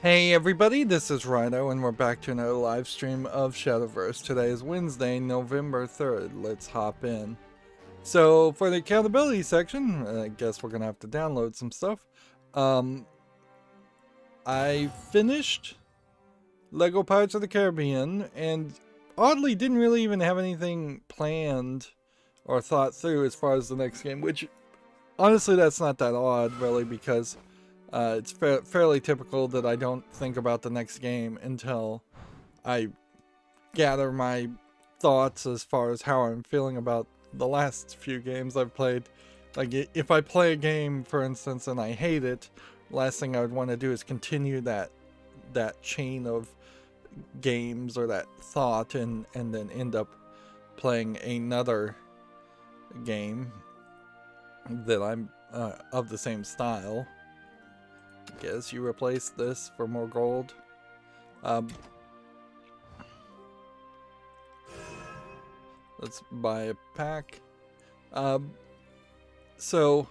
Hey everybody, this is Rydo and we're back to another live stream of Shadowverse. Today is Wednesday, November 3rd. Let's hop in. So for the accountability section, I guess we're going to have to download some stuff. I finished Lego Pirates of the Caribbean and oddly didn't really even have anything planned or thought through as far as the next game, which honestly that's not that odd really because it's fairly typical that I don't think about the next game until I gather my thoughts as far as how I'm feeling about the last few games I've played. Like, if I play a game, for instance, and I hate it, last thing I would want to do is continue that chain of games or that thought and then end up playing another game that I'm of the same style. Guess you replace this for more gold. Let's buy a pack. So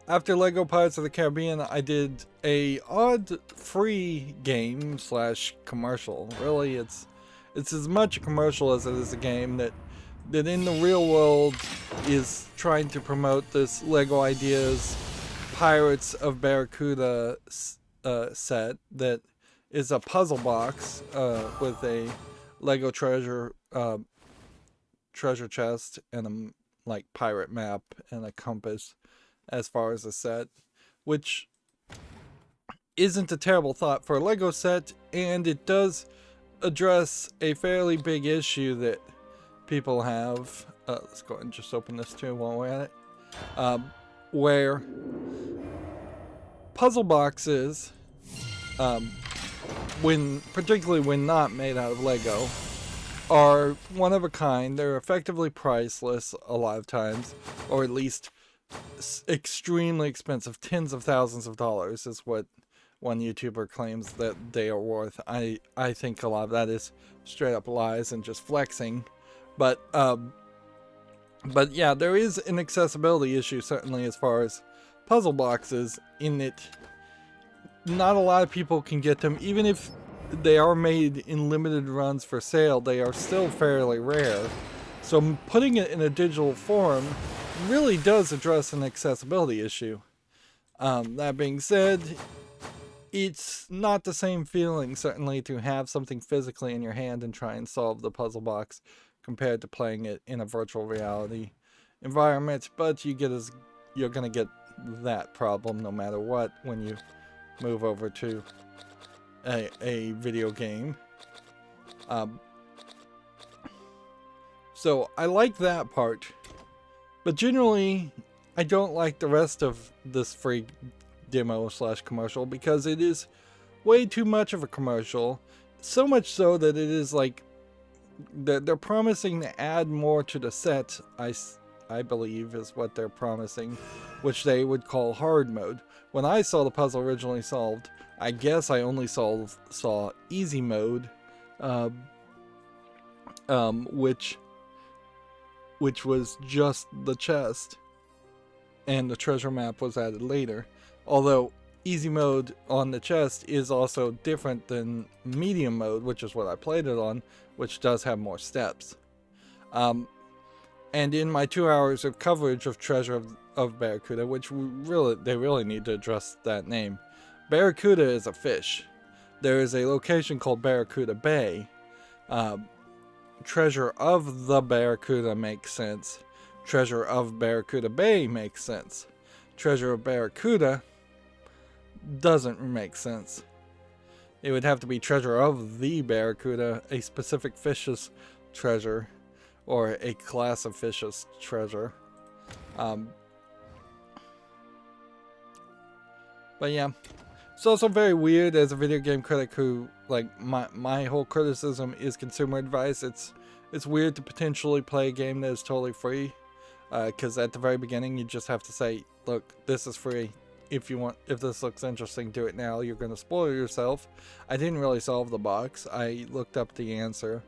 after Lego Pirates of the Caribbean, I did a odd free game slash commercial. Really, it's as much a commercial as it is a game that in the real world is trying to promote this Lego Ideas Pirates of Barracuda set that is a puzzle box with a Lego treasure chest and a pirate map and a compass as far as a set, which isn't a terrible thought for a Lego set, and it does address a fairly big issue that people have. Let's go ahead and just open this too while we're at it. Where puzzle boxes, particularly when not made out of Lego, are one of a kind. They're effectively priceless a lot of times, or at least extremely expensive. Tens of thousands of dollars is what one YouTuber claims that they are worth. I think a lot of that is straight up lies and just flexing. But yeah, there is an accessibility issue, certainly, as far as puzzle boxes, in that not a lot of people can get them. Even if they are made in limited runs for sale, they are still fairly rare. So putting it in a digital form really does address an accessibility issue. That being said, it's not the same feeling, certainly, to have something physically in your hand and try and solve the puzzle box compared to playing it in a virtual reality environment. But you're gonna get that problem no matter what when you move over to a video game. So I like that part, but generally I don't like the rest of this free demo slash commercial because it is way too much of a commercial. So much so that it is like they're promising to add more to the set, I believe is what they're promising, which they would call hard mode. When I saw the puzzle originally solved, I guess I only saw easy mode, which was just the chest, and the treasure map was added later. Although easy mode on the chest is also different than medium mode, which is what I played it on, which does have more steps. And in my 2 hours of coverage of Treasure of Barracuda, which they really need to address that name. Barracuda is a fish. There is a location called Barracuda Bay. Treasure of the Barracuda makes sense. Treasure of Barracuda Bay makes sense. Treasure of Barracuda doesn't make sense. It would have to be Treasure of the Barracuda, a specific fish's treasure, or a class of fish's treasure. But yeah, it's also very weird as a video game critic who, like, my whole criticism is consumer advice. It's weird to potentially play a game that is totally free, because at the very beginning you just have to say, look, this is free. If this looks interesting, do it now. You're going to spoil yourself. I didn't really solve the box. I looked up the answer.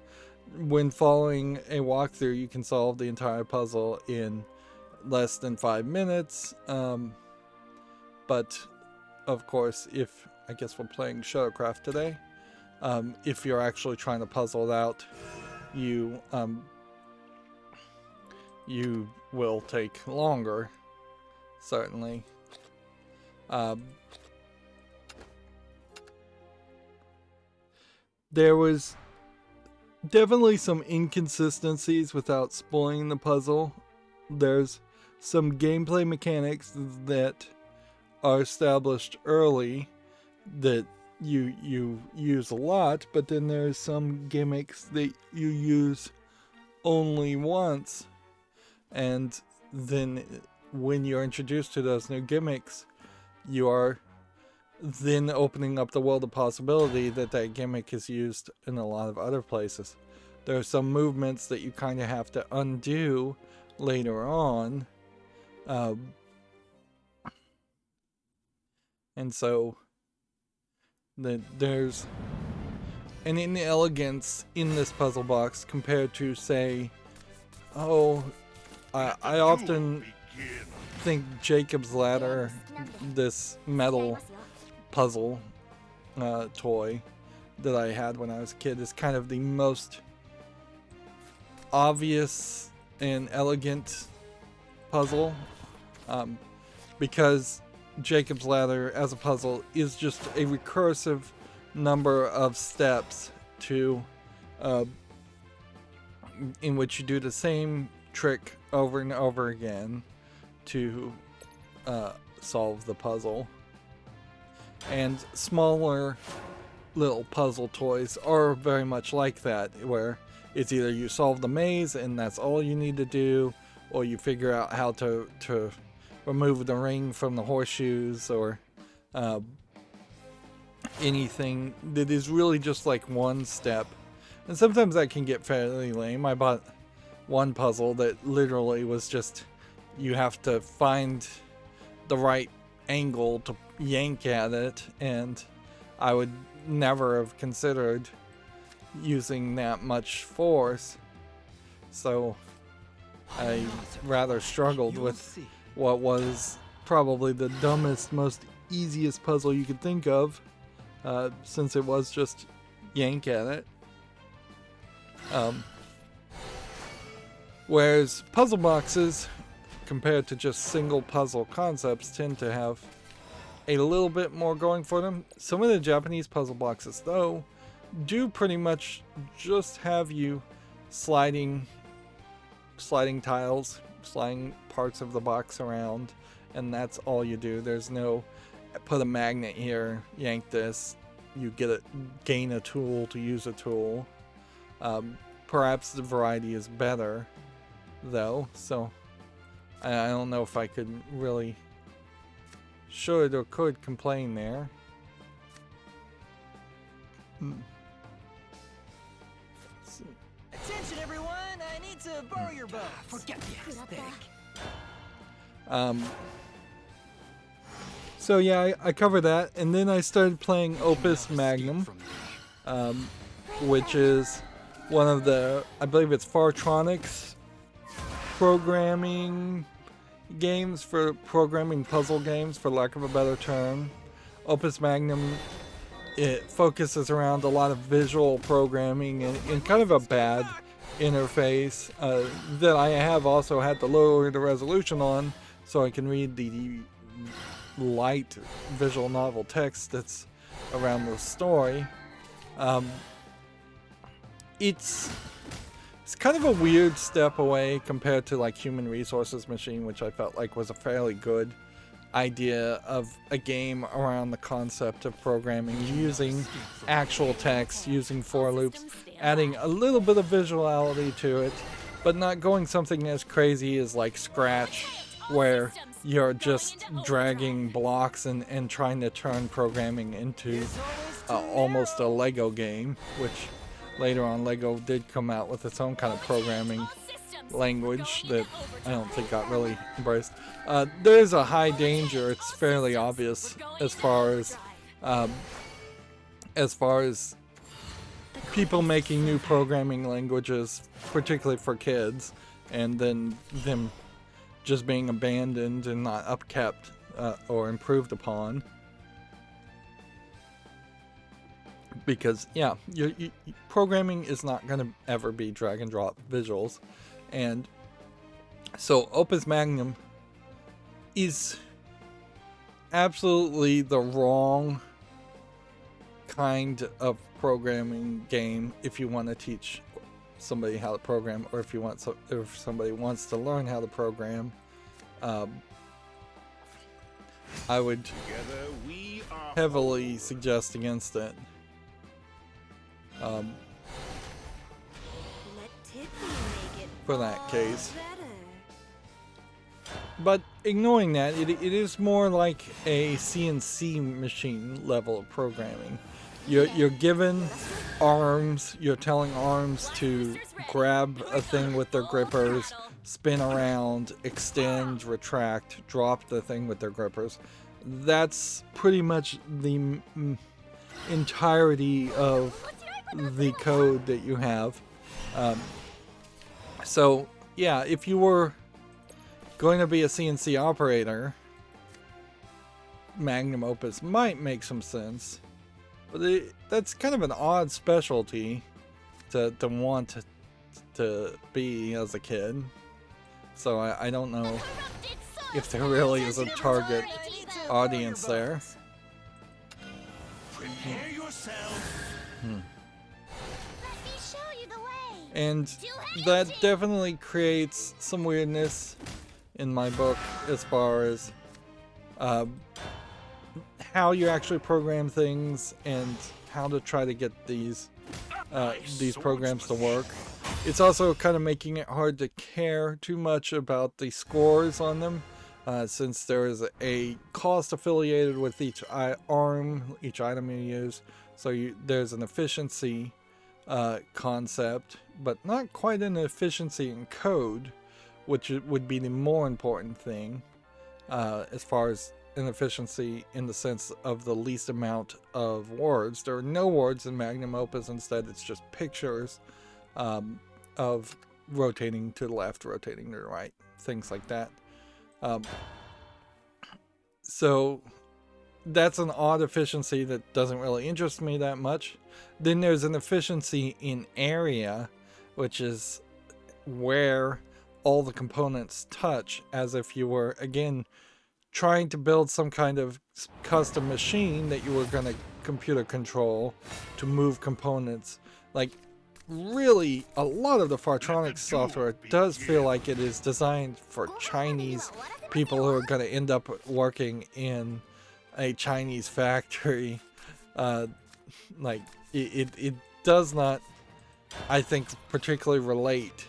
When following a walkthrough, you can solve the entire puzzle in less than 5 minutes. But of course, if I guess we're playing Shadowcraft today. If you're actually trying to puzzle it out, you will take longer, certainly. There was definitely some inconsistencies without spoiling the puzzle. There's some gameplay mechanics that are established early that you use a lot, but then there's some gimmicks that you use only once, and then when you're introduced to those new gimmicks, you are then opening up the world of possibility that that gimmick is used in a lot of other places. There are some movements that you kind of have to undo later on, and so there's an inelegance in this puzzle box compared to, say, I often think Jacob's Ladder, this metal puzzle toy that I had when I was a kid, is kind of the most obvious and elegant puzzle, because Jacob's Ladder as a puzzle is just a recursive number of steps to in which you do the same trick over and over again to solve the puzzle. And smaller little puzzle toys are very much like that, where it's either you solve the maze and that's all you need to do, or you figure out how to remove the ring from the horseshoes, or anything that is really just like one step. And sometimes that can get fairly lame. I bought one puzzle that literally was just, you have to find the right angle to yank at it, and I would never have considered using that much force, so I rather struggled with what was probably the dumbest, most easiest puzzle you could think of, since it was just yank at it. Whereas puzzle boxes, compared to just single puzzle concepts, tend to have a little bit more going for them. Some of the Japanese puzzle boxes, though, do pretty much just have you sliding tiles, sliding parts of the box around, and that's all you do. There's no put a magnet here, yank this, you gain a tool to use a tool. Perhaps the variety is better, though, so I don't know if I could really, should or could complain there. Attention everyone, I need to borrow your boat. Forget the aesthetic. So yeah, I covered that, and then I started playing Opus Magnum, which is one of the, I believe it's Fartronix programming games, for programming puzzle games, for lack of a better term. Opus Magnum, it focuses around a lot of visual programming and kind of a bad interface that I have also had to lower the resolution on so I can read the light visual novel text that's around the story. It's kind of a weird step away compared to like Human Resources Machine, which I felt like was a fairly good idea of a game around the concept of programming, using actual text, using for loops, adding a little bit of visuality to it, but not going something as crazy as like Scratch, where you're just dragging blocks and trying to turn programming into almost a Lego game, which later on Lego did come out with its own kind of programming language that I don't think got really embraced. There's a high danger, it's fairly obvious, as far as people making new programming languages, particularly for kids, and then them just being abandoned and not upkept or improved upon. because yeah, programming is not going to ever be drag and drop visuals, and so Opus Magnum is absolutely the wrong kind of programming game if you want to teach somebody how to program, or if somebody wants to learn how to program. I would heavily suggest against it. For that case. But ignoring that, it is more like a CNC machine level of programming. You're given arms, you're telling arms to grab a thing with their grippers, spin around, extend, retract, drop the thing with their grippers. That's pretty much the entirety of the code that you have. So yeah, if you were going to be a CNC operator, Magnum Opus might make some sense, but that's kind of an odd specialty to want to be as a kid. So I don't know if there really is a target audience there. Prepare yourself. And that definitely creates some weirdness in my book as far as how you actually program things and how to try to get these programs to work. It's also kind of making it hard to care too much about the scores on them, since there is a cost affiliated with each arm, each item you use. So there's an efficiency concept, but not quite an efficiency in code, which would be the more important thing, as far as an efficiency in the sense of the least amount of words. There are no words in Magnum Opus. Instead, it's just pictures of rotating to the left, rotating to the right, things like that. So that's an odd efficiency that doesn't really interest me that much. Then there's an efficiency in area, which is where all the components touch, as if you were, again, trying to build some kind of custom machine that you were going to computer control to move components. Like, really, a lot of the Fartronics software does feel like it is designed for Chinese people who are going to end up working in a Chinese factory. Like, it does not, I think, particularly relate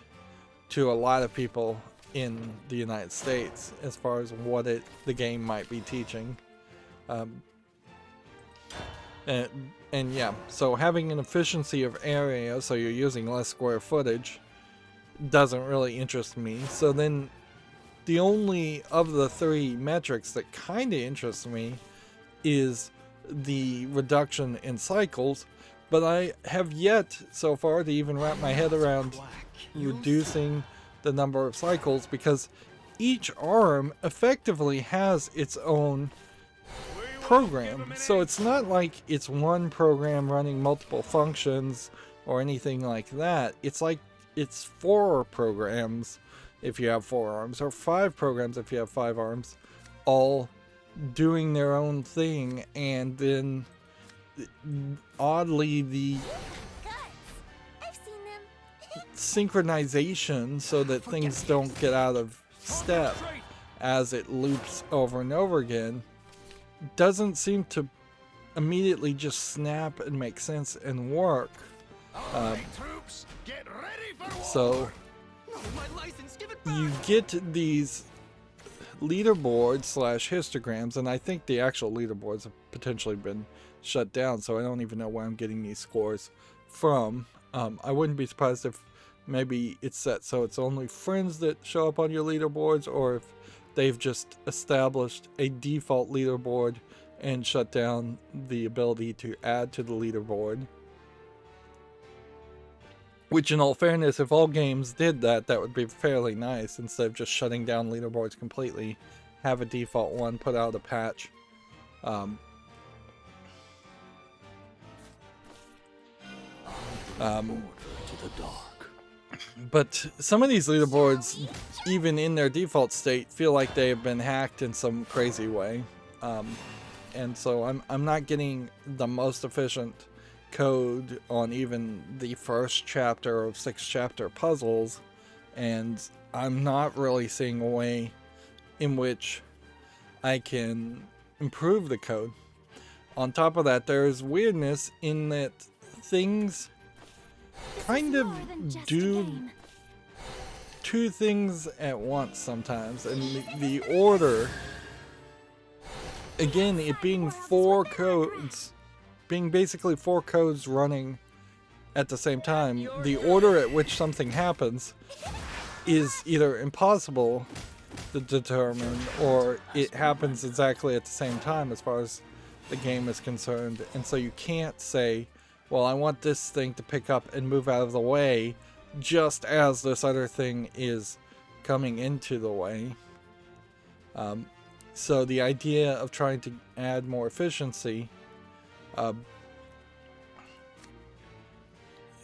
to a lot of people in the United States as far as what the game might be teaching. And yeah, so having an efficiency of area, so you're using less square footage, doesn't really interest me. So then the only of the three metrics that kind of interests me is the reduction in cycles, but I have yet so far to even wrap my head around reducing the number of cycles, because each arm effectively has its own program. So it's not like it's one program running multiple functions or anything like that. It's like it's 4 programs if you have 4 arms, or 5 programs if you have 5 arms, all doing their own thing. And then oddly, the synchronization, so that things don't get out of step as it loops over and over again, doesn't seem to immediately just snap and make sense and work. So you get these leaderboards / histograms, and I think the actual leaderboards have potentially been shut down, so I don't even know where I'm getting these scores from. I wouldn't be surprised if maybe it's set so it's only friends that show up on your leaderboards, or if they've just established a default leaderboard and shut down the ability to add to the leaderboard. Which, in all fairness, if all games did that, that would be fairly nice. Instead of just shutting down leaderboards completely, have a default one, put out a patch. To the dark. But some of these leaderboards, even in their default state, feel like they have been hacked in some crazy way. And so I'm not getting the most efficient code on even the first chapter of 6-chapter puzzles, and I'm not really seeing a way in which I can improve the code. On top of that, there's weirdness in that things kind of do two things at once sometimes, and the order, again, it being basically 4 codes running at the same time, the order at which something happens is either impossible to determine, or it happens exactly at the same time as far as the game is concerned. And so you can't say, well, I want this thing to pick up and move out of the way just as this other thing is coming into the way. So the idea of trying to add more efficiency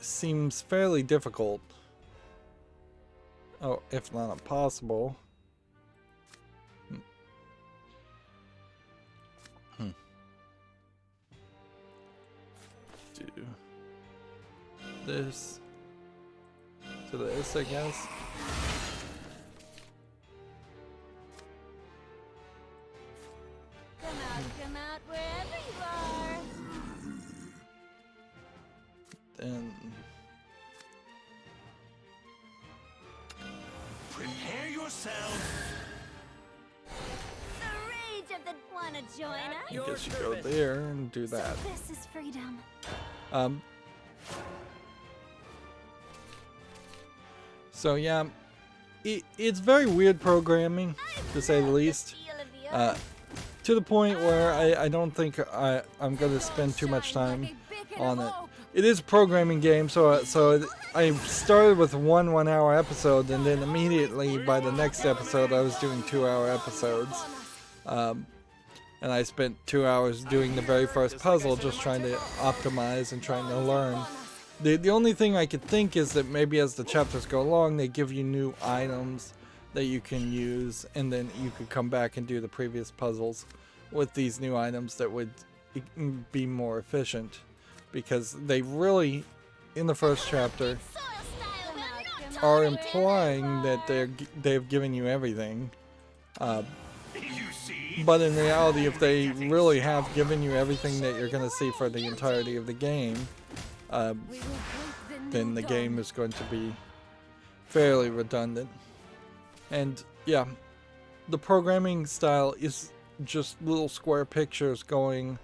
seems fairly difficult. Oh, if not impossible. Do this to this, I guess. Come out, wherever you are. Then Prepare yourself. The rage of the wanna join us? I guess you go there and do that. So this is freedom. So yeah, it's very weird programming, to say the least. To the point where I don't think I'm going to spend too much time on it. It is a programming game, so I started with one 1-hour episode, and then immediately by the next episode I was doing 2-hour episodes. And I spent 2 hours doing the very first puzzle, just trying to optimize and trying to learn. The only thing I could think is that maybe as the chapters go along, they give you new items that you can use, and then you could come back and do the previous puzzles with these new items that would be more efficient, because they really, in the first chapter, are implying that they've given you everything. But in reality, if they really have given you everything that you're going to see for the entirety of the game, then the game is going to be fairly redundant. And yeah, the programming style is just little square pictures going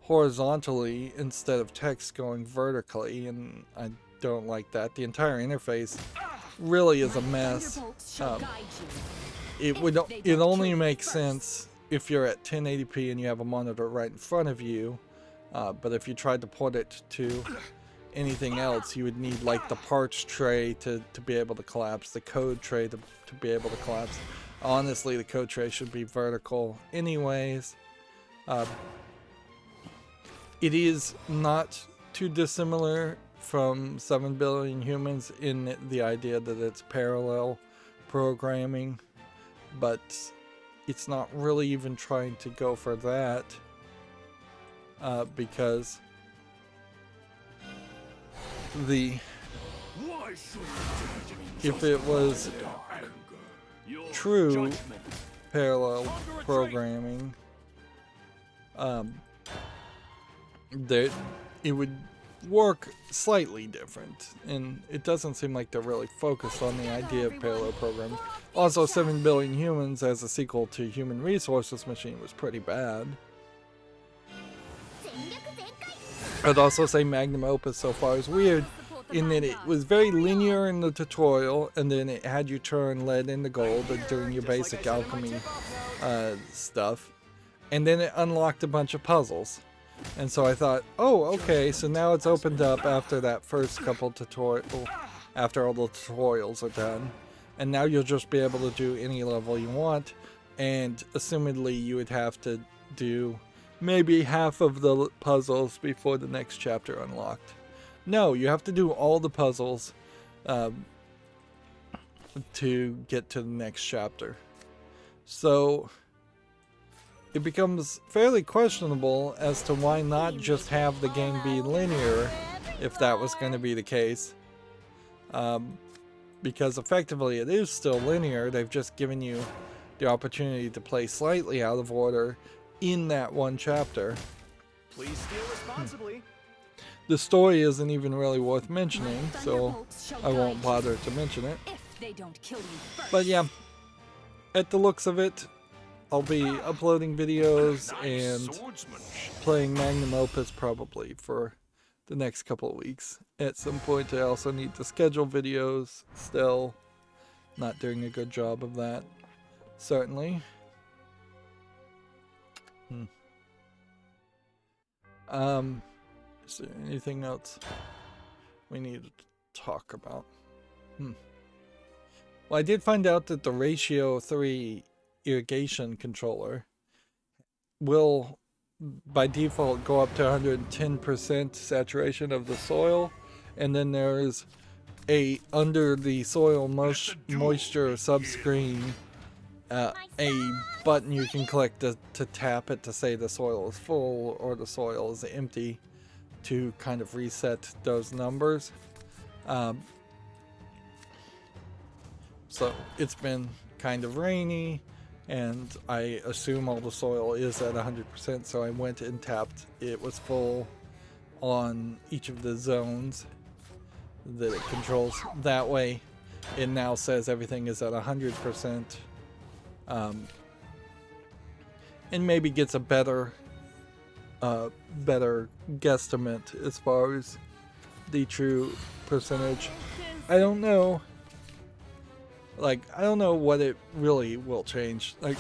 horizontally instead of text going vertically, and I don't like that. The entire interface really is a mess. It only makes sense if you're at 1080p and you have a monitor right in front of you, but if you tried to port it to anything else, you would need like the parts tray to be able to collapse, the code tray to be able to collapse. Honestly, the code tray should be vertical anyways. It is not too dissimilar from 7 Billion Humans in the idea that it's parallel programming, but it's not really even trying to go for that, because if it was true parallel programming, that it would work slightly different, and it doesn't seem like they're really focused on the idea of parallel programming. Also, 7 Billion Humans as a sequel to Human Resources Machine was pretty bad. I'd also say Magnum Opus so far is weird in that it was very linear in the tutorial, and then it had you turn lead into gold doing your basic alchemy stuff, and then it unlocked a bunch of puzzles. And so I thought, oh, okay, so now it's opened up after that first couple after all the tutorials are done, and now you'll just be able to do any level you want, and assumedly you would have to do maybe half of the puzzles before the next chapter unlocked. No, you have to do all the puzzles to get to the next chapter. So it becomes fairly questionable as to why not just have the game be linear if that was going to be the case. Because effectively it is still linear. They've just given you the opportunity to play slightly out of order in that one chapter. Please steal responsibly. The story isn't even really worth mentioning, so I won't bother to mention it. If they don't kill you first. But yeah, at the looks of it, I'll be uploading videos and playing Magnum Opus probably for the next couple of weeks. At some point I also need to schedule videos, still not doing a good job of that, certainly. Is there anything else we need to talk about? Well, I did find out that the Ratio 3 irrigation controller will by default go up to 110% saturation of the soil, and then there is a under the soil moisture subscreen a button you can click to tap it to say the soil is full or the soil is empty, to kind of reset those numbers. So it's been kind of rainy, and I assume all the soil is at 100%, so I went and tapped. It was full on each of the zones that it controls. That way it now says everything is at 100%, and maybe gets a better guesstimate as far as the true percentage. I don't know. Like, I don't know what it really will change. Like,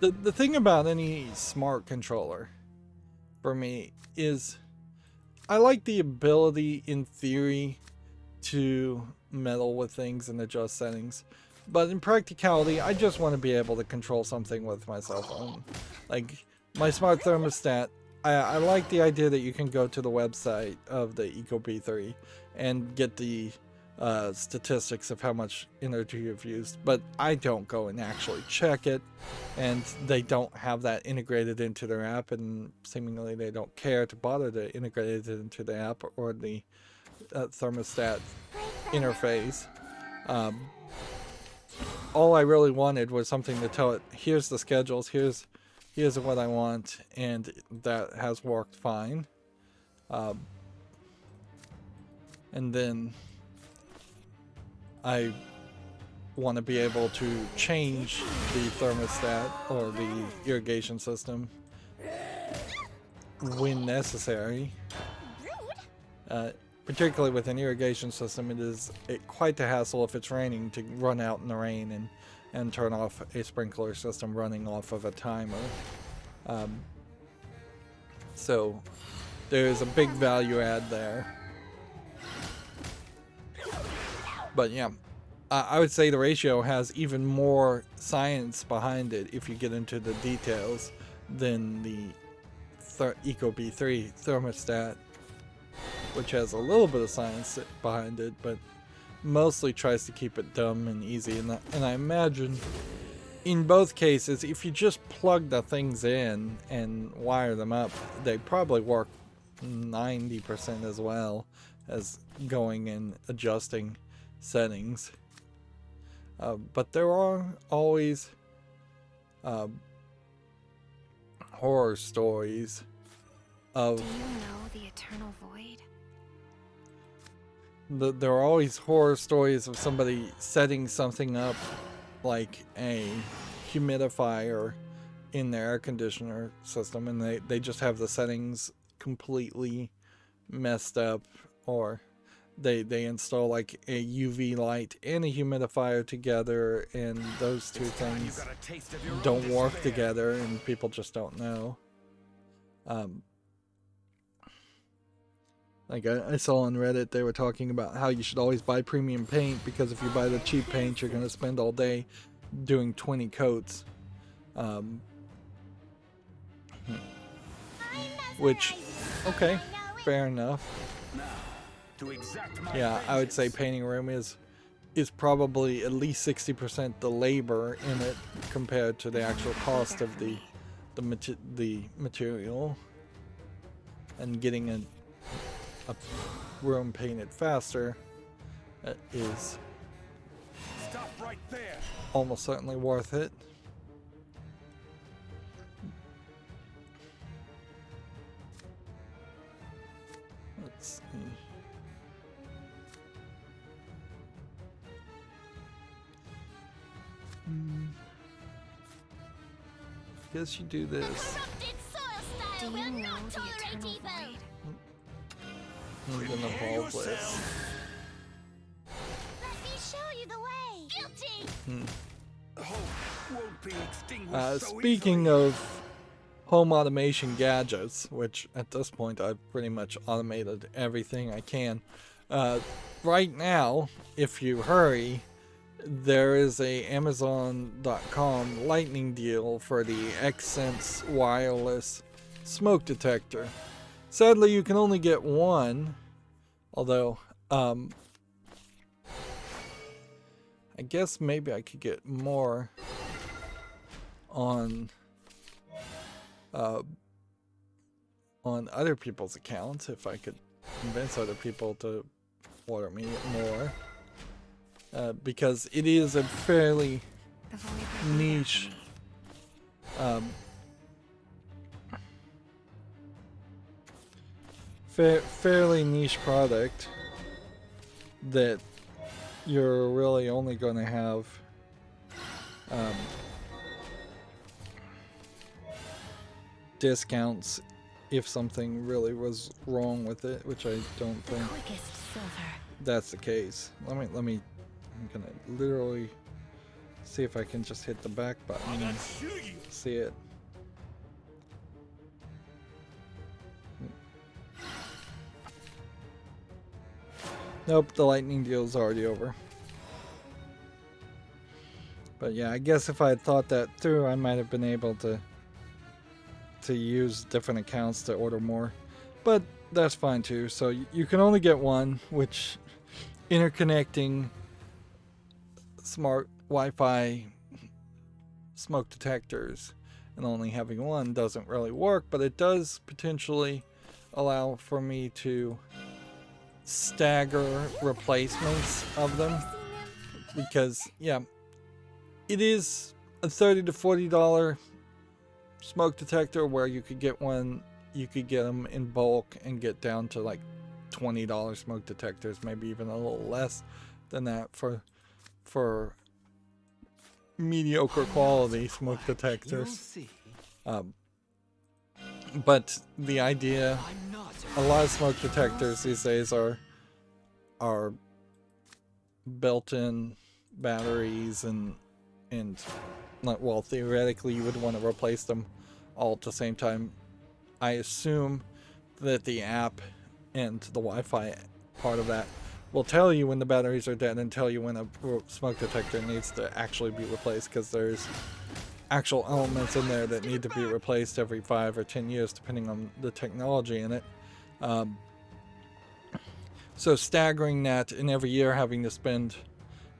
the thing about any smart controller for me is I like the ability in theory to meddle with things and adjust settings, but in practicality I just want to be able to control something with my cell phone. Like my smart thermostat, I like the idea that you can go to the website of the ecobee3 and get the statistics of how much energy you've used, but I don't go and actually check it, and they don't have that integrated into their app, and seemingly they don't care to bother to integrate it into the app or the thermostat interface. All I really wanted was something to tell it, here's the schedules, here's what I want, and that has worked fine. And then I want to be able to change the thermostat or the irrigation system when necessary. Particularly with an irrigation system, it is quite the hassle if it's raining to run out in the rain and turn off a sprinkler system running off of a timer. So there's a big value add there. But yeah, I would say the Ratio has even more science behind it if you get into the details than the ecobee3 thermostat, which has a little bit of science behind it, but mostly tries to keep it dumb and easy. And I imagine in both cases, if you just plug the things in and wire them up, they probably work 90% as well as going and adjusting settings. But there are always horror stories of... Do you know the eternal void? There are always horror stories of somebody setting something up like a humidifier in their air conditioner system, and they just have the settings completely messed up, or they install like a UV light and a humidifier together, and those two things don't work together, and people just don't know. Like I saw on Reddit, they were talking about how you should always buy premium paint, because if you buy the cheap paint, you're going to spend all day doing 20 coats. Which, okay, fair enough. Yeah, I would say painting a room is probably at least 60% the labor in it compared to the actual cost of the material, and getting a room painted faster is right there. almost certainly worth it. Let's see. Guess you do this. Corrupted soil style will not tolerate evil. I'm gonna evolve this. Let me show you the way. Guilty. Hope won't be extinguished so Speaking easily. of home automation gadgets, which at this point I've pretty much automated everything I can. Right now, if you hurry, there is a Amazon.com lightning deal for the Xsense wireless smoke detector. Sadly, you can only get one, although I guess maybe I could get more on other people's accounts if I could convince other people to order me more, because it is a fairly niche fairly niche product that you're really only going to have discounts if something really was wrong with it, which I don't think that's the case. Let me I'm gonna literally see if I can just hit the back button and see it. Nope, the lightning deal is already over. But yeah, I guess if I had thought that through, I might have been able to use different accounts to order more. But that's fine too. So you can only get one, which interconnecting smart Wi-Fi smoke detectors and only having one doesn't really work, but it does potentially allow for me to stagger replacements of them, because yeah, it is a $30 to $40 smoke detector where you could get one, you could get them in bulk and get down to like $20 smoke detectors, maybe even a little less than that for mediocre quality smoke detectors. But the idea, a lot of smoke detectors these days are built-in batteries and well, theoretically you would want to replace them all at the same time. I assume that the app and the Wi-Fi part of that will tell you when the batteries are dead and tell you when a smoke detector needs to actually be replaced, because there's actual elements in there that need to be replaced every 5 or 10 years depending on the technology in it. So staggering that and every year having to spend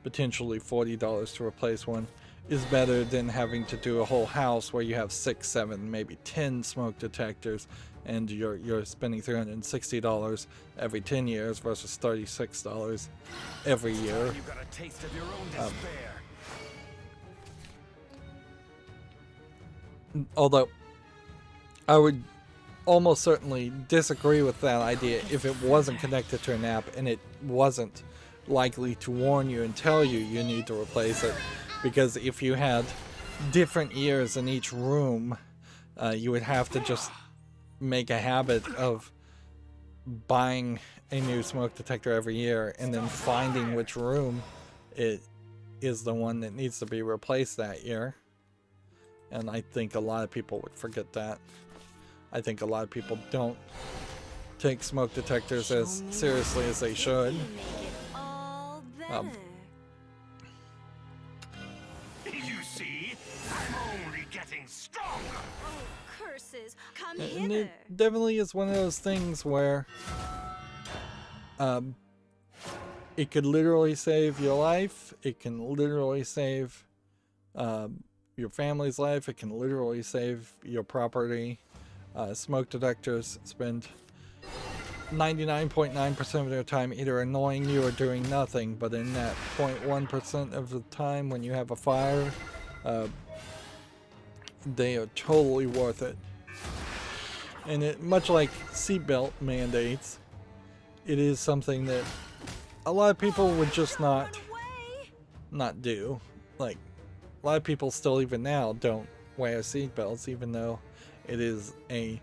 potentially $40 to replace one is better than having to do a whole house where you have 6, 7, maybe 10 smoke detectors and you're spending $360 every 10 years versus $36 every year. You got a taste of your own despair. Although I would almost certainly disagree with that idea if it wasn't connected to an app and it wasn't likely to warn you and tell you you need to replace it. Because if you had different years in each room, you would have to just make a habit of buying a new smoke detector every year and then finding which room it is the one that needs to be replaced that year. And I think a lot of people would forget that. I think a lot of people don't take smoke detectors as seriously as they should. You see, I'm only getting stronger. Curses, come And hither. it definitely is one of those things where It could literally save your life. It can literally save your family's life. It can literally save your property. Smoke detectors spend 99.9% of their time either annoying you or doing nothing, but in that 0.1% of the time when you have a fire, they are totally worth it. And it, much like seatbelt mandates, it is something that a lot of people would just not do. Like, a lot of people still even now don't wear seatbelts, even though it is a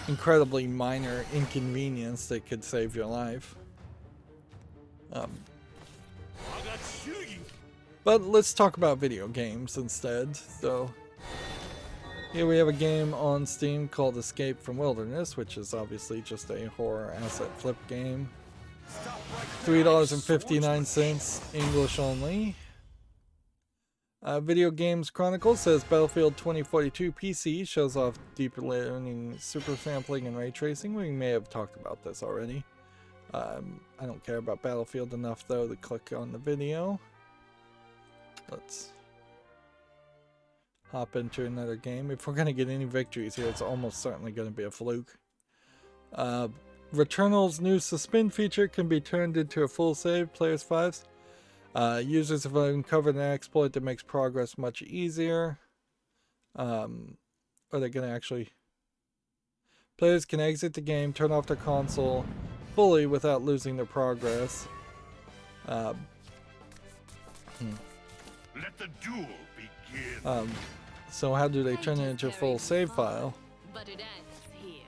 incredibly minor inconvenience that could save your life. But let's talk about video games instead. So here we have a game on Steam called Escape from Wilderness, which is obviously just a horror asset flip game. $3.59, English only. Video Games Chronicle says Battlefield 2042 PC shows off deep learning, super sampling, and ray tracing. We may have talked about this already. I don't care about Battlefield enough though to click on the video. Let's hop into another game. If we're going to get any victories here, it's almost certainly going to be a fluke. Returnal's new suspend feature can be turned into a full save. Players 5. Users have uncovered an exploit that makes progress much easier. Are they going to actually... Players can exit the game, turn off their console fully without losing their progress. Let the duel begin. So how do they turn it into a full save file? But it ends here.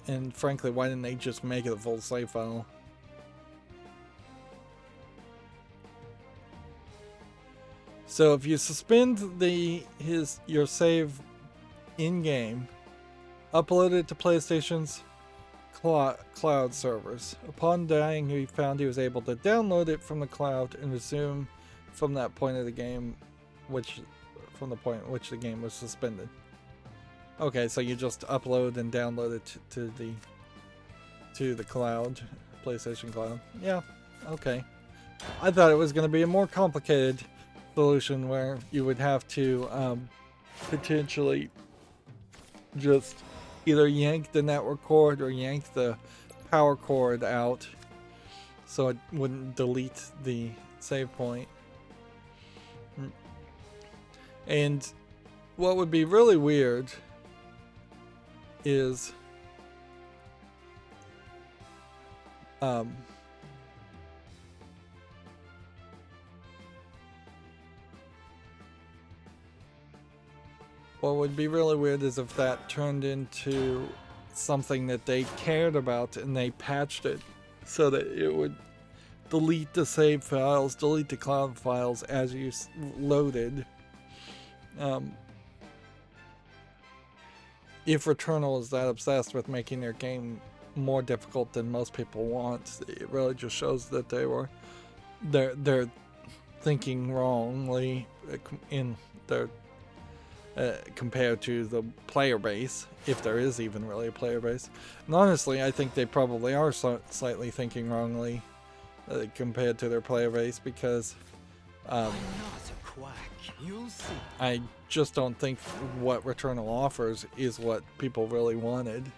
And frankly, why didn't they just make it a full save file? So if you suspend your save in-game, upload it to PlayStation's cloud servers. Upon dying, he found he was able to download it from the cloud and resume from that point of the game, from the point at which the game was suspended. Okay, so you just upload and download it to the cloud, PlayStation Cloud. Yeah, okay. I thought it was going to be a more complicated solution where you would have to potentially just either yank the network cord or yank the power cord out so it wouldn't delete the save point. And what would be really weird is what would be really weird is if that turned into something that they cared about and they patched it so that it would delete the save files, delete the cloud files as you loaded. If Returnal is that obsessed with making their game more difficult than most people want, it really just shows that they're thinking wrongly in their compared to the player base, if there is even really a player base. And honestly, I think they probably are slightly thinking wrongly compared to their player base, because I'm not a quack. You'll see. I just don't think what Returnal offers is what people really wanted.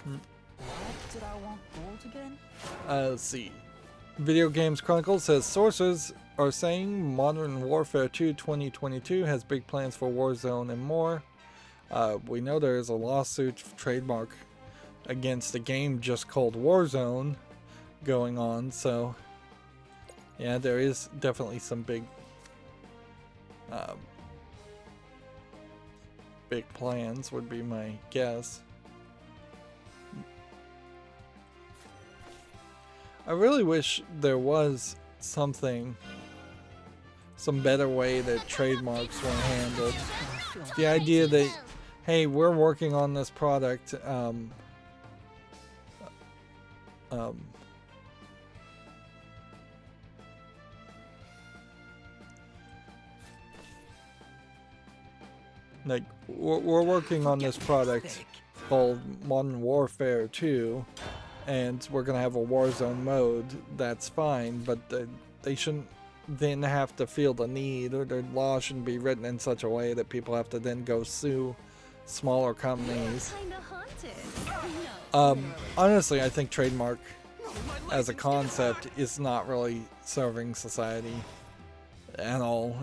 What did I want gold again? Let's see. Video Games Chronicle says sources are saying Modern Warfare 2 2022 has big plans for Warzone and more. We know there is a lawsuit trademark against a game just called Warzone going on, so yeah, there is definitely some big plans would be my guess. I really wish there was some better way that trademarks were handled. The idea that, hey, we're working on this product, like we're working on this product called Modern Warfare 2, and we're gonna have a Warzone mode, that's fine, but they shouldn't then have to feel the need, or their law shouldn't be written in such a way that people have to then go sue smaller companies. Kinda haunted. Honestly, I think trademark as a concept is not really serving society at all.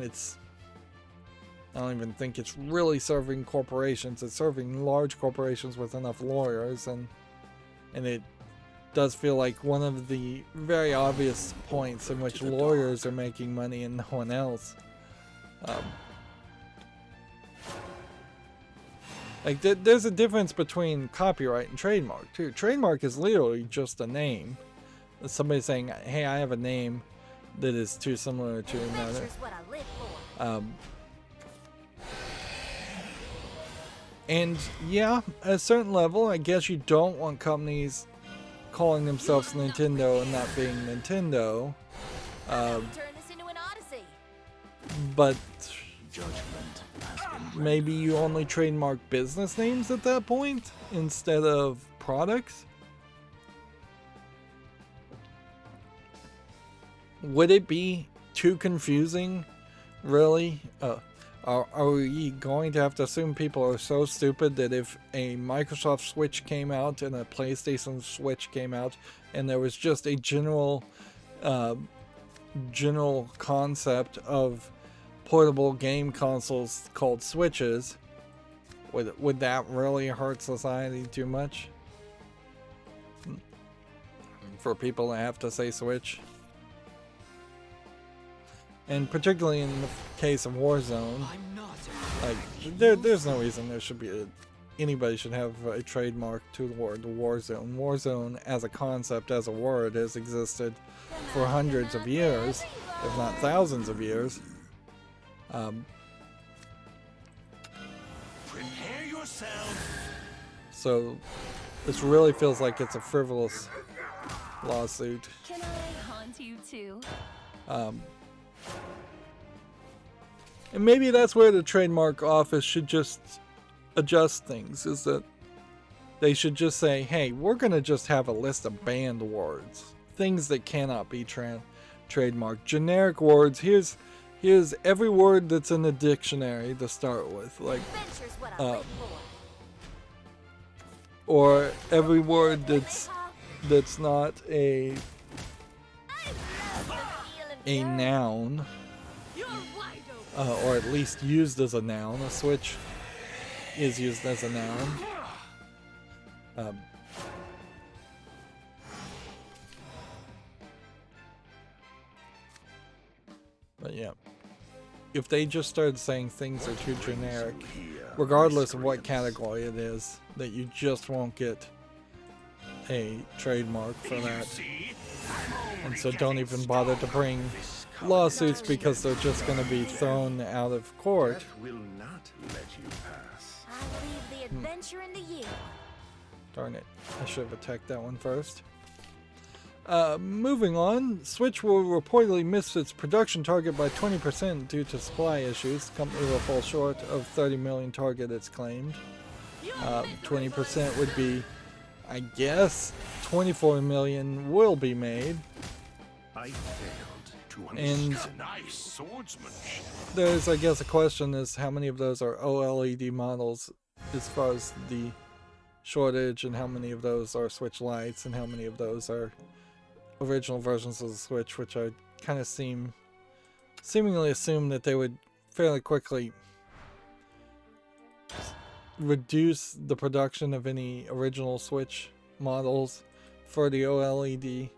I don't even think it's really serving corporations. It's serving large corporations with enough lawyers, and it does feel like one of the very obvious points in which lawyers are making money and no one else. Like, there's a difference between copyright and trademark, too. Trademark is literally just a name. Somebody saying, hey, I have a name that is too similar to another. Adventure's what I live for. And yeah, at a certain level, I guess you don't want companies calling themselves Nintendo and not being Nintendo. Turn this into an odyssey. But Judgment has been maybe you only trademark business names at that point instead of products? Would it be too confusing, really? Are we going to have to assume people are so stupid that if a Microsoft Switch came out and a PlayStation Switch came out and there was just a general concept of portable game consoles called Switches, would that really hurt society too much? For people to have to say Switch? And particularly in the case of Warzone, like there's no reason there should be anybody should have a trademark to the word Warzone. Warzone as a concept, as a word, has existed for hundreds of years, if not thousands of years. Prepare yourself. So this really feels like it's a frivolous lawsuit. Can I haunt you too? And maybe that's where the trademark office should just adjust things, is that they should just say, hey, we're going to just have a list of banned words, things that cannot be trademarked, generic words. Here's every word that's in the dictionary to start with, like, Adventure's what I live for. or every word that's not a noun. You're Rydo. Or at least used as a noun. A switch is used as a noun. But yeah, if they just started saying things are too generic, regardless of what category it is, that you just won't get a trademark for that. And so don't even bother to bring lawsuits because they're just going to be thrown out of court. Will not let you pass. I leave the adventure in the you. Darn it, I should have attacked that one first. Moving on, Switch will reportedly miss its production target by 20% due to supply issues. The company will fall short of 30 million target, it's claimed. 20% would be, I guess, 24 million will be made. I failed to And understand. Nice swordsmanship. there's, I guess, a question is how many of those are OLED models as far as the shortage, and how many of those are Switch Lites, and how many of those are original versions of the Switch, which I kind of seemingly assume that they would fairly quickly reduce the production of any original Switch models for the OLED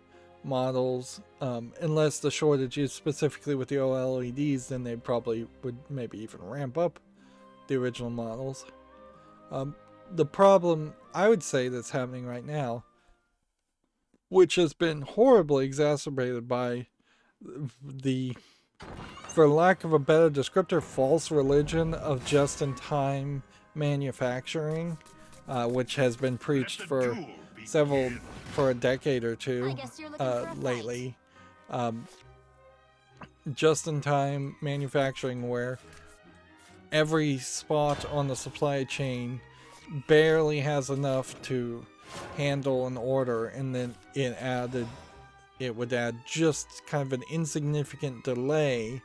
models, unless the shortage is specifically with the OLEDs, then they probably would maybe even ramp up the original models. The problem I would say that's happening right now, which has been horribly exacerbated by the, for lack of a better descriptor, false religion of just-in-time manufacturing, which has been preached for a decade or two I guess you're looking for a lately. Just-in-time manufacturing, where every spot on the supply chain barely has enough to handle an order, and then it would add just kind of an insignificant delay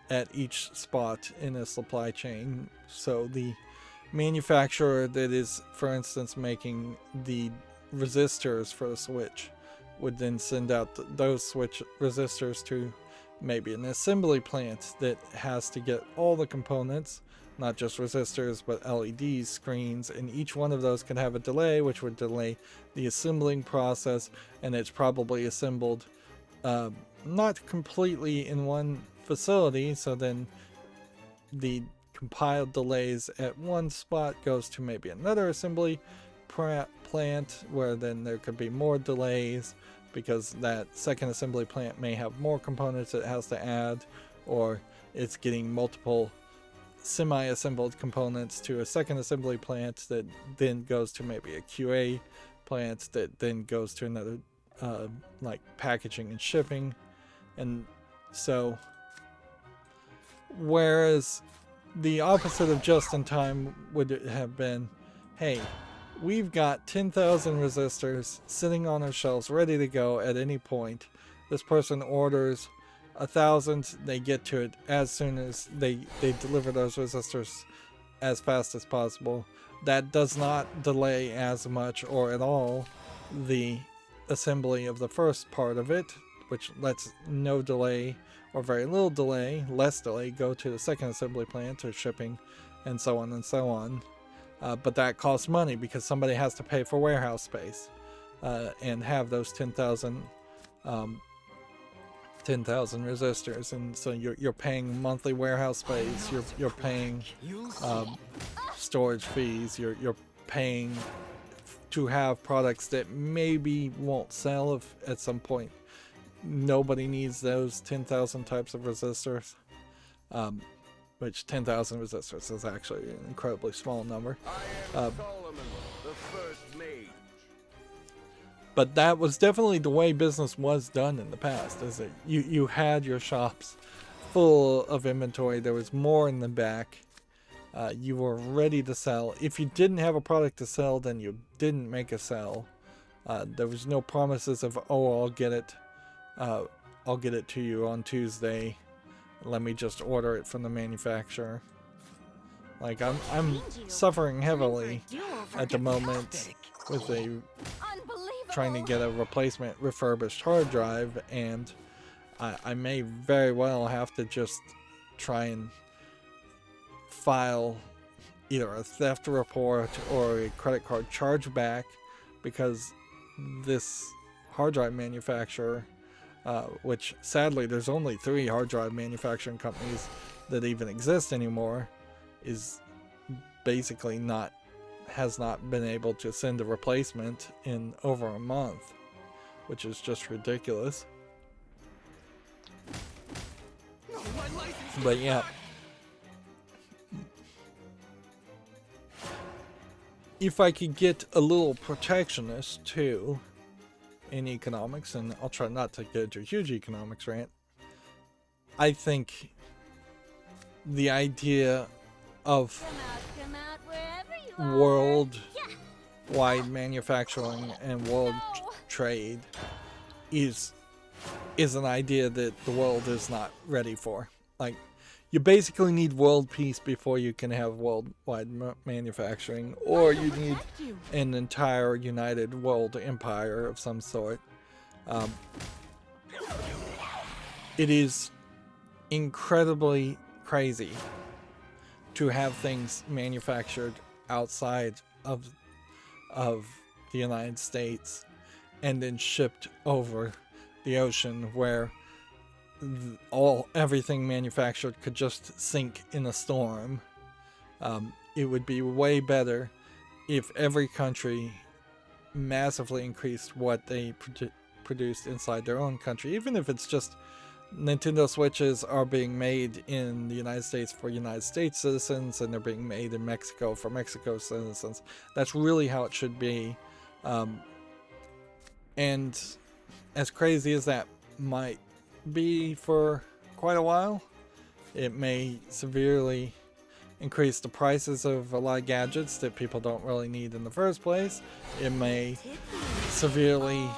at each spot in a supply chain. So the manufacturer that is, for instance, making the resistors for the Switch would then send out those Switch resistors to maybe an assembly plant that has to get all the components, not just resistors, but LEDs, screens, and each one of those can have a delay, which would delay the assembling process, and it's probably assembled not completely in one facility, so then the compiled delays at one spot goes to maybe another assembly plant, where then there could be more delays because that second assembly plant may have more components it has to add, or it's getting multiple semi-assembled components to a second assembly plant that then goes to maybe a QA plant that then goes to another like packaging and shipping. And so whereas the opposite of just in time would have been, hey, we've got 10,000 resistors sitting on our shelves ready to go at any point. This person orders 1,000, they get to it as soon as they deliver those resistors as fast as possible. That does not delay as much or at all the assembly of the first part of it, which lets no delay or very little delay, less delay, go to the second assembly plant or shipping and so on and so on. But that costs money because somebody has to pay for warehouse space and have those 10,000 resistors, and so you're paying monthly warehouse space, you're paying storage fees, you're paying to have products that maybe won't sell if at some point nobody needs those 10,000 types of resistors, which 10,000 resistors is actually an incredibly small number. But that was definitely the way business was done in the past, is that you had your shops full of inventory, there was more in the back, you were ready to sell. If you didn't have a product to sell, then you didn't make a sell. There was no promises of, oh, I'll get it to you on Tuesday, let me just order it from the manufacturer. Like, I'm suffering heavily at the moment with trying to get a replacement refurbished hard drive, and I may very well have to just try and file either a theft report or a credit card chargeback, because this hard drive manufacturer, which sadly there's only 3 hard drive manufacturing companies that even exist anymore, is basically has not been able to send a replacement in over a month, which is just ridiculous. But yeah, if I could get a little protectionist too in economics, and I'll try not to get into a huge economics rant, I think the idea of worldwide manufacturing and world trade is an idea that the world is not ready for. Like, you basically need world peace before you can have worldwide manufacturing, or you need an entire united world empire of some sort. It is incredibly crazy to have things manufactured outside of the United States and then shipped over the ocean, where everything manufactured could just sink in a storm. It would be way better if every country massively increased what they produced inside their own country, even if it's just Nintendo Switches are being made in the United States for United States citizens, and they're being made in Mexico for Mexico citizens. That's really how it should be. And as crazy as that might be for quite a while, it may severely increase the prices of a lot of gadgets that people don't really need in the first place. It may severely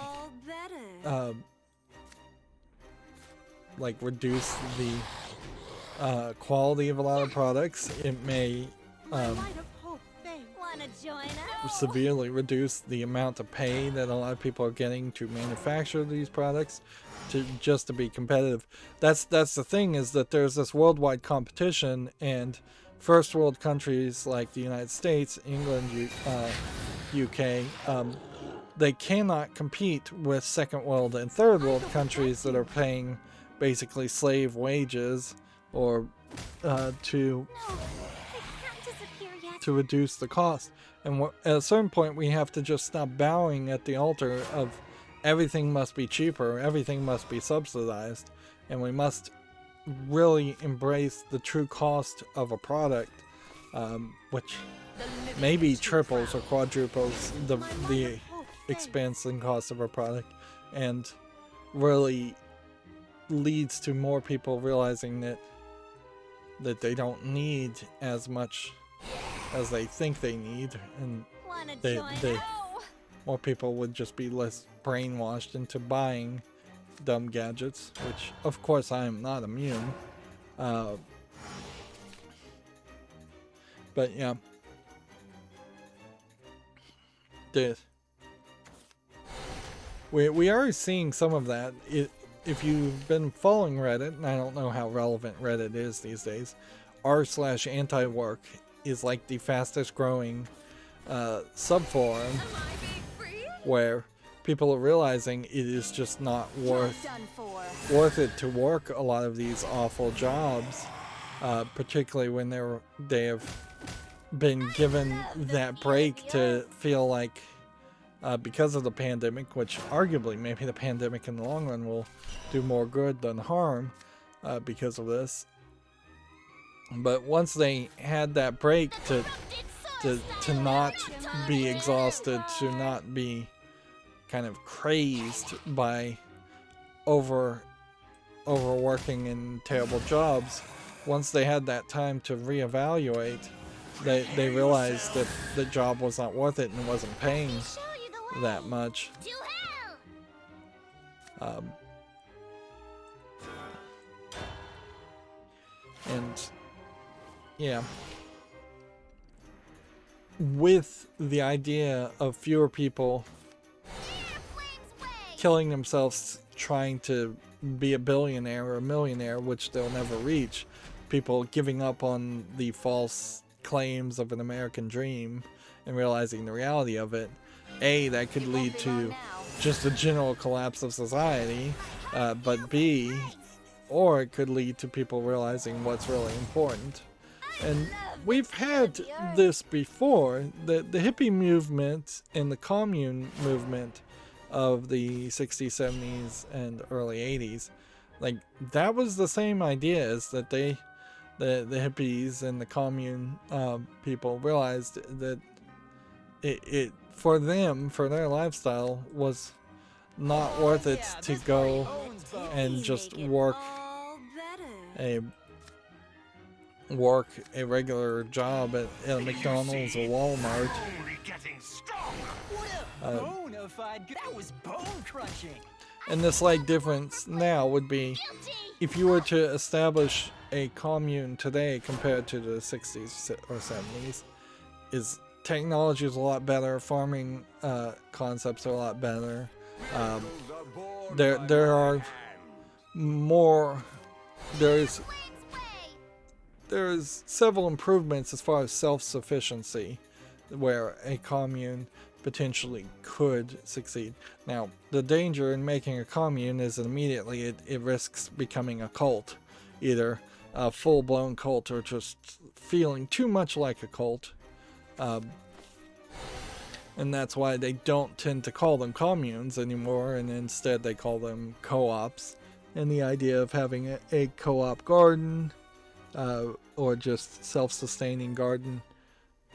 like reduce the quality of a lot of products. It may severely reduce the amount of pay that a lot of people are getting to manufacture these products just to be competitive. That's the thing, is that there's this worldwide competition, and first world countries like the United States, England, UK, they cannot compete with second world and third world countries that are paying basically slave wages or to reduce the cost. And at a certain point, we have to just stop bowing at the altar of everything must be cheaper, everything must be subsidized, and we must really embrace the true cost of a product, which maybe triples or quadruples the expense and cost of a product, and really leads to more people realizing that they don't need as much as they think they need, and more people would just be less brainwashed into buying dumb gadgets, which of course I am not immune. But yeah, we are seeing some of that. If you've been following Reddit, and I don't know how relevant Reddit is these days, r/anti-work is like the fastest growing subforum where people are realizing it is just not worth it to work a lot of these awful jobs, particularly when they have been given that break to feel like, because of the pandemic, which arguably maybe the pandemic in the long run will do more good than harm because of this. But once they had that break to not be exhausted, to not be kind of crazed by overworking in terrible jobs, once they had that time to reevaluate, they realized that the job was not worth it and wasn't paying that much. And yeah, with the idea of fewer people killing themselves trying to be a billionaire or a millionaire, which they'll never reach, people giving up on the false claims of an American dream and realizing the reality of it, that could lead to just a general collapse of society, but B, or it could lead to people realizing what's really important. And we've had this before. The hippie movement and the commune movement of the 60s, 70s, and early 80s, like, that was the same idea, is that the hippies and the commune people realized that it for them, for their lifestyle, was not worth it to go and just work a regular job at a McDonald's or Walmart. That was bone crushing. And the slight difference now would be, if you were to establish a commune today compared to the 60s or 70s, is technology is a lot better, farming concepts are a lot better. There are more. There's several improvements as far as self-sufficiency, where a commune potentially could succeed. Now, the danger in making a commune is that immediately it risks becoming a cult, either a full-blown cult or just feeling too much like a cult. And that's why they don't tend to call them communes anymore, and instead they call them co-ops. And the idea of having a co-op garden, or just self-sustaining garden,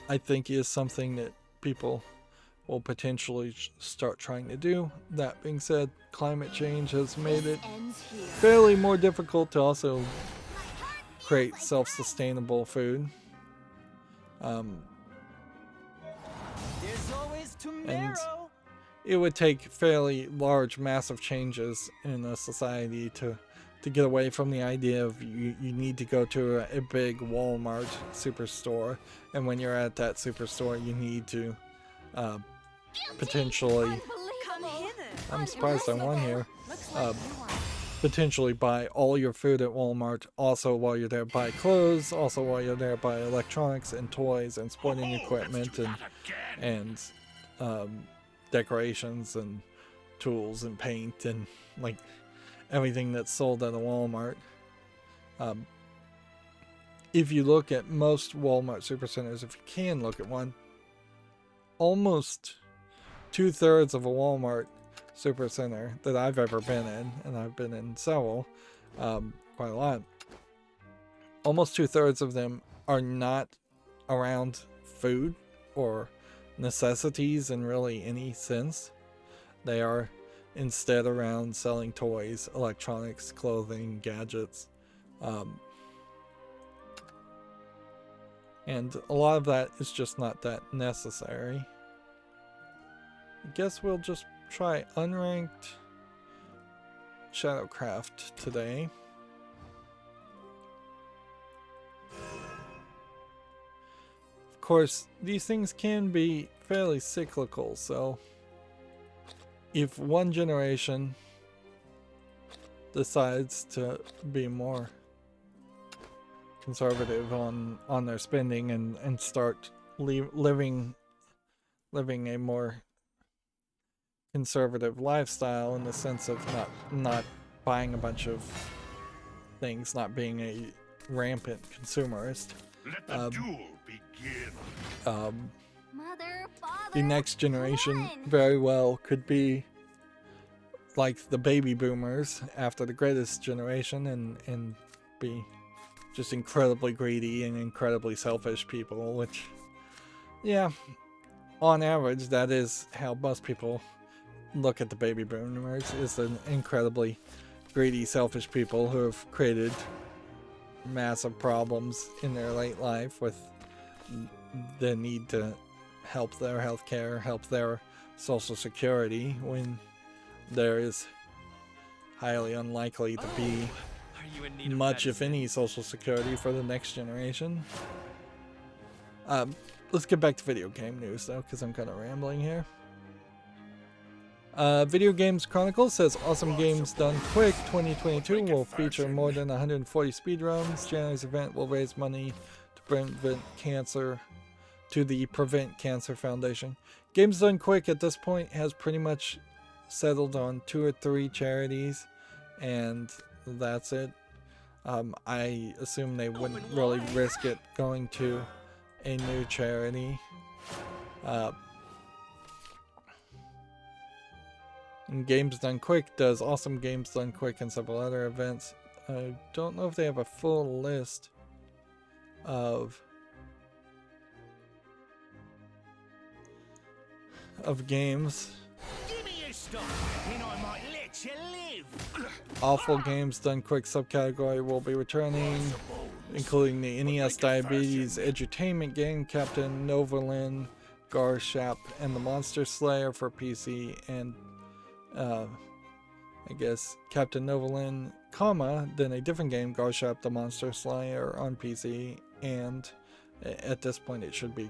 I think is something that people will potentially start trying to do. That being said, climate change has made it fairly more difficult to also create self-sustainable food. There's always tomorrow. It would take fairly large, massive changes in a society to get away from the idea of you need to go to a big Walmart superstore, and when you're at that superstore, you need to potentially. I'm surprised I won here. Potentially buy all your food at Walmart. Also, while you're there, buy clothes. Also, while you're there, buy electronics and toys and sporting equipment and decorations and tools and paint and like everything that's sold at a Walmart. If you look at most Walmart supercenters, if you can look at one, almost 2/3 of a Walmart supercenter that I've ever been in, and I've been in several, quite a lot, almost 2/3 of them are not around food or necessities in really any sense. They are instead around selling toys, electronics, clothing, gadgets, and a lot of that is just not that necessary. I guess we'll just try unranked Shadowcraft today. Of course, these things can be fairly cyclical, so if one generation decides to be more conservative on their spending and start living a more conservative lifestyle in the sense of not buying a bunch of things, not being a rampant consumerist. Let the duel begin. Mother, father, The next generation one. very well could be like the baby boomers after the greatest generation and be just incredibly greedy and incredibly selfish people, which, yeah, on average, that is how most people look at the baby boomers, is an incredibly greedy, selfish people who have created massive problems in their late life with the need to help their healthcare, help their social security, when there is highly unlikely to be much, if any, social security for the next generation. Let's get back to video game news, though, because I'm kind of rambling here. Video Games Chronicle says Awesome Games Done Quick 2022 will feature more than 140 speedruns. January's event will raise money to prevent cancer to the Prevent Cancer Foundation. Games Done Quick at this point has pretty much settled on 2 or 3 charities, and that's it. I assume they wouldn't really risk it going to a new charity. And Games Done Quick does Awesome Games Done Quick and several other events. I don't know if they have a full list of games. Give me your stuff, and I might let you live. Awful Games Done Quick subcategory will be returning, including the NES Diabetes Edutainment game, Captain Novolin, Garshap, and the Monster Slayer for PC, and I guess Captain Novolin, then a different game, Garshap the Monster Slayer on PC, and at this point it should be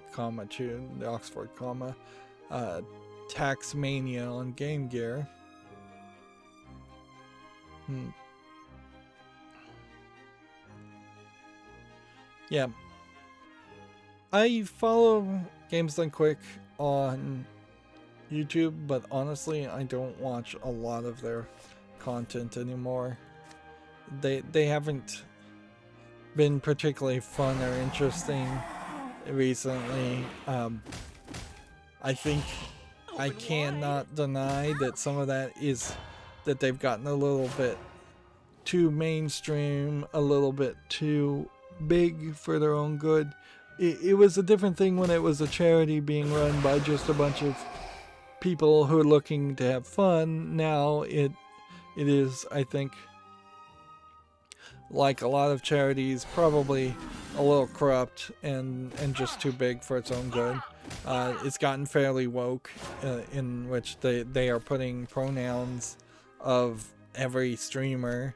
too, the Oxford Taxmania on Game Gear. Yeah. I follow Games Done Quick on YouTube, but honestly, I don't watch a lot of their content anymore. They haven't been particularly fun or interesting recently. I think I cannot deny that some of that is that they've gotten a little bit too mainstream, a little bit too big for their own good. It was a different thing when it was a charity being run by just a bunch of people who are looking to have fun. Now it is, I think, like a lot of charities, probably a little corrupt and just too big for its own good. It's gotten fairly woke, in which they are putting pronouns of every streamer,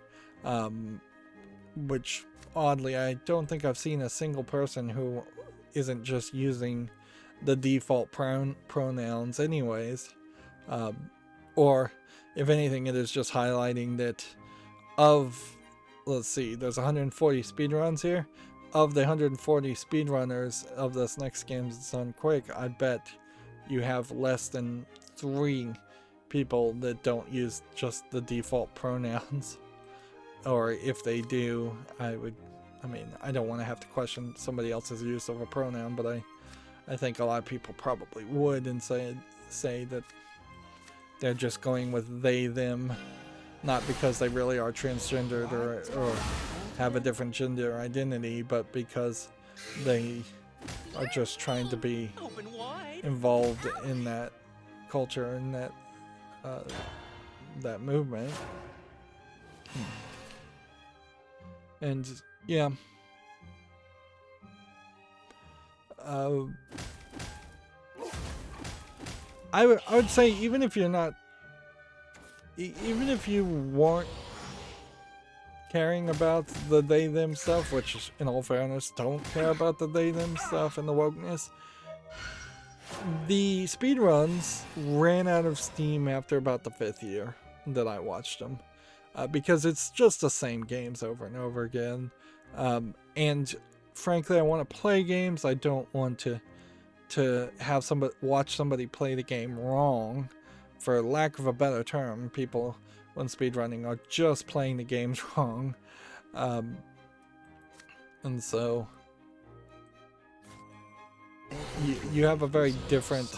which oddly I don't think I've seen a single person who isn't just using the default pronouns anyways, or if anything, it is just highlighting that let's see, there's 140 speedruns here. Of the 140 speedrunners of this next game that's done quick, I bet you have less than 3 people that don't use just the default pronouns. Or if they do, I don't want to have to question somebody else's use of a pronoun, but I think a lot of people probably would and say that they're just going with they, them, not because they really are transgendered or have a different gender identity, but because they are just trying to be involved in that culture and that movement. And yeah, I would say even if you weren't caring about the they them stuff, which in all fairness don't care about the they them stuff and the wokeness, the speedruns ran out of steam after about the 5th year that I watched them, because it's just the same games over and over again, and frankly I want to play games. I don't want to have watch somebody play the game wrong. For lack of a better term, people when speedrunning are just playing the games wrong, and so you have a very different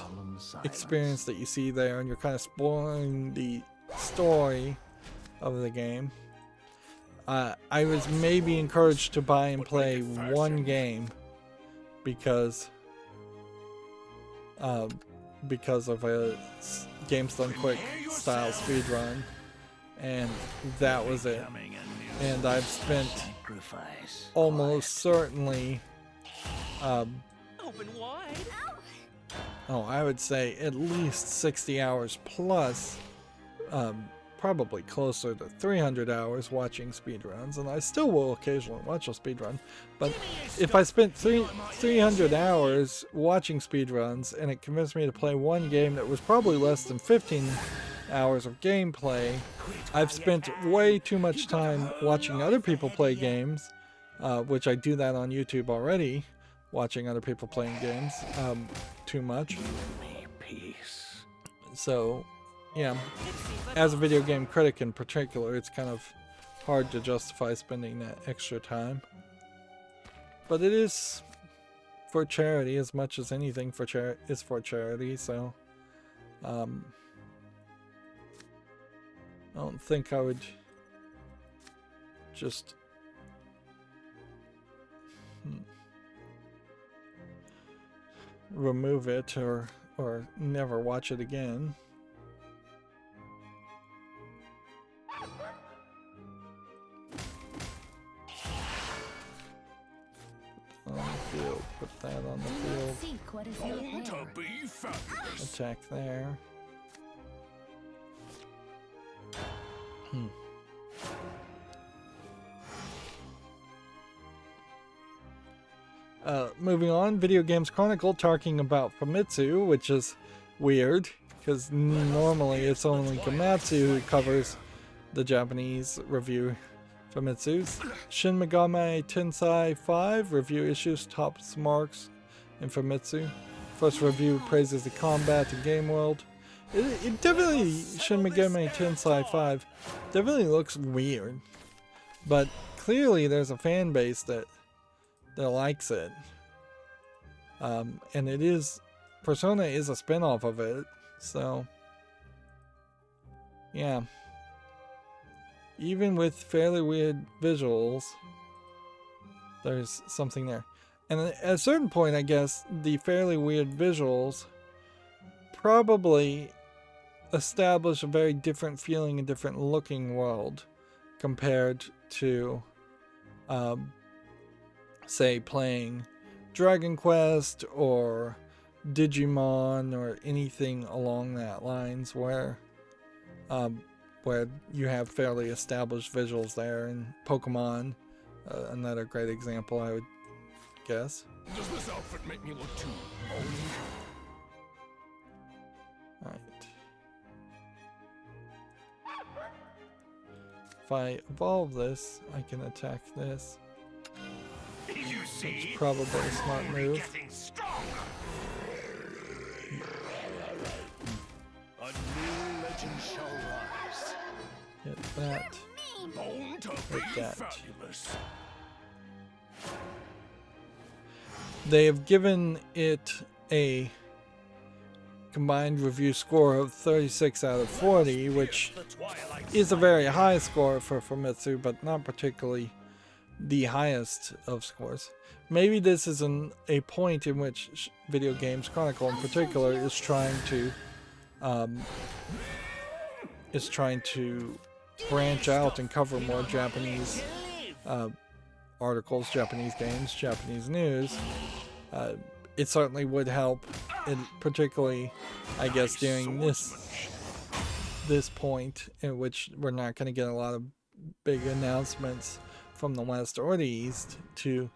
experience that you see there, and you're kind of spoiling the story of the game. I was maybe encouraged to buy and play one game because of a Games Done Quick style speedrun, and that was it. And I've spent almost certainly I would say at least 60 hours plus, probably closer to 300 hours watching speedruns, and I still will occasionally watch a speedrun, but if I spent 300 hours watching speedruns and it convinced me to play one game that was probably less than 15 hours of gameplay, I've spent way too much time watching other people play games, which I do that on YouTube already, watching other people playing games, too much. So yeah, as a video game critic in particular, it's kind of hard to justify spending that extra time. But it is for charity as much as anything is for charity, so I don't think I would just remove it or never watch it again. On the field, put that on the field. Attack there. Moving on, Video Games Chronicle talking about Famitsu, which is weird, because normally it's only Gamatsu who covers the Japanese review Famitsu's. Shin Megami Tensei 5 review issues tops marks in Famitsu. First review praises the combat and game world. It definitely, Shin Megami Tensei 5 definitely looks weird, but clearly there's a fan base that likes it. And it is, Persona is a spin-off of it, so yeah. Even with fairly weird visuals, there's something there. And at a certain point, I guess, the fairly weird visuals probably establish a very different feeling and different looking world compared to say playing Dragon Quest or Digimon or anything along that lines where you have fairly established visuals there, and Pokemon, another great example, I would guess. Does this outfit make me look too old? Alright. If I evolve this, I can attack this. You see, It's probably a smart only move. getting stronger. A new legend shall rise. Hit that. Born to be that. fabulous. They have given it a combined review score of 36 out of 40, which The twilight is a very high score for Famitsu, but not particularly the highest of scores. Maybe this is a point in which Video Games Chronicle in particular is trying to branch out and cover more Japanese articles, Japanese games, Japanese news. It certainly would help, particularly, I guess, during this point in which we're not going to get a lot of big announcements from the West or the East, to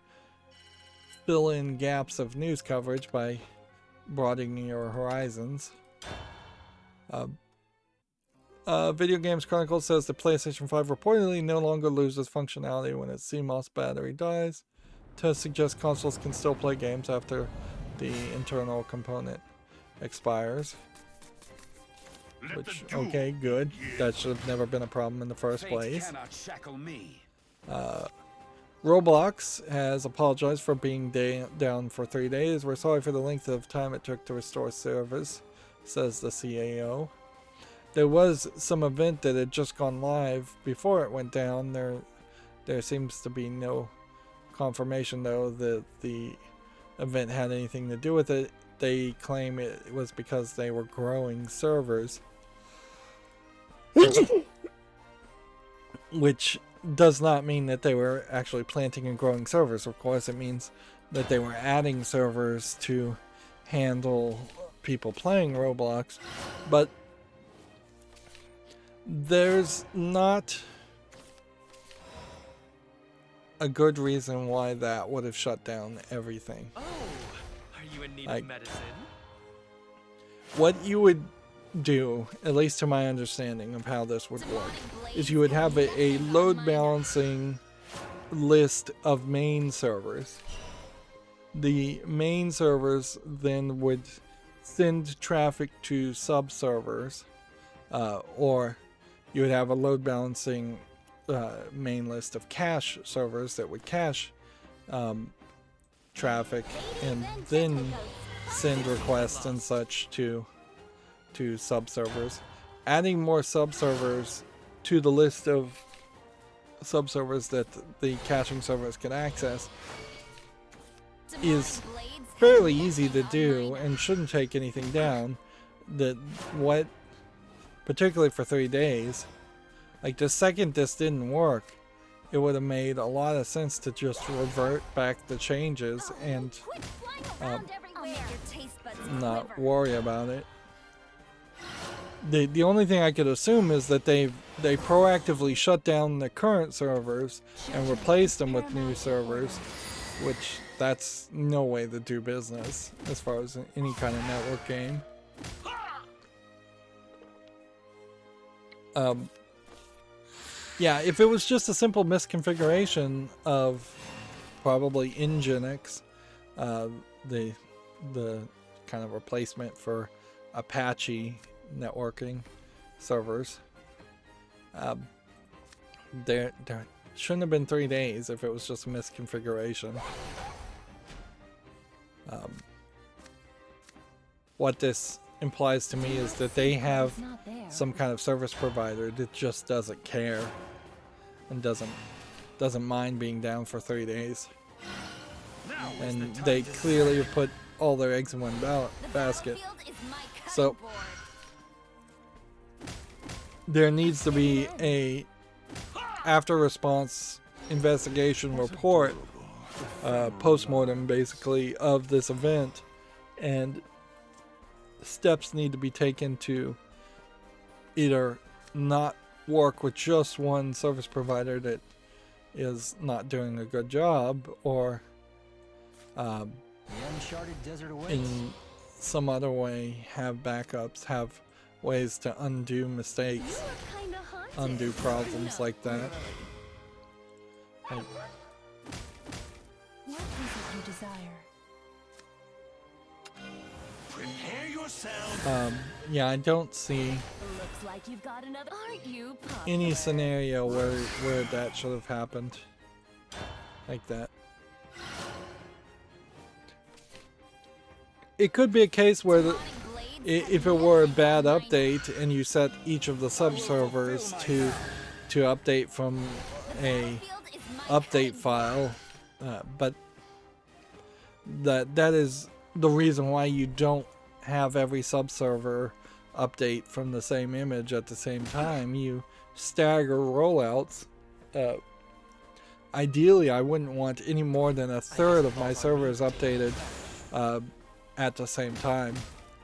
fill in gaps of news coverage by broadening your horizons. Video Games Chronicle says the PlayStation 5 reportedly no longer loses functionality when its CMOS battery dies. Tests suggest consoles can still play games after the internal component expires. Which, okay, good. That should have never been a problem in the first place. cannot shackle me. Roblox has apologized for being down for 3 days. We're sorry for the length of time it took to restore service, says the CAO. There was some event that had just gone live before it went down. There seems to be no confirmation, though, that the event had anything to do with it. They claim it was because they were growing servers. Which does not mean that they were actually planting and growing servers. Of course, it means that they were adding servers to handle people playing Roblox. But there's not a good reason why that would have shut down everything. Oh, are you in need Like- of medicine? What you would do, at least to my understanding of how this would work, is you would have a load balancing list of main servers. The main servers then would send traffic to sub-servers, or you would have a load balancing main list of cache servers that would cache traffic and then send requests and such to sub-servers. Adding more sub-servers to the list of sub-servers that the caching servers can access is fairly easy to do and shouldn't take anything down. Particularly for 3 days, like the second this didn't work, it would have made a lot of sense to just revert back the changes and not worry about it. The only thing I could assume is that they proactively shut down the current servers and replaced them with new servers, which that's no way to do business as far as any kind of network game. Yeah, if it was just a simple misconfiguration of probably Nginx, the kind of replacement for Apache networking servers, there shouldn't have been 3 days if it was just a misconfiguration. What this implies to me is that they have some kind of service provider that just doesn't care and doesn't mind being down for 3 days, and they clearly have put all their eggs in one basket. So there needs to be a after response investigation report, post-mortem basically, of this event, and steps need to be taken to either not work with just one service provider that is not doing a good job, or The uncharted desert awaits. in some other way have backups, have ways to undo You mistakes, are kinda haunted. undo problems like that. Like, What is it you desire? Prepare yourself. yeah, I don't see Looks like you've got another. Aren't you popular? any scenario where that should have happened like that. It could be a case where if it were a bad update and you set each of the subservers to update from a update file, but that is the reason why you don't have every subserver update from the same image at the same time. You stagger rollouts. Ideally, I wouldn't want any more than a third of my servers updated at the same time,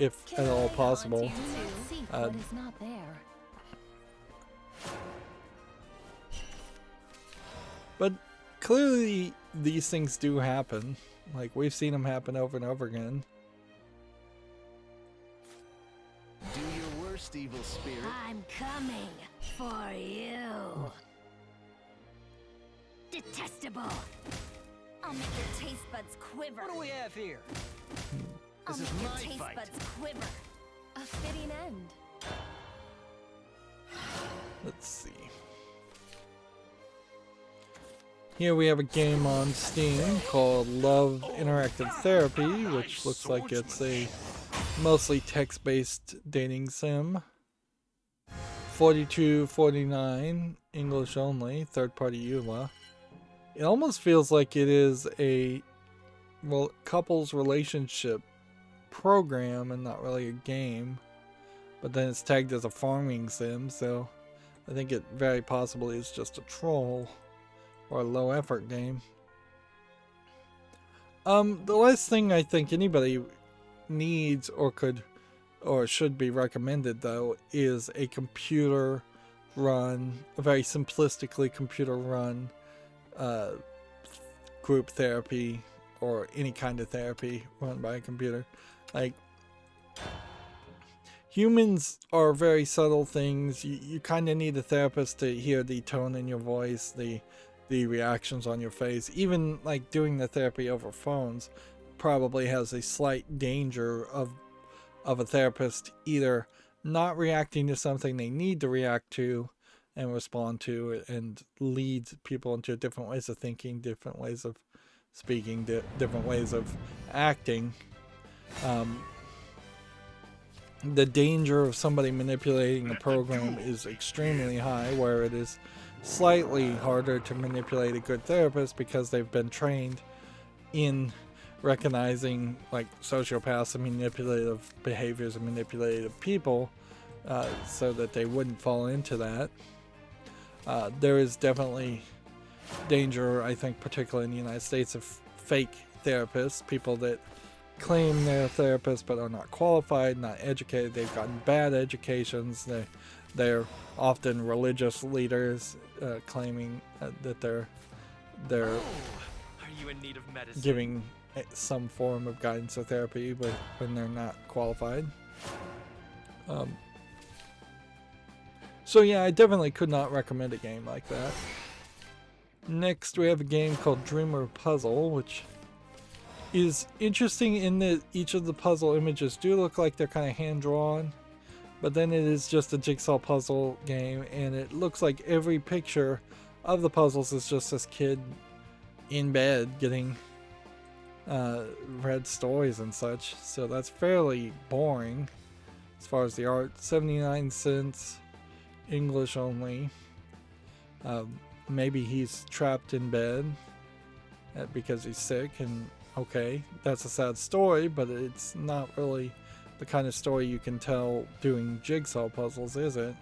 if at all possible. See Uh, what is not there. But clearly, these things do happen. Like, we've seen them happen over and over again. Do your worst, evil spirit. I'm coming for you. Detestable. I'll make your taste buds quiver. What do we have here? I'll This is make your my taste fight. buds quiver. A fitting end. Let's see. Here we have a game on Steam called Love Interactive Therapy, which looks like it's a mostly text-based dating sim. 42.49 English only, third-party EULA. It almost feels like it is a couples relationship program and not really a game, but then it's tagged as a farming sim, so I think it very possibly is just a troll or a low effort game. The last thing I think anybody needs or should be recommended, though, is a computer run, a very simplistically computer run group therapy, or any kind of therapy run by a computer. Like, humans are very subtle things. You kind of need a therapist to hear the tone in your voice, the reactions on your face. Even like doing the therapy over phones probably has a slight danger of a therapist either not reacting to something they need to react to and respond to, and leads people into different ways of thinking, different ways of speaking, different ways of acting. The danger of somebody manipulating a program is extremely high, where it is slightly harder to manipulate a good therapist because they've been trained in recognizing like sociopaths and manipulative behaviors and manipulative people, so that they wouldn't fall into that. There is definitely danger, I think, particularly in the United States, of fake therapists, people that claim they're therapists but are not qualified, not educated. They've gotten bad educations. They're often religious leaders, claiming that they're Are you in need of medicine? giving some form of guidance or therapy, but when they're not qualified. So yeah, I definitely could not recommend a game like that. Next, we have a game called Dreamer Puzzle, which is interesting in that each of the puzzle images do look like they're kind of hand-drawn, but then it is just a jigsaw puzzle game, and it looks like every picture of the puzzles is just this kid in bed getting read stories and such, so that's fairly boring as far as the art. 79 cents, English only. Maybe he's trapped in bed because he's sick, and okay, that's a sad story, but it's not really the kind of story you can tell doing jigsaw puzzles, is it?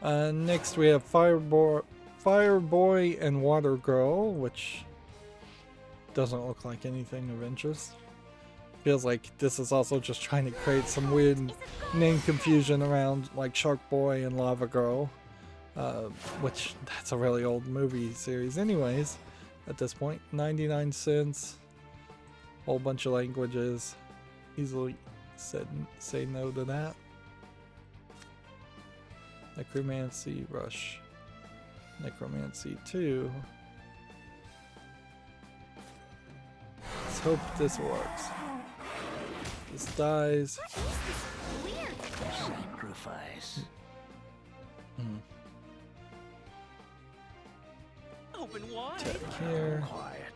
Next we have Fireboy and Water Girl, which doesn't look like anything of interest. Feels like this is also just trying to create some weird name confusion around like Shark Boy and Lava Girl, which that's a really old movie series anyways at this point. 99 cents, whole bunch of languages, easily say no to that. Necromancy Rush, Necromancy 2. Let's hope this works. This dies. Sacrifice. Open wide. Attack here. Quiet.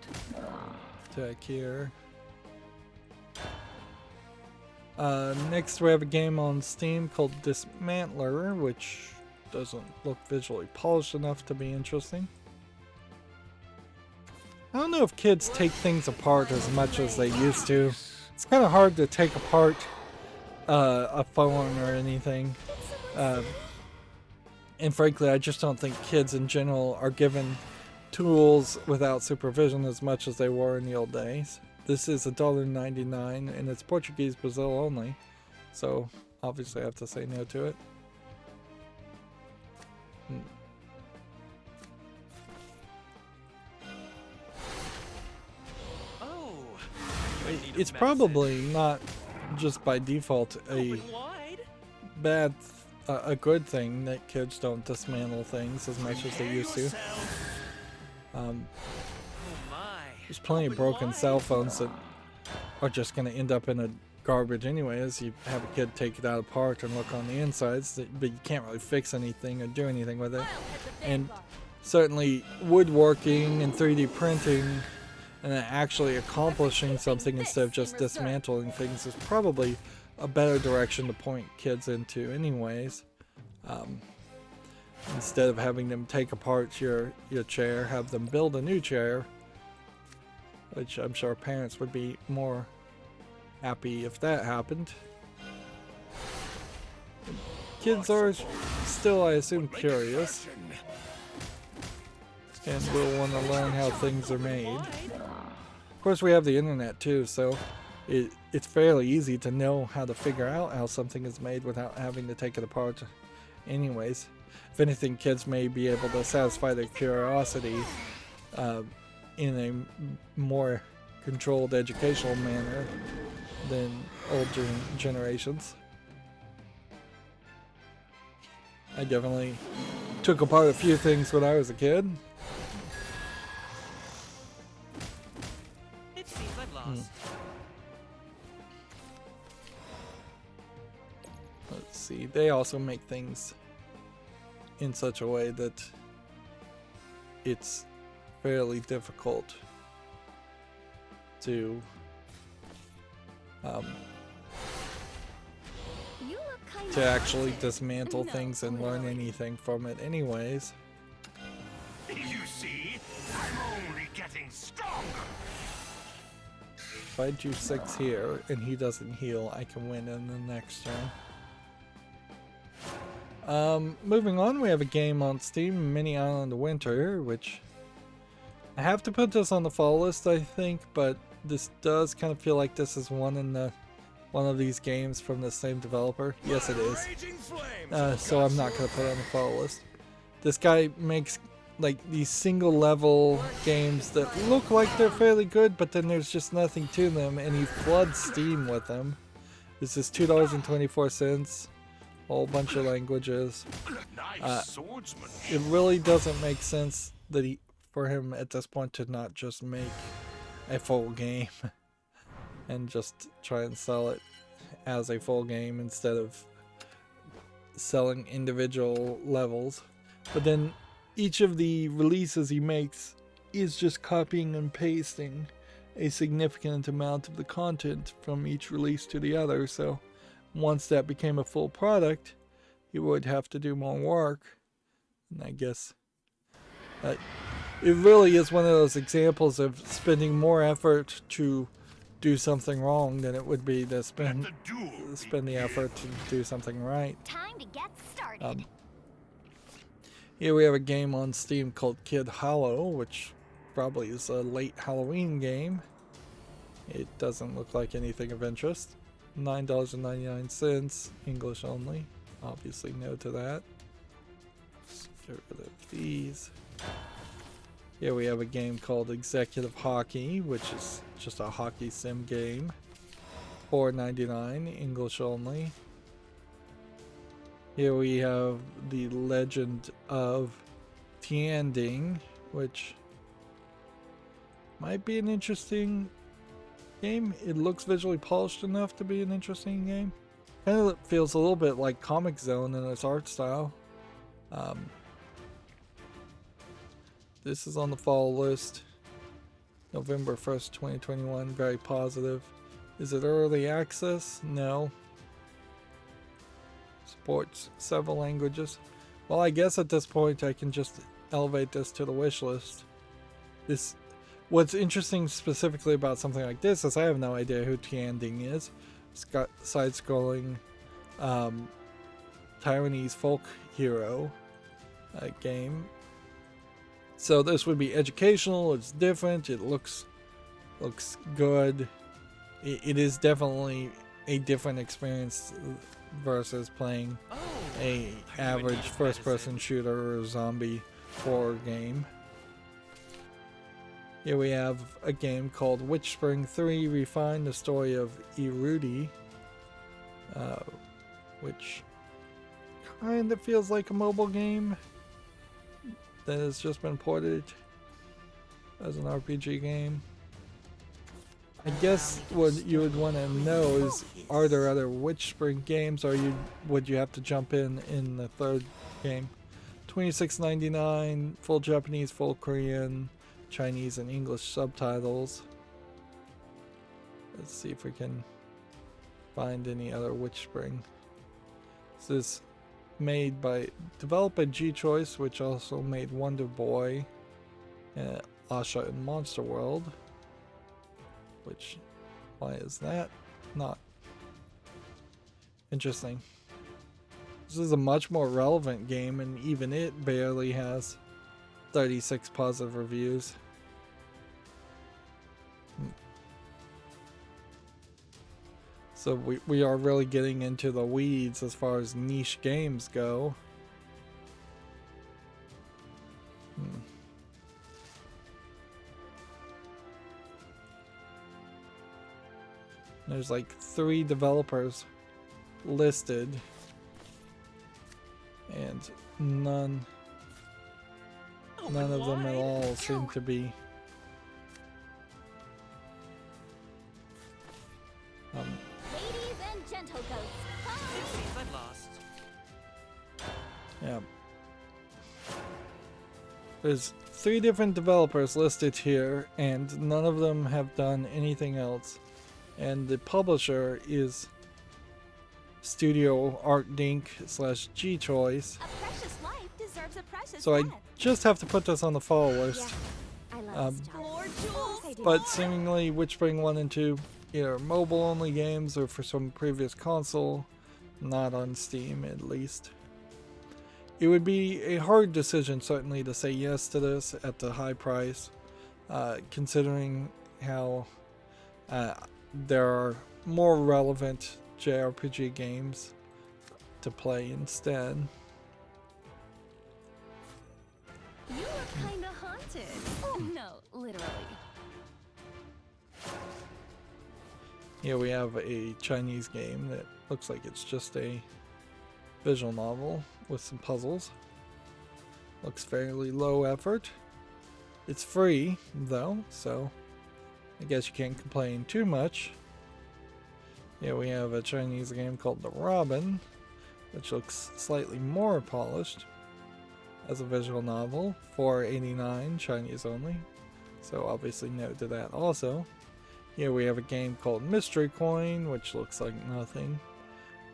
Attack here. Next we have a game on Steam called Dismantler, which doesn't look visually polished enough to be interesting. I don't know if kids take things apart as much as they used to. It's kind of hard to take apart a phone or anything. And frankly, I just don't think kids in general are given tools without supervision as much as they were in the old days. This is $1.99 and it's Portuguese Brazil only, so obviously I have to say no to it. Oh. It's probably not just by default a bad, a good thing that kids don't dismantle things as much as they used to. There's plenty of broken cell phones that are just going to end up in a garbage anyways. You have a kid take it out apart and look on the insides, but you can't really fix anything or do anything with it. And certainly woodworking and 3D printing and actually accomplishing something instead of just dismantling things is probably a better direction to point kids into anyways. Instead of having them take apart your chair, have them build a new chair, which I'm sure parents would be more happy if that happened. Kids are still, I assume, curious and will want to learn how things are made. Of course, we have the internet too, so it's fairly easy to know how to figure out how something is made without having to take it apart anyways. If anything, kids may be able to satisfy their curiosity in a more controlled educational manner than older generations. I definitely took apart a few things when I was a kid. It seems I've lost. Let's see, they also make things in such a way that it's fairly difficult to actually dismantle things and learn anything from it anyways. You see, I'm only getting stronger. If I do 6 here and he doesn't heal, I can win in the next turn. Moving on, we have a game on Steam, Mini Island of Winter, which I have to put this on the fall list, I think, but this does kind of feel like this is one of these games from the same developer. Yes, it is. So I'm not going to put it on the fall list. This guy makes like these single level games that look like they're fairly good, but then there's just nothing to them, and he floods Steam with them. This is $2.24. Whole bunch of languages. It really doesn't make sense that for him at this point to not just make a full game and just try and sell it as a full game instead of selling individual levels. But then each of the releases he makes is just copying and pasting a significant amount of the content from each release to the other, so once that became a full product, he would have to do more work. And I guess it really is one of those examples of spending more effort to do something wrong than it would be to spend the effort to do something right. Time to get started. Here we have a game on Steam called Kid Hollow, which probably is a late Halloween game. It doesn't look like anything of interest. $9.99, English only. Obviously no to that. Let's get rid of these. Here we have a game called Executive Hockey, which is just a hockey sim game. $4.99, English only. Here we have The Legend of Tianding, which might be an interesting game. It looks visually polished enough to be an interesting game. Kind of feels a little bit like Comic Zone in its art style. This is on the fall list. November 1st, 2021. Very positive. Is it early access? No. Supports several languages. Well, I guess at this point I can just elevate this to the wish list. What's interesting specifically about something like this is I have no idea who Tianding is. It's got side-scrolling Taiwanese folk hero game. So this would be educational. It's different. It looks good. It is definitely a different experience versus playing a average first-person shooter or zombie horror game. Here we have a game called Witchspring 3 Refine the Story of Irudi, which kind of feels like a mobile game that has just been ported as an RPG game. I guess what you would want to know is, are there other Witchspring games, or would you have to jump in the third game? $26.99, full Japanese, full Korean, Chinese and English subtitles. Let's see if we can find any other Witchspring. This is developed by G-Choice, which also made Wonder Boy, Asha and Monster World. Which, why is that not interesting? This is a much more relevant game, and even it barely has 36 positive reviews. So we are really getting into the weeds as far as niche games go. There's like 3 developers listed, and none of them at all seem to be Ladies and gentle ghosts. It seems I'm lost. yeah. There's 3 different developers listed here, and none of them have done anything else. And the publisher is Studio Art Dink / G-Choice. A precious life deserves a precious So I death. just have to put this on the follow list. I love this job. Lord Of course I do. But seemingly Witchspring 1 and 2 either mobile only games or for some previous console, not on Steam at least. It would be a hard decision certainly to say yes to this at the high price, considering how there are more relevant JRPG games to play instead. You look kinda haunted. Oh no, literally. Here we have a Chinese game that looks like it's just a visual novel with some puzzles. Looks fairly low effort. It's free though, so I guess you can't complain too much. Here we have a Chinese game called The Robin, which looks slightly more polished as a visual novel. $4.89, Chinese only, so obviously no to that also. Here we have a game called Mystery Coin, which looks like nothing.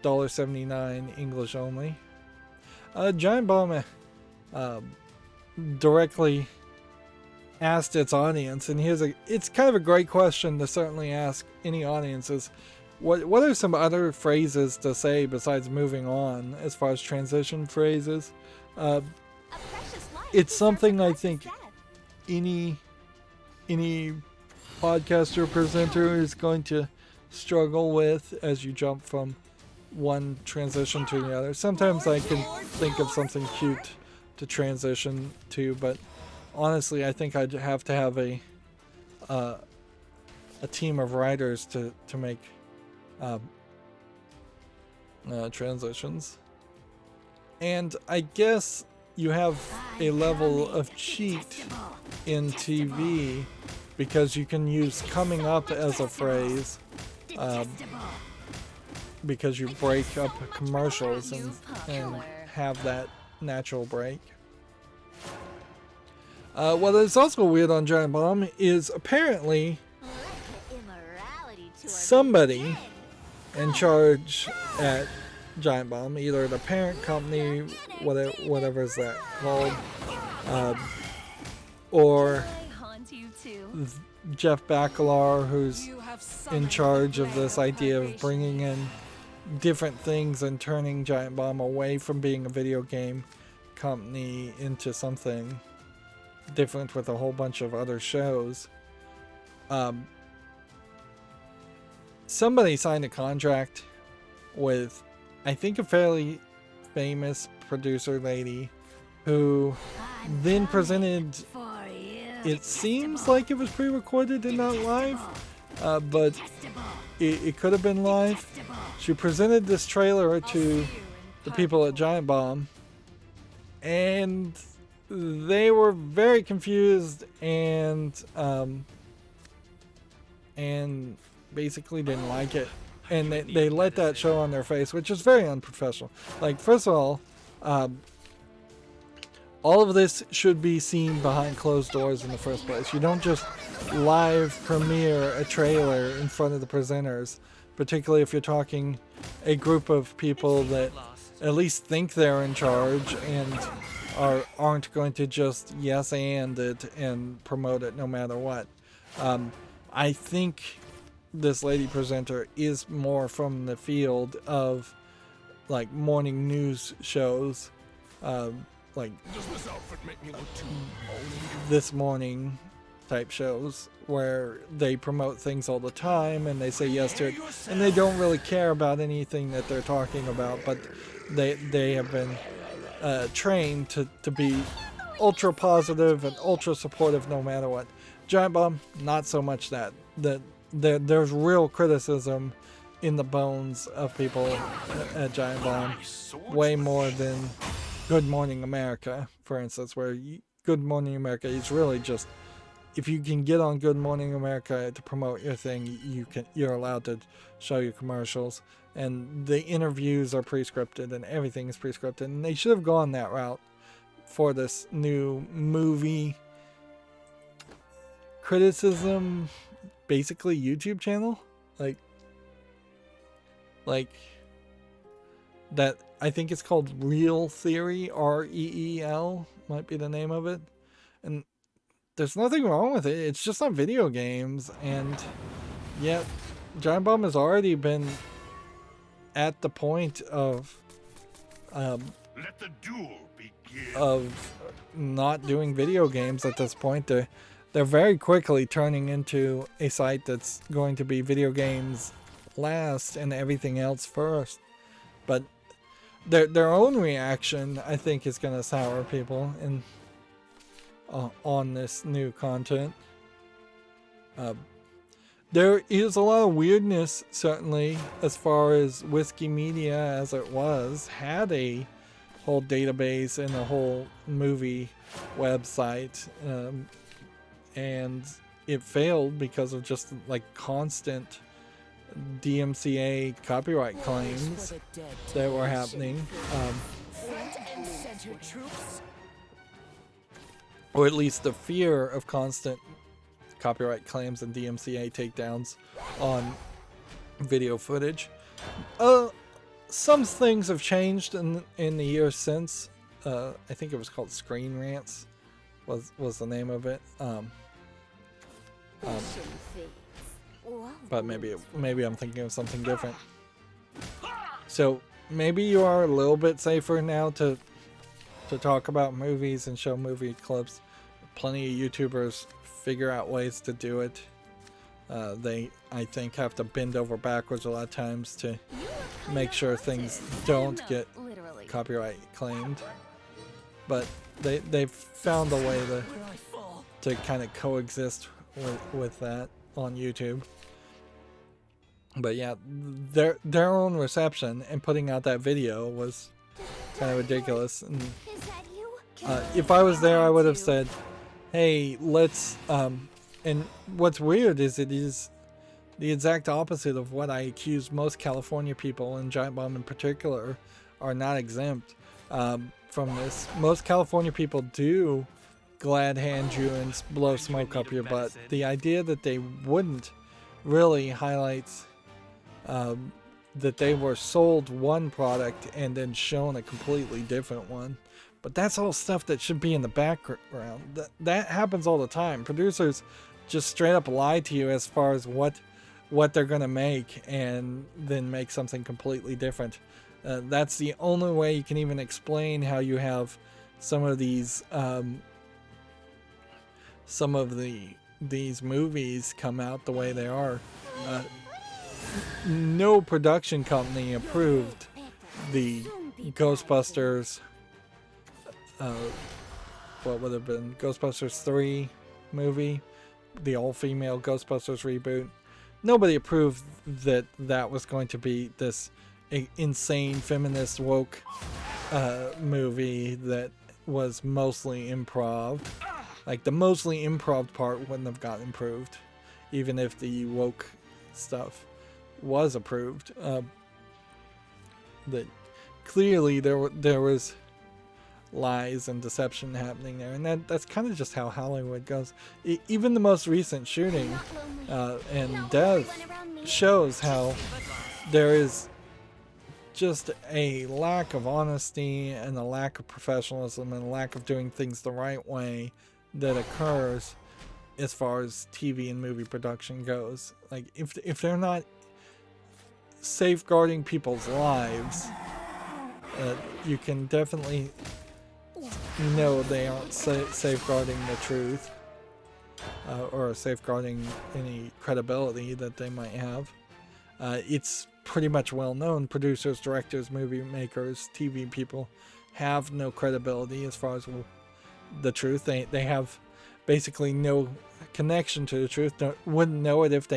$1.79, English only. Giant Bomb directly asked its audience, and it's kind of a great question to certainly ask any audiences. What are some other phrases to say besides moving on as far as transition phrases? A precious life it's deserves something a I precious think death. any podcaster presenter is going to struggle with as you jump from one transition to the other. Sometimes I can think of something cute to transition to, but honestly, I think I'd have to have a team of writers to make transitions. And I guess you have a level of cheat in TV because you can use coming up as a phrase because you break up commercials and have that natural break. What is also weird on Giant Bomb is apparently somebody in charge at Giant Bomb, either the parent company, whatever is that called, or Jeff Bakalar, who's in charge of this idea of bringing in different things and turning Giant Bomb away from being a video game company into something different with a whole bunch of other shows. Somebody signed a contract with, I think, a fairly famous producer lady who then presented, it seems like it was pre-recorded and not live, but it could have been live. She presented this trailer to the people at Giant Bomb, and they were very confused and basically didn't like it, and they let that show on their face, which is very unprofessional. Like, first of all of this should be seen behind closed doors in the first place. You don't just live premiere a trailer in front of the presenters, particularly if you're talking a group of people that at least think they're in charge and aren't going to just yes and it and promote it no matter what. I think this lady presenter is more from the field of like morning news shows, like This Morning type shows where they promote things all the time and they say yes to it, and they don't really care about anything that they're talking about, but they have been trained to be ultra positive and ultra supportive no matter what. Giant Bomb, not so much that. There's real criticism in the bones of people at Giant Bomb, way more than Good Morning America, for instance, where Good Morning America is really just, if you can get on Good Morning America to promote your thing, you're allowed to show your commercials, and the interviews are pre-scripted and everything is pre-scripted, and they should have gone that route for this new movie criticism, basically YouTube channel, like that. I think it's called Real Theory, REEL might be the name of it, and there's nothing wrong with it. It's just on video games, and yet Giant Bomb has already been at the point of Let the duel begin. of not doing video games at this point. They're very quickly turning into a site that's going to be video games last and everything else first. But their own reaction, I think, is going to sour people in on this new content. There is a lot of weirdness, certainly, as far as Whiskey Media, as it was, had a whole database and a whole movie website, and it failed because of just like constant DMCA copyright claims that were happening, or at least the fear of constant copyright claims and DMCA takedowns on video footage. Some things have changed in the years since. I think it was called Screen Rants was the name of it. But maybe I'm thinking of something different. So maybe you are a little bit safer now to to talk about movies and show movie clips. Plenty of YouTubers figure out ways to do it. They, I think, have to bend over backwards a lot of times to make sure things don't get Literally. copyright claimed. But they've found a way to kind of coexist with that on YouTube. But yeah, their own reception and putting out that video was kind of ridiculous. And Is that you? if I was there, I would have said, "Hey, let's." And what's weird is it is the exact opposite of what I accuse most California people, and Giant Bomb in particular, are not exempt from this. Most California people do glad hand you and blow smoke up your butt. The idea that they wouldn't really highlights that they were sold one product and then shown a completely different one. But that's all stuff that should be in the background. That happens all the time. Producers just straight up lie to you as far as what they're gonna make and then make something completely different. That's the only way you can even explain how you have some of these these movies come out the way they are. No production company approved the Ghostbusters, what would have been Ghostbusters 3 movie, the all-female Ghostbusters reboot. Nobody approved that was going to be this insane feminist woke movie that was mostly improv. Like, the mostly improv part wouldn't have gotten approved, even if the woke stuff was approved. That clearly there was lies and deception happening there, and that's kind of just how Hollywood goes. Even the most recent shooting and death shows how there is just a lack of honesty and a lack of professionalism and a lack of doing things the right way that occurs as far as TV and movie production goes. Like, if they're not safeguarding people's lives, you can definitely know they aren't safeguarding the truth or safeguarding any credibility that they might have. It's pretty much well known producers, directors, movie makers, TV people have no credibility as far as the truth. They have basically no connection to the truth. Wouldn't know it if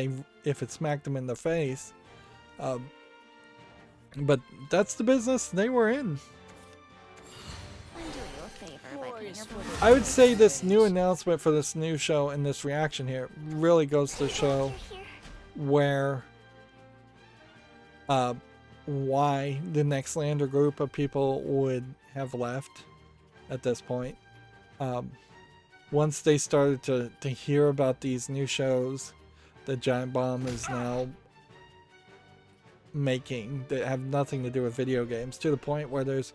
it smacked them in the face. But that's the business they were in. I'm doing you a favor by putting your voice. I would say this new announcement for this new show and this reaction here really goes to show where why the Nextlander group of people would have left at this point. Once they started to hear about these new shows that Giant Bomb is now making that have nothing to do with video games, to the point where there's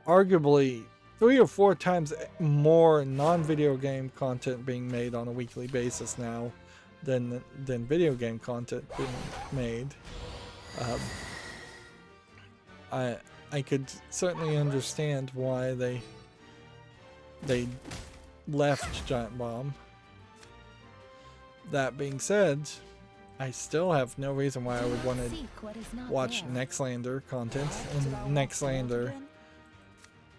arguably 3 or 4 times more non-video game content being made on a weekly basis now than video game content being made. I could certainly understand why they left Giant Bomb. That being said, I still have no reason why I would want to Seek what is not watch there. Nextlander content, and Nextlander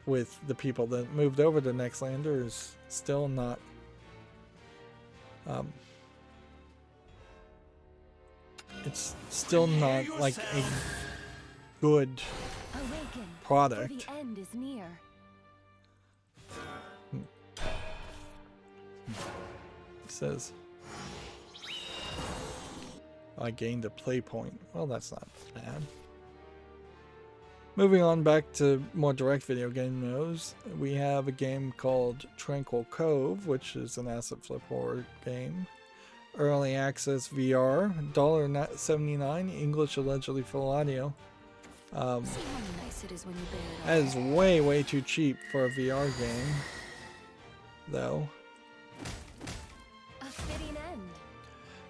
with the people that moved over to Nextlander is still not it's still not like a good Awaken, for product. the end is near. It says I gained a play point. Well, that's not bad. Moving on back to more direct video game news, we have a game called Tranquil Cove, which is an asset flip horror game. Early access VR, $1.79, English allegedly full audio. See how nice it is when you bear it That is way too cheap for a VR game, though. A fitting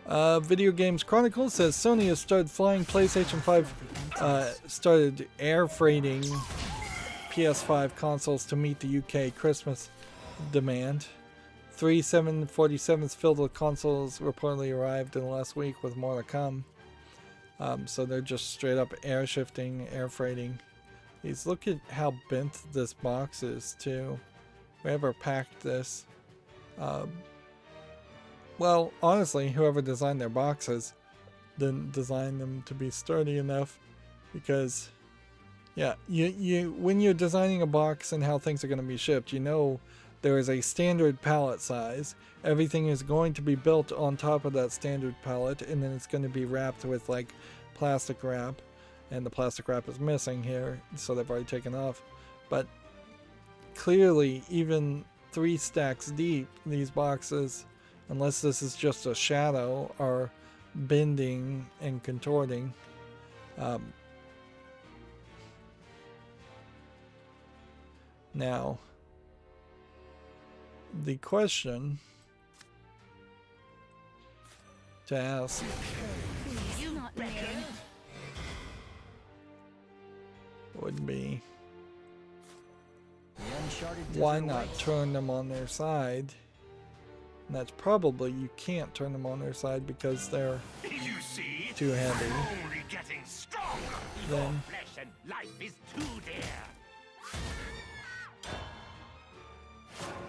end. Video Games Chronicle says Sony has started flying PlayStation 5, started air freighting PS5 consoles to meet the UK Christmas demand. 3 747s filled with consoles reportedly arrived in the last week, with more to come. So they're just straight up air shifting, air freighting. Look at how bent this box is too. Whoever packed this, well, honestly, whoever designed their boxes didn't design them to be sturdy enough, because yeah, you when you're designing a box and how things are going to be shipped, you know there is a standard pallet size. Everything is going to be built on top of that standard pallet, and then it's going to be wrapped with like plastic wrap, and the plastic wrap is missing here, so they've already taken off. But clearly, even 3 stacks deep, these boxes, unless this is just a shadow, are bending and contorting. Now, the question to ask would be, why not turn them on their side? And that's probably, you can't turn them on their side because they're too heavy. Only getting stronger. Then Flesh and life is too dear.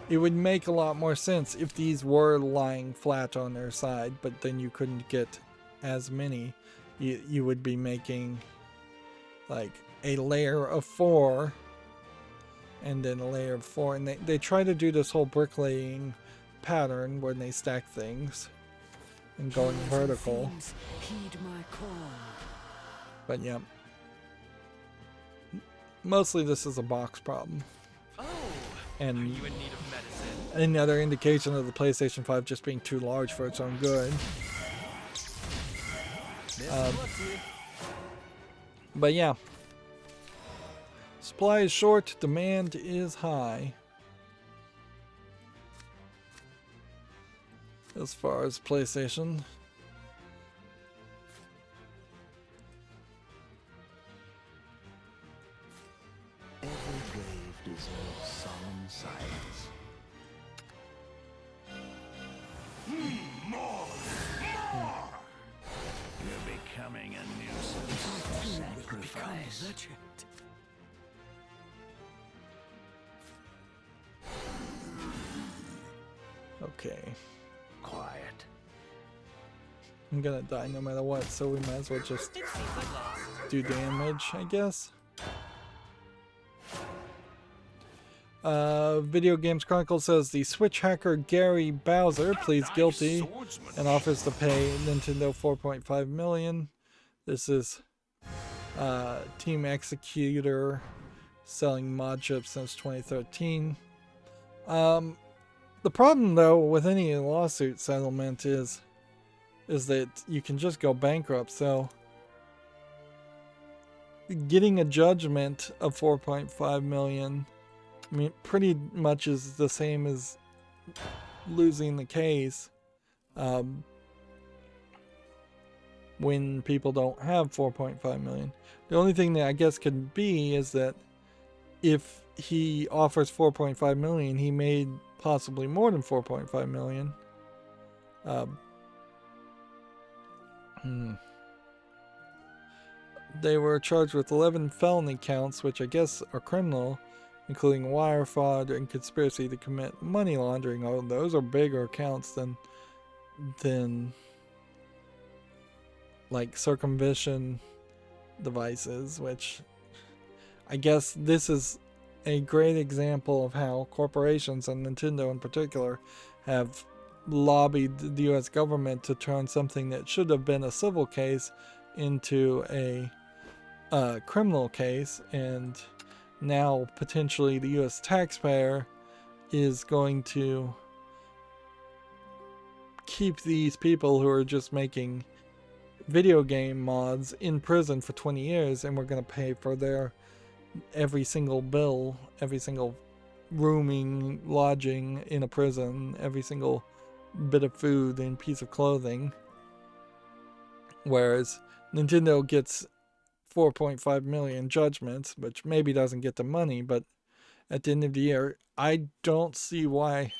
it would make a lot more sense if these were lying flat on their side, but then you couldn't get as many. You would be making like a layer of 4 and then a layer of 4, and they try to do this whole bricklaying pattern when they stack things and going vertical. But yeah, mostly this is a box problem. And Are you in need of medicine? another indication of the PlayStation 5 just being too large for its own good. But yeah, supply is short, demand is high. As far as PlayStation. Every grave deserves solemn silence. More! You're becoming a nuisance. Sacrifice. Okay. Quiet. I'm gonna die no matter what, so we might as well just do damage, I guess. Video Games Chronicle says the Switch hacker Gary Bowser pleads guilty and offers to pay Nintendo $4.5 million. This is Team Executor selling mod chips since 2013. The problem though with any lawsuit settlement is that you can just go bankrupt, so getting a judgment of $4.5 million, I mean, pretty much is the same as losing the case when people don't have $4.5 million. The only thing that I guess could be is that if he offers $4.5 million, he made possibly more than $4.5 million. They were charged with 11 felony counts, which I guess are criminal, including wire fraud and conspiracy to commit money laundering. Oh, those are bigger counts than like circumvention devices, which I guess this is a great example of how corporations, and Nintendo in particular, have lobbied the US government to turn something that should have been a civil case into a criminal case, and now potentially the US taxpayer is going to keep these people who are just making video game mods in prison for 20 years, and we're going to pay for their every single bill, every single rooming, lodging in a prison, every single bit of food and piece of clothing. Whereas Nintendo gets 4.5 million judgments, which maybe doesn't get the money, but at the end of the year, I don't see why.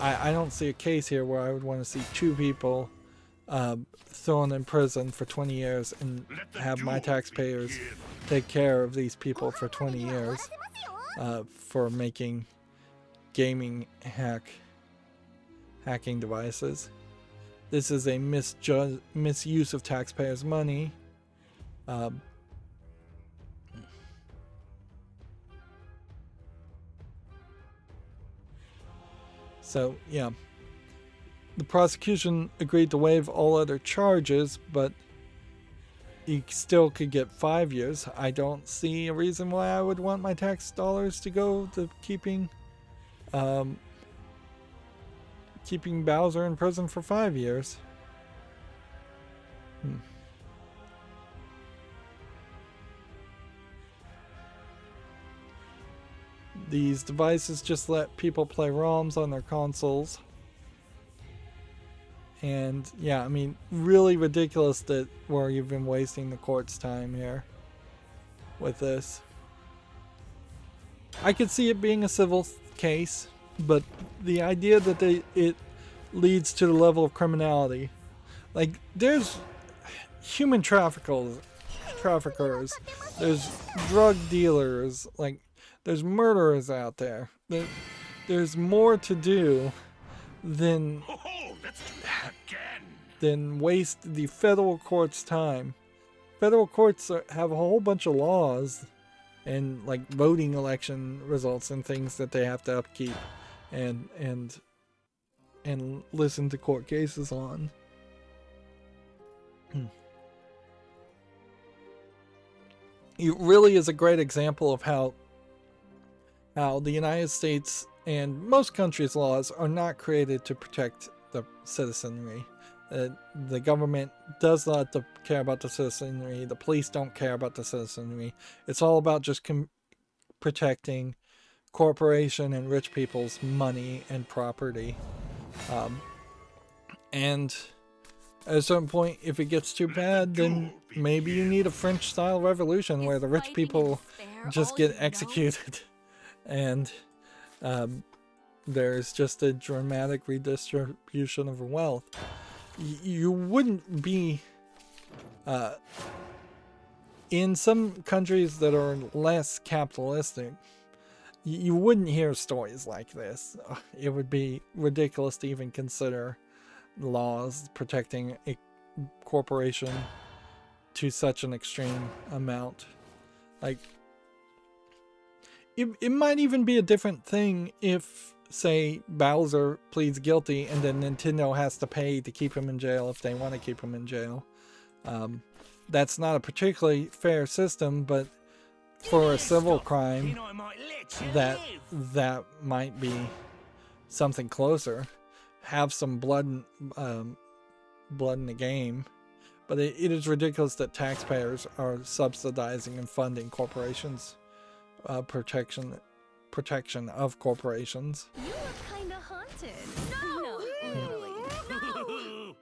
I don't see a case here where I would want to see 2 people thrown in prison for 20 years and have my taxpayers take care of these people for 20 years for making gaming hacking devices. This is a misuse of taxpayers' money. So, yeah. The prosecution agreed to waive all other charges, but you still could get 5 years. I don't see a reason why I would want my tax dollars to go to keeping Bowser in prison for 5 years. These devices just let people play ROMs on their consoles. And yeah, I mean, really ridiculous that we're even wasting the court's time here with this. I could see it being a civil case, but the idea that it leads to the level of criminality, like there's human traffickers, there's drug dealers, like there's murderers out there. There's more to do than waste the federal court's time. Federal courts have a whole bunch of laws and like voting election results and things that they have to upkeep and listen to court cases on. It really is a great example of how the United States and most countries' laws are not created to protect the citizenry. The government does not care about the citizenry. The police don't care about the citizenry. It's all about just protecting corporation and rich people's money and property. And at a certain point, if it gets too bad, then maybe you need a French-style revolution where the rich people just get executed. And there's just a dramatic redistribution of wealth. You wouldn't be in some countries that are less capitalistic, you wouldn't hear stories like this. It would be ridiculous to even consider laws protecting a corporation to such an extreme amount. Like, it might even be a different thing if, say, Bowser pleads guilty and then Nintendo has to pay to keep him in jail if they want to keep him in jail. That's not a particularly fair system, but for a civil crime, that might be something closer. Have some blood in the game. But it is ridiculous that taxpayers are subsidizing and funding corporations' protection of corporations. You look kinda haunted. No, literally. No.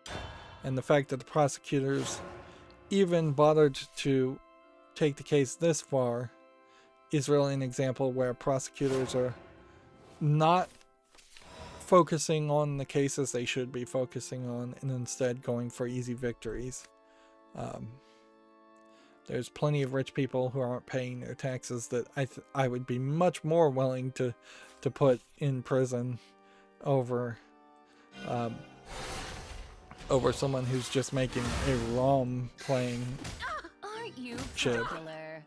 And the fact that the prosecutors even bothered to take the case this far is really an example where prosecutors are not focusing on the cases they should be focusing on and instead going for easy victories. There's plenty of rich people who aren't paying their taxes that I would be much more willing to put in prison over someone who's just making a ROM playing Aren't you chip. popular?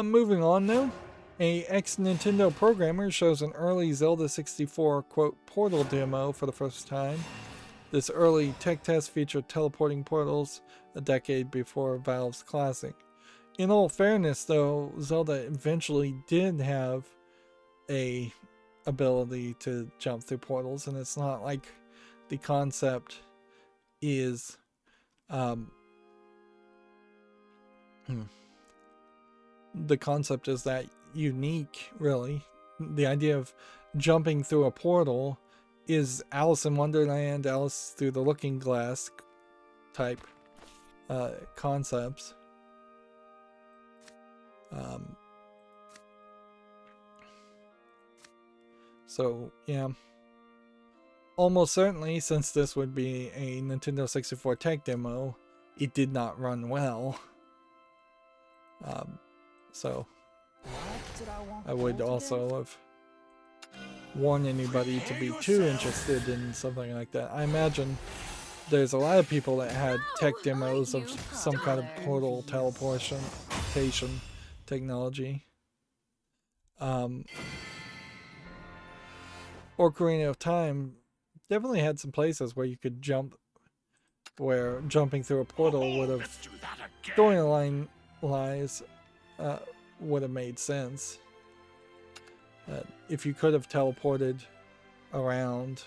Moving on now. A ex-Nintendo programmer shows an early Zelda 64 quote portal demo for the first time. This early tech test featured teleporting portals a decade before Valve's classic. In all fairness, though, Zelda eventually did have a ability to jump through portals, and it's not like the concept is that unique, really. The idea of jumping through a portal is Alice in Wonderland, Alice through the Looking Glass type concepts. So yeah, almost certainly, since this would be a Nintendo 64 tech demo, it did not run well. So I would also have warned anybody to be too interested in something like that. I imagine there's a lot of people that had tech demos of some kind of portal teleportation technology. Ocarina of Time definitely had some places where you could jump, where jumping through a portal would have, storyline-wise, would have made sense. If you could have teleported around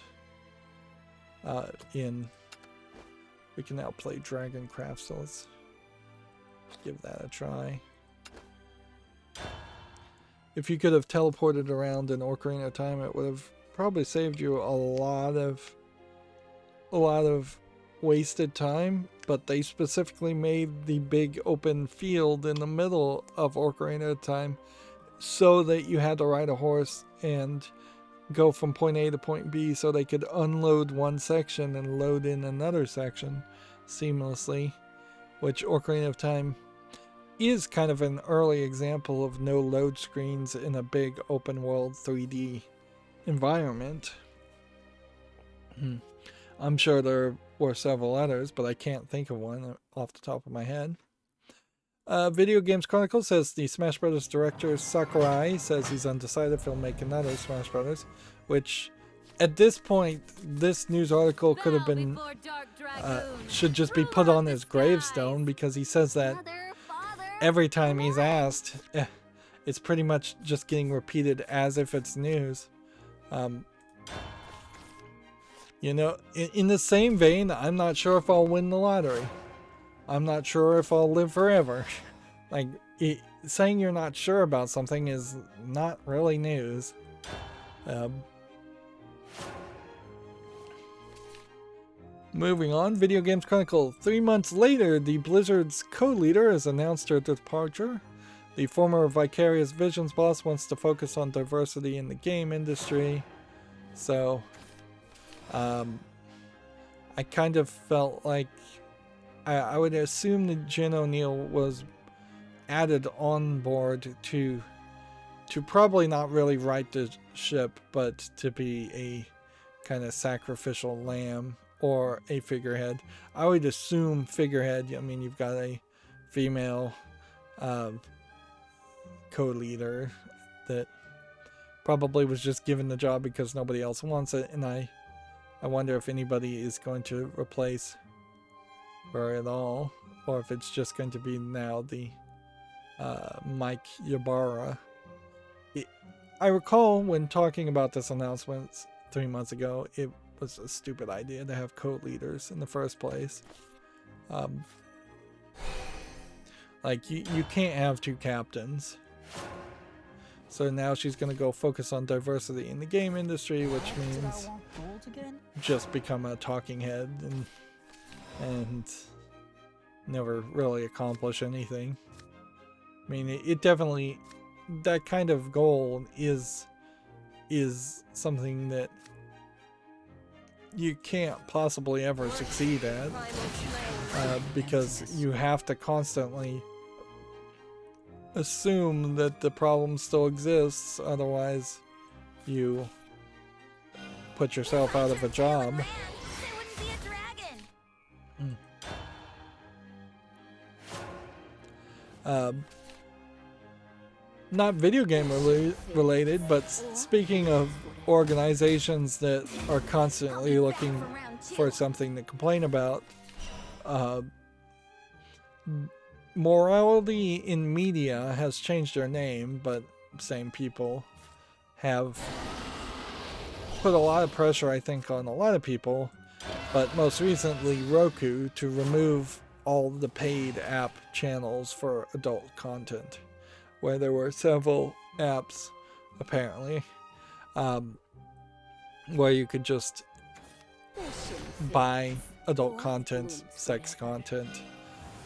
we can now play Dragon Craft, so let's give that a try. If you could have teleported around in Ocarina of Time, it would have probably saved you a lot of wasted time, but they specifically made the big open field in the middle of Ocarina of Time so that you had to ride a horse and go from point A to point B, so they could unload one section and load in another section seamlessly, which Ocarina of Time is kind of an early example of no load screens in a big open world 3D environment. I'm sure there were several others, but I can't think of one off the top of my head. Video Games Chronicle says the Smash Bros. Director Sakurai says he's undecided if he'll make another Smash Bros., which at this point, this news article could have been, should just be put on his gravestone, because he says that every time he's asked. It's pretty much just getting repeated as if it's news. You know, in the same vein, I'm not sure if I'll win the lottery. I'm not sure if I'll live forever. Like, saying you're not sure about something is not really news. Moving on, Video Games Chronicle. 3 months later, the Blizzard's co-leader has announced her departure. The former Vicarious Visions boss wants to focus on diversity in the game industry. So, I kind of felt like I would assume that Jen O'Neill was added on board to probably not really right the ship, but to be a kind of sacrificial lamb or a figurehead. I would assume figurehead. I mean, you've got a female co-leader that probably was just given the job because nobody else wants it, and I wonder if anybody is going to replace her at all, or if it's just going to be now the Mike Ybarra. I recall when talking about this announcement 3 months ago, it was a stupid idea to have co-leaders in the first place. Like, you can't have two captains. So now she's going to go focus on diversity in the game industry, which means just become a talking head and never really accomplish anything. I mean, it definitely, that kind of goal is something that you can't possibly ever succeed at, because you have to constantly assume that the problem still exists, otherwise you put yourself out of a job. Not video game related, but speaking of organizations that are constantly looking for something to complain about, Morality in Media has changed their name, but same people have put a lot of pressure, I think, on a lot of people, but most recently Roku, to remove all the paid app channels for adult content, where there were several apps, apparently, where you could just buy adult content, sex content,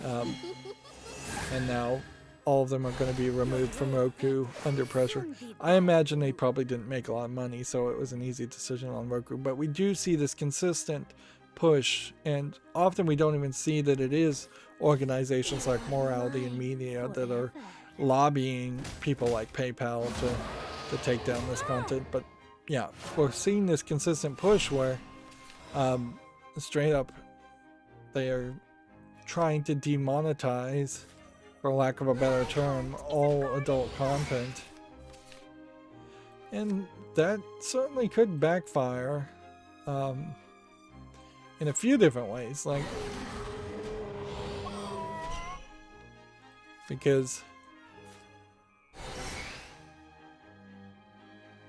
And now all of them are going to be removed from Roku under pressure. I imagine they probably didn't make a lot of money, so it was an easy decision on Roku. But we do see this consistent push, and often we don't even see that it is organizations like Morality and Media that are lobbying people like PayPal to take down this content. But yeah, we're seeing this consistent push where straight up they are trying to demonetize, for lack of a better term, all adult content. And that certainly could backfire in a few different ways, like, because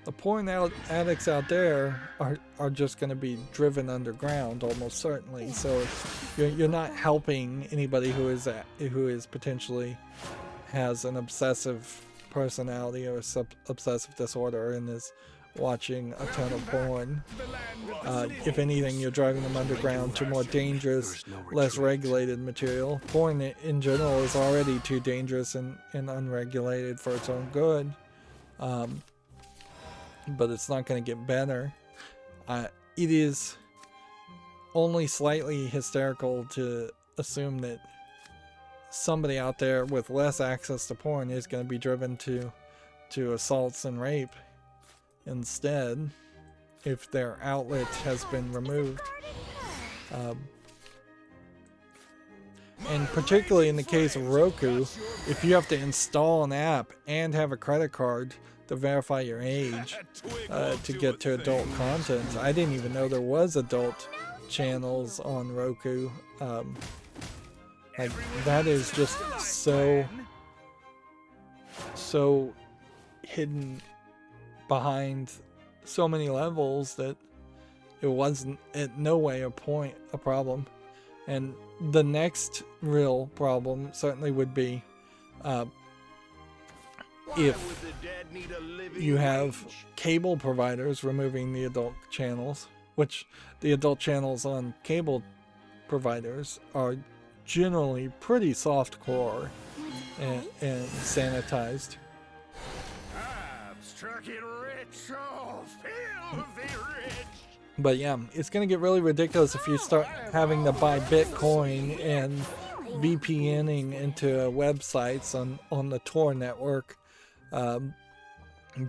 the porn addicts out there are just going to be driven underground almost certainly. So you're not helping anybody who is potentially has an obsessive personality or obsessive disorder and is watching a ton of porn. If anything, you're driving them underground to more dangerous, less regulated material. Porn in general is already too dangerous and unregulated for its own good. But it's not going to get better. It is only slightly hysterical to assume that somebody out there with less access to porn is going to be driven to assaults and rape instead if their outlet has been removed. And particularly in the case of Roku, if you have to install an app and have a credit card to verify your age to get to adult content. I didn't even know there was adult channels on Roku. Like, that is just so hidden behind so many levels that it wasn't in no way a problem. And the next real problem certainly would be if you have cable providers removing the adult channels, which the adult channels on cable providers are generally pretty softcore and sanitized. I've struck it rich, oh, filthy rich. But yeah, it's going to get really ridiculous if you start having to buy Bitcoin and VPNing into websites on the Tor network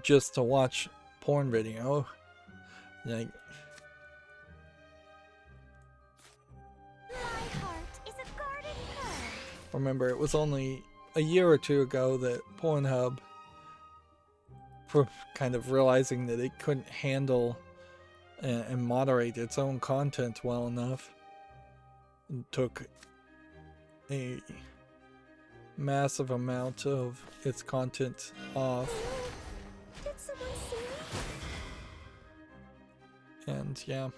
just to watch porn video. Like, remember, it was only a year or two ago that Pornhub, for kind of realizing that it couldn't handle and moderate its own content well enough, took a massive amount of its content off. Did someone see me? And yeah,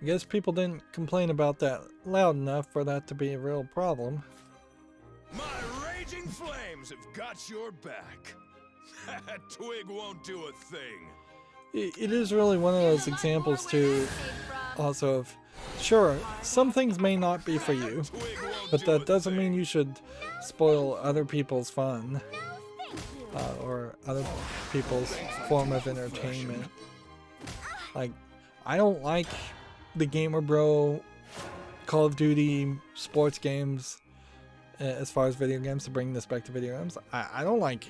I guess people didn't complain about that loud enough for that to be a real problem. My raging flames have got your back. That twig won't do a thing. It is really one of those examples too, also of, sure, some things may not be for you, but that doesn't mean you should spoil other people's fun or other people's form of entertainment. Like, I don't like the Gamer Bro, Call of Duty, sports games, as far as video games, to bring this back to video games. I don't like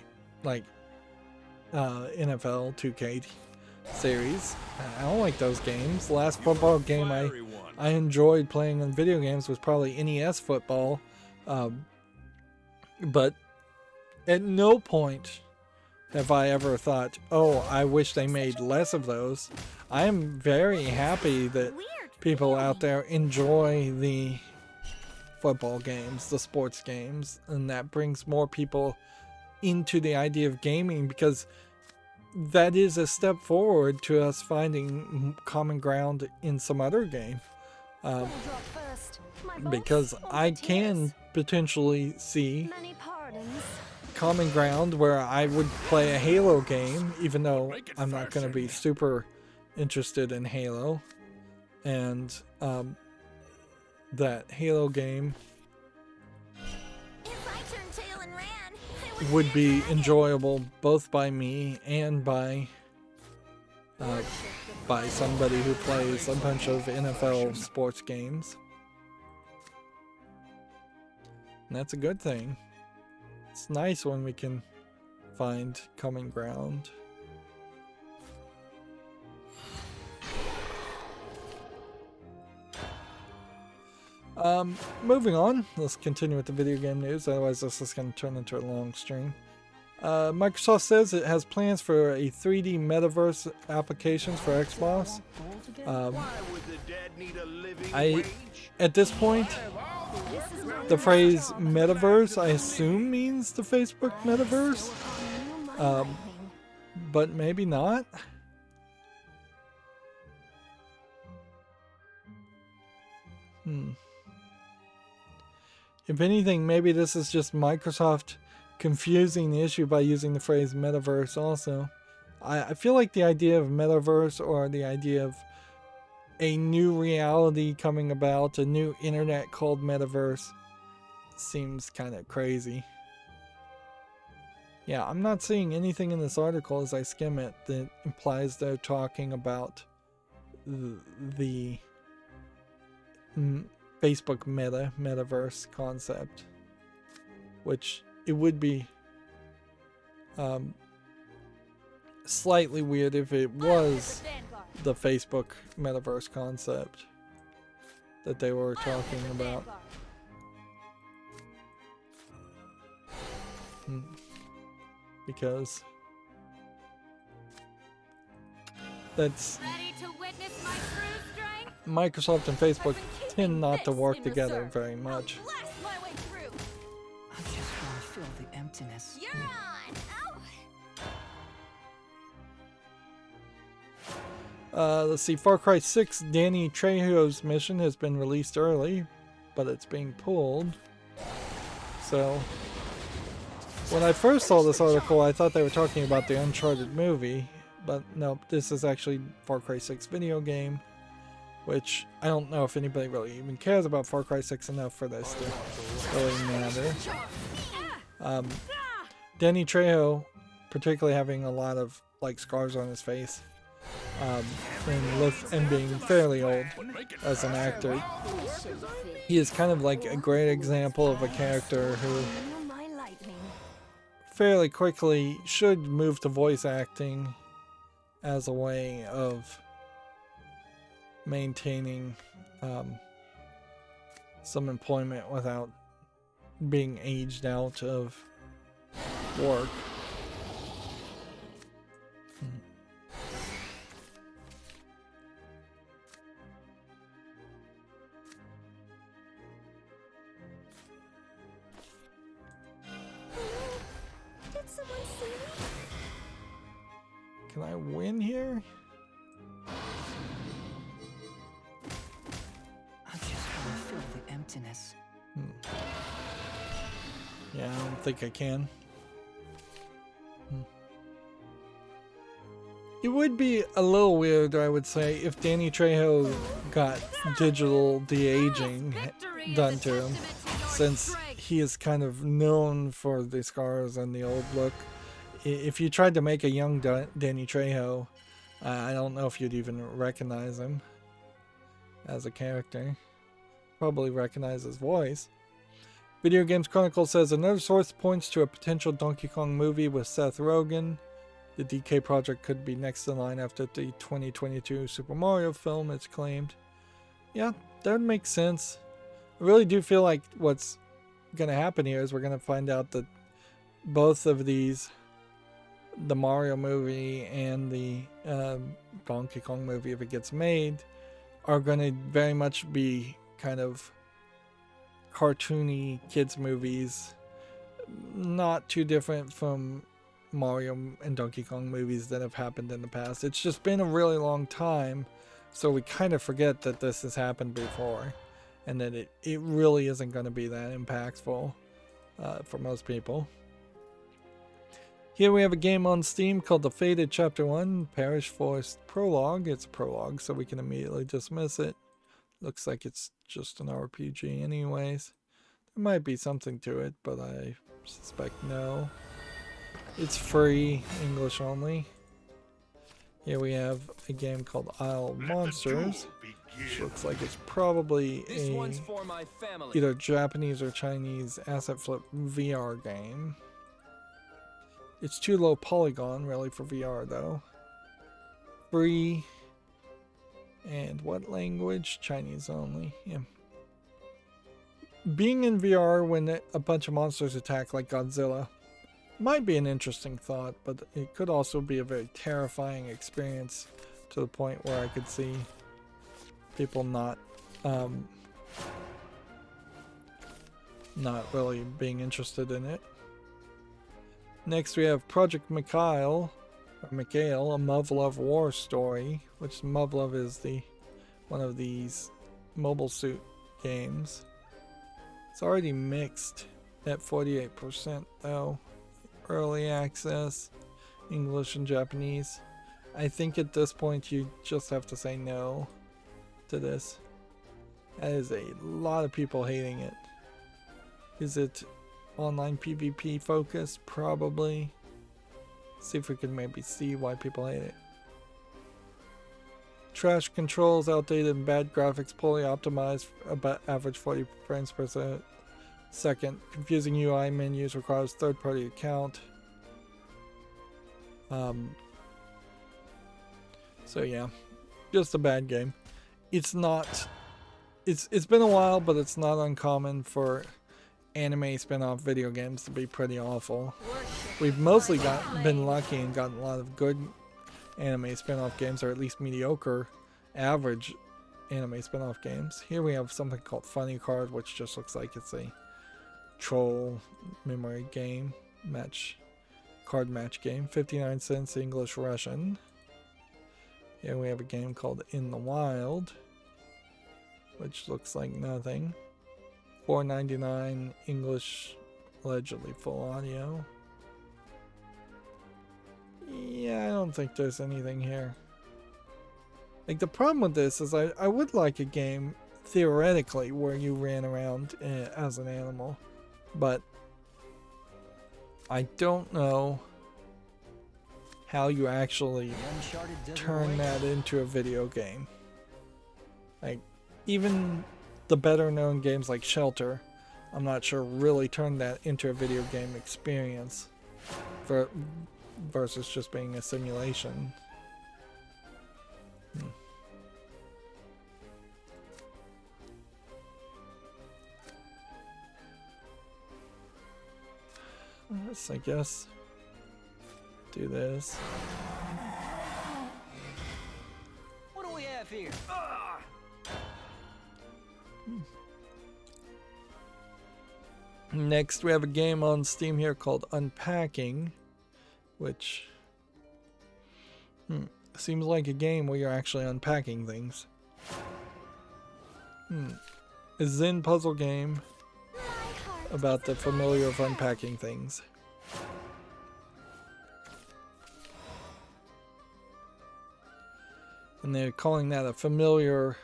NFL 2K series. I don't like those games. The last football game I enjoyed playing on video games was probably NES football. But at no point have I ever thought, oh, I wish they made less of those. I am very happy that people out there enjoy the football games, the sports games, and that brings more people into the idea of gaming, because that is a step forward to us finding common ground in some other game. Because I can potentially see common ground where I would play a Halo game, even though I'm not going to be super interested in Halo, and that Halo game If I turned tail and ran, I wouldn't would get be dragged. enjoyable both by me and by somebody who plays a bunch of NFL sports games. And that's a good thing. It's nice when we can find common ground. Moving on, let's continue with the video game news, otherwise this is going to turn into a long stream. Microsoft says it has plans for a 3D metaverse applications for Xbox. At this point, the phrase metaverse, I assume, means the Facebook metaverse, but maybe not. If anything, maybe this is just Microsoft confusing the issue by using the phrase metaverse also. I feel like the idea of metaverse, or the idea of a new reality coming about, a new internet called metaverse, seems kind of crazy. Yeah, I'm not seeing anything in this article as I skim it that implies they're talking about the Facebook metaverse concept, which it would be slightly weird if it was the Facebook metaverse concept that they were talking about. Because that's Microsoft and Facebook tend not to work together very much. I just want to fill the emptiness. You're on. Let's see, Far Cry 6 Danny Trejo's mission has been released early, but it's being pulled. So, when I first saw this article, I thought they were talking about the Uncharted movie, but no, this is actually Far Cry 6 video game, which I don't know if anybody really even cares about Far Cry 6 enough for this to really matter. Danny Trejo, particularly having a lot of like scars on his face, and being fairly old as an actor, he is kind of like a great example of a character who fairly quickly should move to voice acting as a way of maintaining some employment without being aged out of work. Did someone see me? Can I win here? I just want to fill the emptiness. Yeah, I don't think I can. It would be a little weird, I would say, if Danny Trejo got digital de-aging done to him, since he is kind of known for the scars and the old look. If you tried to make a young Danny Trejo, I don't know if you'd even recognize him as a character. Probably recognize his voice. Video Games Chronicle says another source points to a potential Donkey Kong movie with Seth Rogen. The DK project could be next in line after the 2022 Super Mario film, it's claimed. Yeah, that would make sense. I really do feel like what's going to happen here is we're going to find out that both of these, the Mario movie and the Donkey Kong movie, if it gets made, are going to very much be kind of cartoony kids movies, not too different from Mario and Donkey Kong movies that have happened in the past. It's just been a really long time, so we kind of forget that this has happened before, and that it really isn't going to be that impactful for most people. Here we have a game on Steam called The Faded Chapter 1 Parish Forest Prologue. It's a prologue, so we can immediately dismiss it. Looks like it's just an RPG anyways. There might be something to it, but I suspect no. It's free, English only. Here we have a game called Isle of Monsters, which looks like it's probably This one's for my family. either Japanese or Chinese asset flip VR game. It's too low polygon really for VR though. Free. And what language? Chinese only. Yeah. Being in VR when a bunch of monsters attack like Godzilla might be an interesting thought, but it could also be a very terrifying experience to the point where I could see people not really being interested in it. Next we have Project Mikhail, a Muv-Luv war story, which Muv-Luv is one of these mobile suit games. It's already mixed at 48% though. Early access, English and Japanese. I think at this point you just have to say no to this. That is a lot of people hating it. Is it online PvP focused? Probably. See if we can maybe see why people hate it. Trash controls, outdated and bad graphics, poorly optimized, about average 40 frames per second. Confusing UI menus, requires third-party account. So yeah, just a bad game. It's not. It's been a while, but it's not uncommon for anime spin-off video games to be pretty awful. We've mostly been lucky and gotten a lot of good anime spin-off games, or at least mediocre, average anime spin-off games. Here we have something called Funny Card, which just looks like it's a troll memory game, card match game. 59 cents English Russian. Here we have a game called In the Wild, which looks like nothing. $4.99 English, allegedly full audio. Yeah, I don't think there's anything here. Like, the problem with this is I would like a game, theoretically, where you ran around as an animal. But I don't know how you actually turn that into a video game. Like, even the better known games like Shelter, I'm not sure really turned that into a video game experience versus just being a simulation. Let's, I guess, do this. What do we have here? Next, we have a game on Steam here called Unpacking, which seems like a game where you're actually unpacking things. A Zen puzzle game about the familiar of unpacking things. And they're calling that a familiar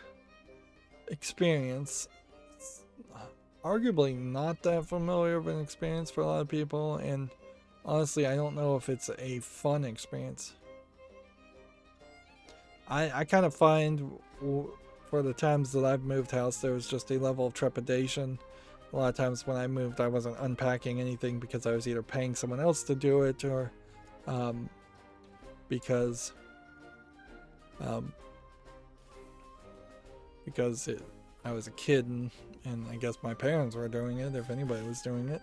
experience. It's arguably not that familiar of an experience for a lot of people, and honestly I don't know if it's a fun experience. I kind of find for the times that I've moved house there was just a level of trepidation. A lot of times when I moved I wasn't unpacking anything because I was either paying someone else to do it or because I was a kid and I guess my parents were doing it, if anybody was doing it.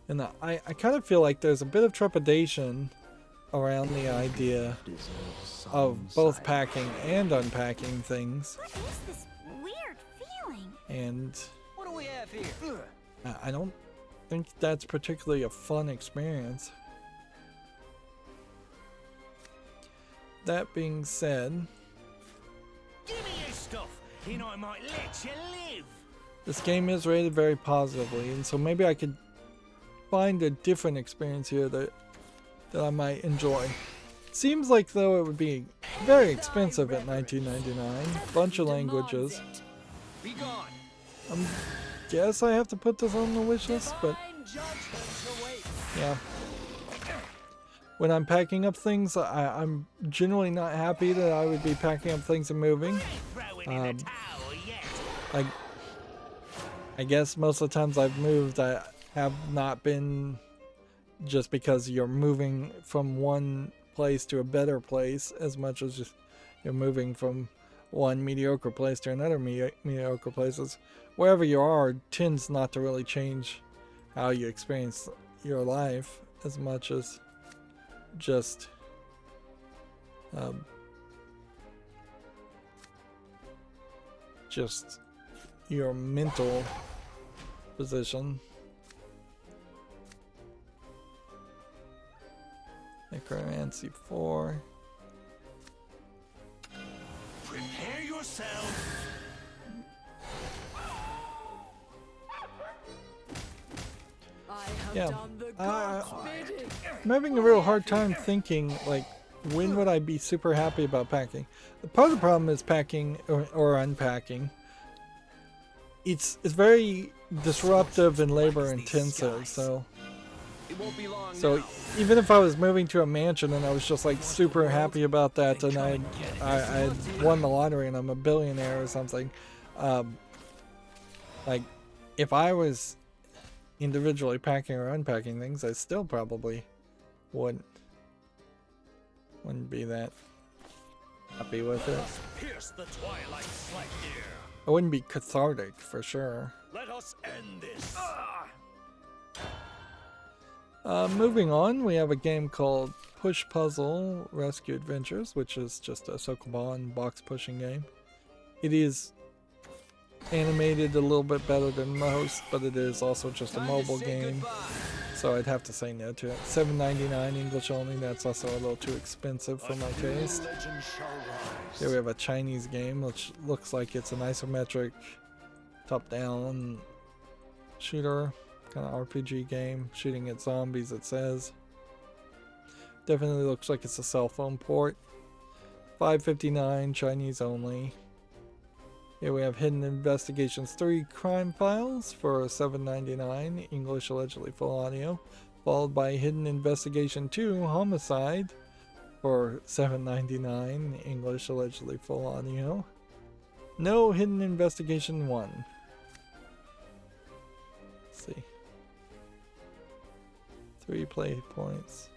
And I kind of feel like there's a bit of trepidation around the idea of both packing and unpacking things. What is this weird feeling? And What do we have here? I don't think that's particularly a fun experience. That being said, Give me your stuff, and I might let you live. this game is rated very positively, and so maybe I could find a different experience here that I might enjoy. Seems like though it would be very expensive at $19.99. Bunch of languages. Be gone. Guess I have to put this on the wish list, but Divine judgment awaits. yeah. When I'm packing up things, I'm generally not happy that I would be packing up things and moving. Throwing in the towel yet. I guess most of the times I've moved, I have not been just because you're moving from one place to a better place as much as just you're moving from one mediocre place to another mediocre places. Wherever you are tends not to really change how you experience your life as much as just your mental position. Necromancy 4. Prepare yourself. Yeah, I'm having a real hard time thinking, like, when would I be super happy about packing? Part of the problem is packing or unpacking. It's very disruptive and labor intensive, so even if I was moving to a mansion and I was just like super happy about that, and I won the lottery and I'm a billionaire or something, like if I was individually packing or unpacking things, I still probably wouldn't be that happy with it. Pierce the twilight like deer. I wouldn't be cathartic for sure. Let us end this. Moving on, we have a game called Push Puzzle Rescue Adventures, which is just a Sokoban box pushing game. It is animated a little bit better than most, but it is also just a mobile game, so I'd have to say no to it. $7.99 English only, that's also a little too expensive for my taste. Here we have a Chinese game, which looks like it's an isometric top-down shooter, kind of RPG game, shooting at zombies, it says. Definitely looks like it's a cell phone port. $5.59 Chinese only. Here we have Hidden Investigations 3 Crime Files for $7.99, English allegedly full audio, followed by Hidden Investigation 2 Homicide for $7.99, English allegedly full audio. No Hidden Investigation 1. Let's see. 3 play points.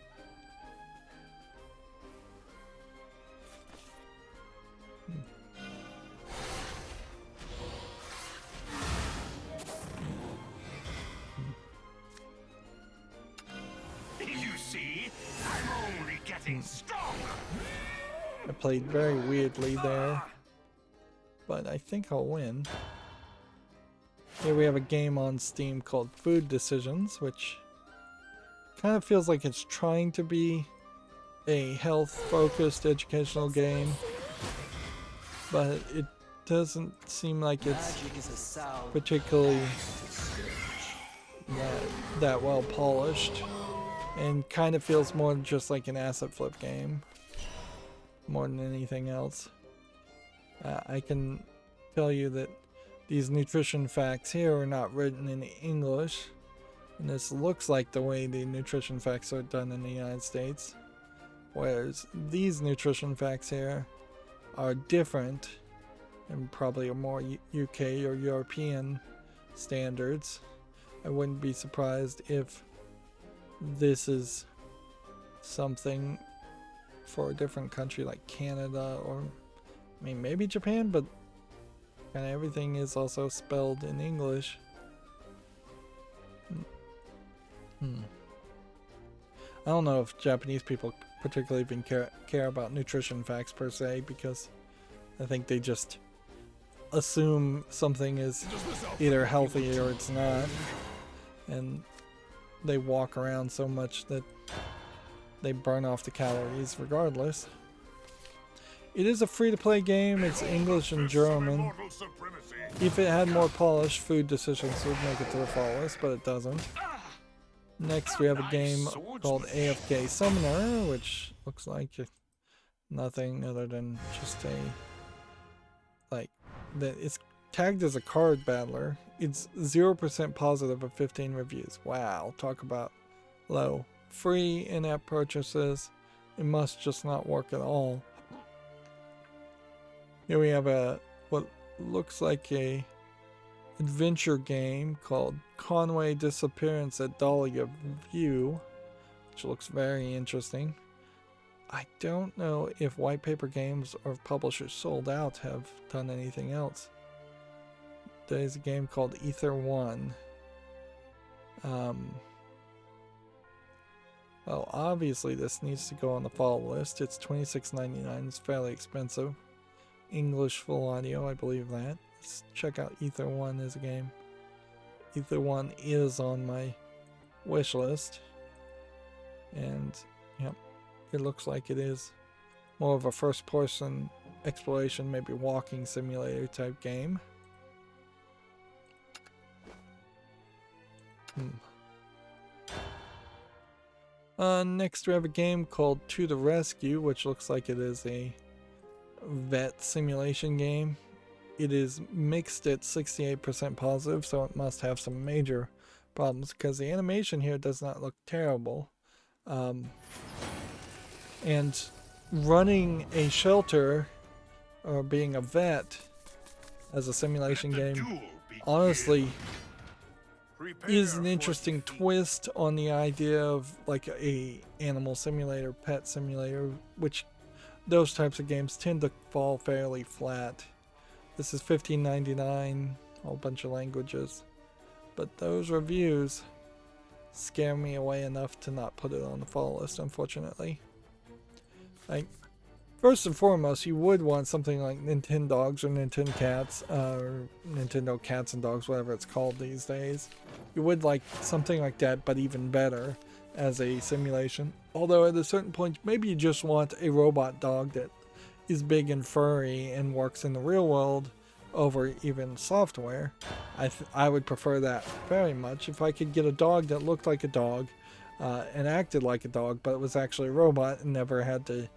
You see, I'm only getting stronger. I played very weirdly there, but I think I'll win. Here we have a game on Steam called Food Decisions, which kind of feels like it's trying to be a health-focused educational game, but it doesn't seem like it's particularly that well polished, and kind of feels more just like an asset flip game more than anything else. I can tell you that these nutrition facts here are not written in English, and this looks like the way the nutrition facts are done in the United States, whereas these nutrition facts here are different and probably are more UK or European standards. I wouldn't be surprised if this is something for a different country like Canada, or I mean maybe Japan, but kind of everything is also spelled in English. I don't know if Japanese people particularly even care about nutrition facts per se, because I think they just assume something is either healthy or it's not, and they walk around so much that they burn off the calories regardless. It is a free-to-play game. It's English and German. If it had more polish, Food Decisions would make it to the fall list, but it doesn't. Next, we have a game called AFK Summoner, which looks like nothing other than just it's tagged as a card battler. It's 0% positive of 15 reviews. Wow, talk about low. Free in-app purchases. It must just not work at all. Here we have what looks like a adventure game called Conway Disappearance at Dahlia View, which looks very interesting. I don't know if White Paper Games or publishers sold out have done anything else. There's a game called Ether 1. Well, obviously this needs to go on the fall list. It's $26.99. It's fairly expensive. English full audio, I believe that. Let's check out Ether 1 as a game. Ether 1 is on my wish list. And, yep, it looks like it is more of a first-person exploration, maybe walking simulator type game. Next we have a game called To the Rescue, which looks like it is a vet simulation game. It is mixed at 68% positive, so it must have some major problems because the animation here does not look terrible. And running a shelter or being a vet as a simulation game honestly is an interesting twist on the idea of like a animal simulator, pet simulator, which those types of games tend to fall fairly flat. This is $15.99, a whole bunch of languages. But those reviews scare me away enough to not put it on the fall list, unfortunately. First and foremost, you would want something like Nintendogs or Nintendo Cats, or Nintendo Cats and Dogs, whatever it's called these days. You would like something like that, but even better as a simulation. Although at a certain point, maybe you just want a robot dog that is big and furry and works in the real world over even software. I would prefer that very much. If I could get a dog that looked like a dog and acted like a dog, but was actually a robot and never had to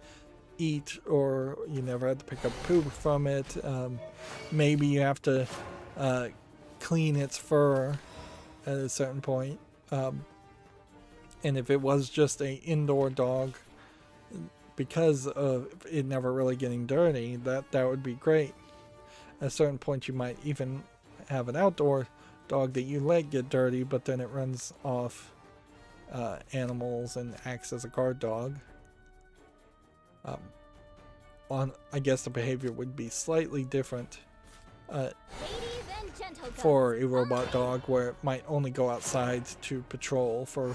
eat, or you never had to pick up poop from it. Maybe you have to clean its fur at a certain point. And if it was just an indoor dog, because of it never really getting dirty, that would be great. At a certain point, you might even have an outdoor dog that you let get dirty, but then it runs off animals and acts as a guard dog. I guess the behavior would be slightly different for a robot dog, where it might only go outside to patrol for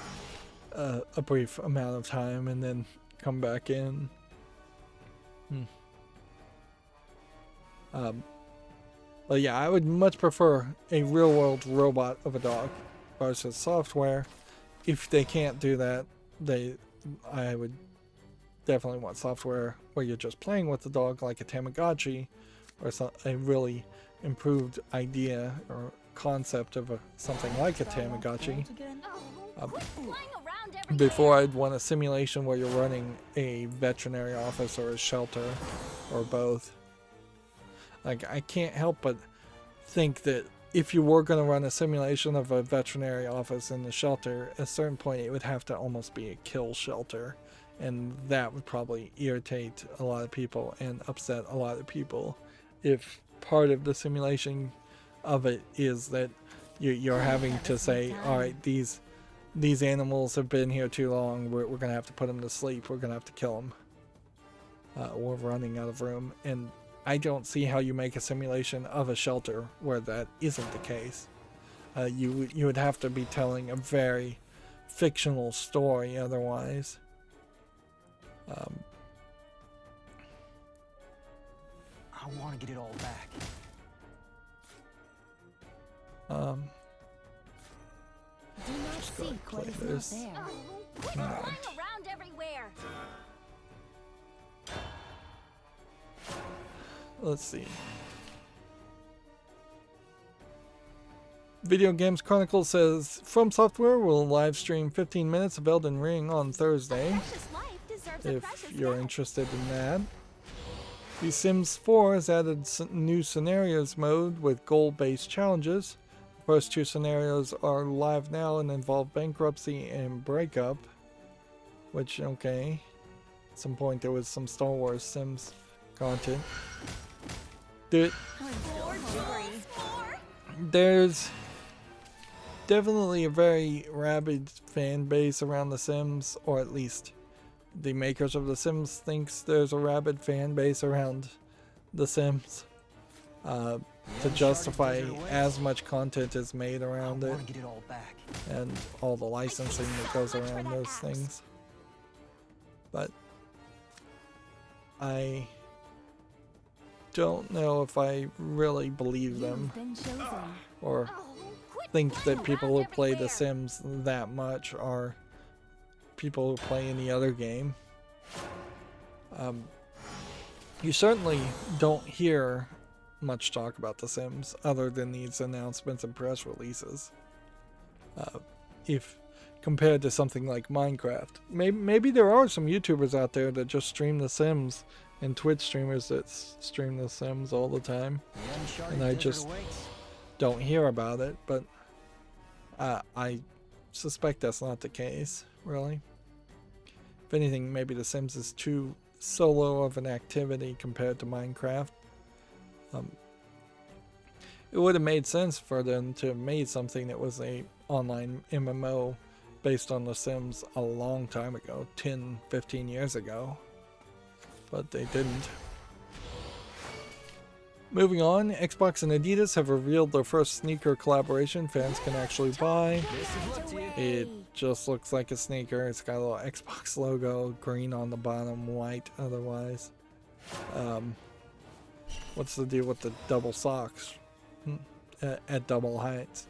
a brief amount of time and then come back in. But yeah, I would much prefer a real-world robot of a dog versus software. If they can't do that, I would definitely want software where you're just playing with the dog, like a Tamagotchi, or a really improved idea or concept of something like a Tamagotchi. Before, I'd want a simulation where you're running a veterinary office or a shelter, or both. Like, I can't help but think that if you were going to run a simulation of a veterinary office in the shelter, at a certain point it would have to almost be a kill shelter. And that would probably irritate a lot of people and upset a lot of people if part of the simulation of it is that you're having to say, alright, these animals have been here too long, we're going to have to put them to sleep, we're going to have to kill them. We're running out of room. And I don't see how you make a simulation of a shelter where that isn't the case. You would have to be telling a very fictional story otherwise. I want to get it all back. Do not seek what is this. not there. Quit flying around everywhere. Let's see. Video Games Chronicle says From Software will live stream 15 minutes of Elden Ring on Thursday, Precious life deserves a if precious you're death. interested in that. The Sims 4 has added new scenarios mode with goal-based challenges. The first two scenarios are live now and involve bankruptcy and breakup, which, okay, at some point there was some Star Wars Sims content. There's definitely a very rabid fan base around The Sims, or at least the makers of The Sims thinks there's a rabid fan base around The Sims to justify as much content as made around it Get it all back. and all the licensing that goes around those things. But I don't know if I really believe them Been chosen. or think that people who play The Sims that much are people who play any other game. You certainly don't hear much talk about The Sims other than these announcements and press releases. If compared to something like Minecraft, maybe there are some YouTubers out there that just stream The Sims and Twitch streamers that stream The Sims all the time, and I just don't hear about it. But I suspect that's not the case, really. If anything, maybe The Sims is too solo of an activity compared to Minecraft. It would have made sense for them to have made something that was a online MMO based on The Sims a long time ago, 10, 15 years ago, but they didn't. Moving on, Xbox and Adidas have revealed their first sneaker collaboration fans can actually buy. It just looks like a sneaker. It's got a little Xbox logo, green on the bottom, white otherwise. What's the deal with the double socks at double heights?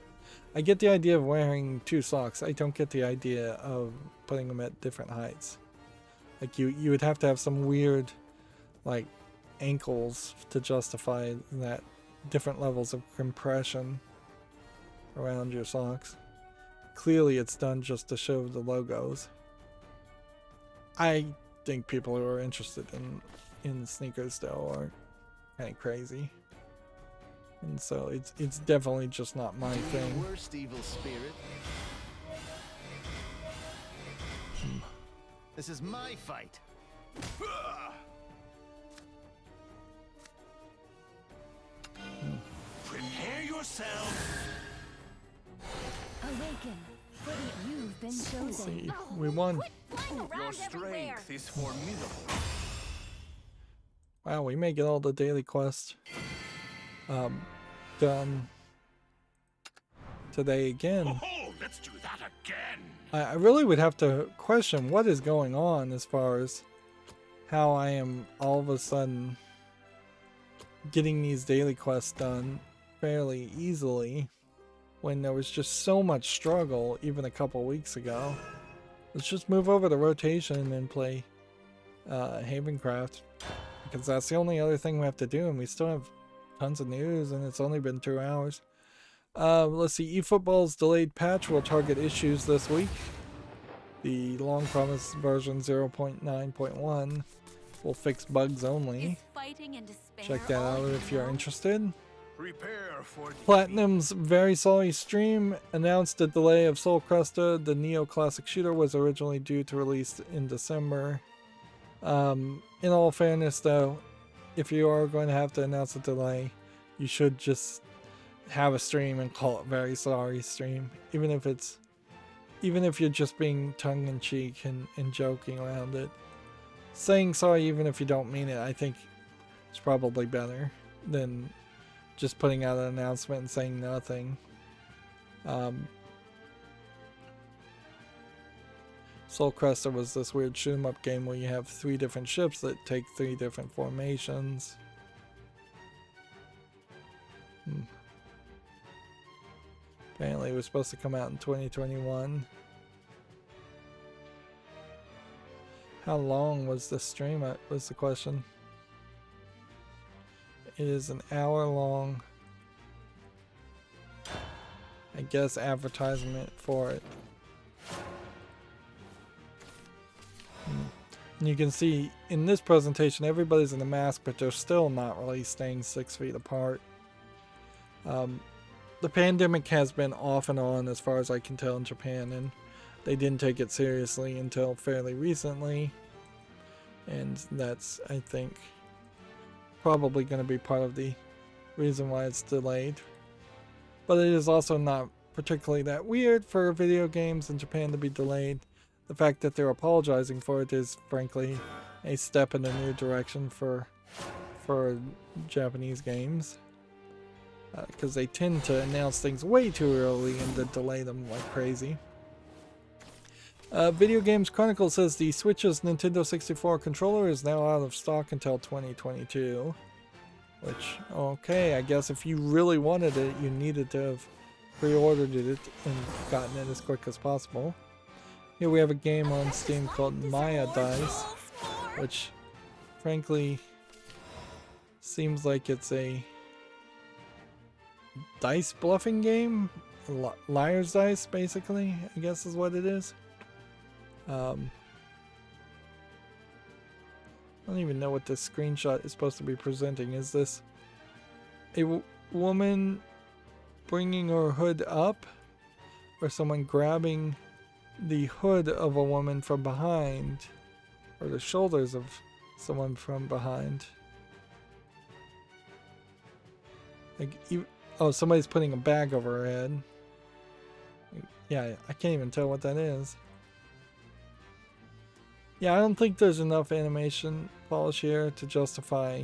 I get the idea of wearing two socks. I don't get the idea of putting them at different heights. Like you would have to have some weird, like, ankles to justify that different levels of compression around your socks. Clearly it's done just to show the logos. I think people who are interested in sneakers still are kind of crazy, and so it's definitely just not my thing. Worst evil spirit. This is my fight. Prepare yourself. Awaken. You've been chosen. Let's see, we won. Your strength is formidable. Wow, we may get all the daily quests done today again. Oh, let's do that again. I really would have to question what is going on as far as how I am all of a sudden getting these daily quests done fairly easily when there was just so much struggle even a couple weeks ago. Let's just move over to rotation and play Havencraft, because that's the only other thing we have to do, and we still have tons of news, and it's only been 2 hours. Let's see, eFootball's delayed patch will target issues this week. The long-promised version 0.9.1 will fix bugs only. Check that out if you're interested. Prepare for Platinum's Very Sorry stream announced a delay of Soul Cresta. The Neo Classic shooter was originally due to release in December. In all fairness though, if you are going to have to announce a delay, you should just have a stream and call it Very Sorry stream. Even if you're just being tongue-in-cheek and joking around it. Saying sorry even if you don't mean it, I think is probably better than just putting out an announcement and saying nothing. Soul Cresta was this weird shoot 'em up game where you have 3 different ships that take 3 different formations. Apparently it was supposed to come out in 2021. How long was the stream? Was the question. It is an hour long. I guess, advertisement for it. And you can see in this presentation, everybody's in a mask, but they're still not really staying 6 feet apart. The pandemic has been off and on as far as I can tell in Japan, and they didn't take it seriously until fairly recently. And that's, I think, probably going to be part of the reason why it's delayed. But it is also not particularly that weird for video games in Japan to be delayed. The fact that they're apologizing for it is, frankly, a step in a new direction for Japanese games. Because they tend to announce things way too early and to delay them like crazy. Video Games Chronicle says the Switch's Nintendo 64 controller is now out of stock until 2022. Which, okay, I guess if you really wanted it, you needed to have pre-ordered it and gotten it as quick as possible. Here we have a game on Steam called Maya Dice, which frankly seems like it's a dice bluffing game. Liar's Dice, basically, I guess is what it is. I don't even know what this screenshot is supposed to be presenting. Is this a woman bringing her hood up, or someone grabbing the hood of a woman from behind, or the shoulders of someone from behind? Like, oh, somebody's putting a bag over her head. Yeah, I can't even tell what that is. Yeah, I don't think there's enough animation polish here to justify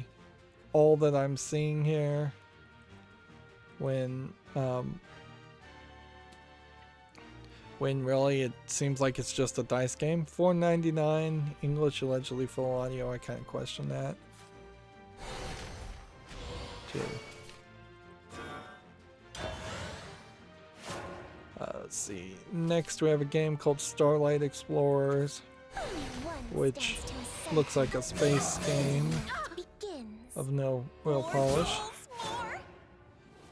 all that I'm seeing here when really it seems like it's just a dice game. $4.99, English allegedly full audio. I kind of question that. Let's see. Next we have a game called Starlight Explorers, which looks like a space game of no real polish.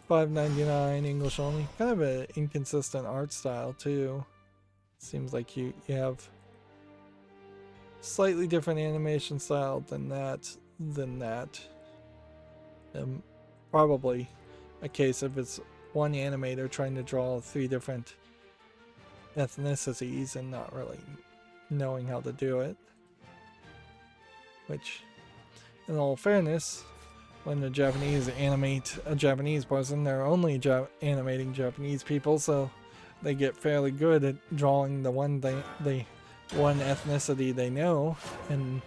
$5.99, English only. Kind of an inconsistent art style too. Seems like you have slightly different animation style than that. Probably a case of it's one animator trying to draw 3 different ethnicities and not really knowing how to do it. Which, in all fairness, when the Japanese animate a Japanese person, they're only animating Japanese people, so they get fairly good at drawing the one ethnicity they know, and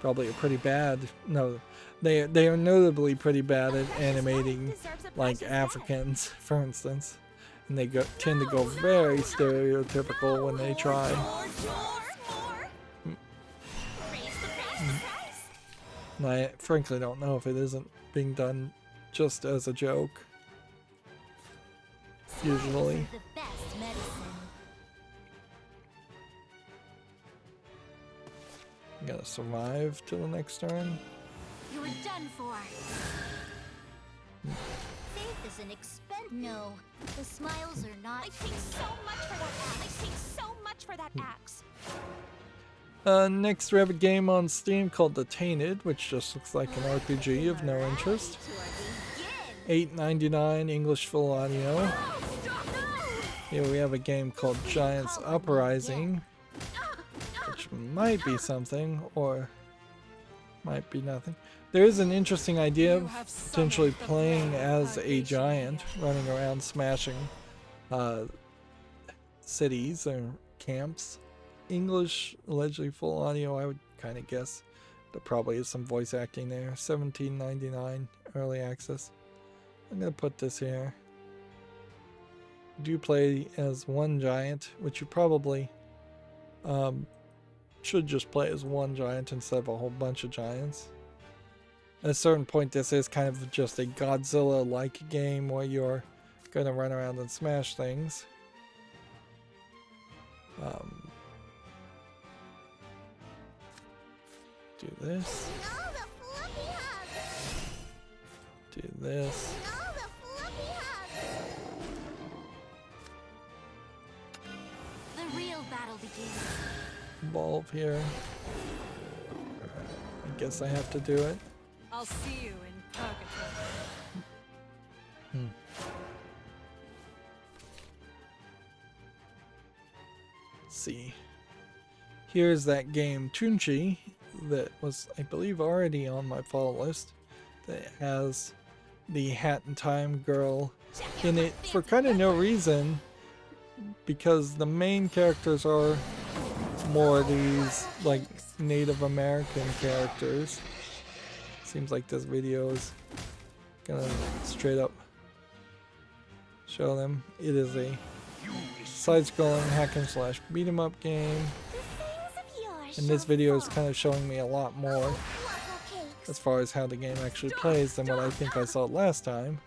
probably a pretty bad. No, they are notably pretty bad at animating like Africans, for instance, and they tend to go very stereotypical when they try. And I frankly don't know if it isn't being done just as a joke. Usually. You gotta survive till the next turn. You're done for. Faith is an expense. No, the smiles are not. I paid so much for that axe. I paid so much for that axe. Next we have a game on Steam called The Tainted, which just looks like an RPG of no interest. $8.99, English full audio. Here we have a game called Giants Uprising, which might be something, or might be nothing. There is an interesting idea of potentially playing as a giant, running around smashing cities or camps. English, allegedly full audio, I would kind of guess. There probably is some voice acting there. $17.99, early access. I'm going to put this here. You do play as one giant, which you probably should just play as one giant instead of a whole bunch of giants. At a certain point, this is kind of just a Godzilla-like game where you're going to run around and smash things. Do this. Do this. battle begins. Evolve here. I guess I have to do it. I'll see you in purgatory. See. Here's that game Tunchi that was, I believe, already on my follow list. That has the Hat in Time girl in it for kind of no reason, because the main characters are more these like Native American characters. Seems like this video is gonna straight up show them. It is a side-scrolling hack and slash beat 'em up game, and this video is kind of showing me a lot more as far as how the game actually plays than what I think I saw last time.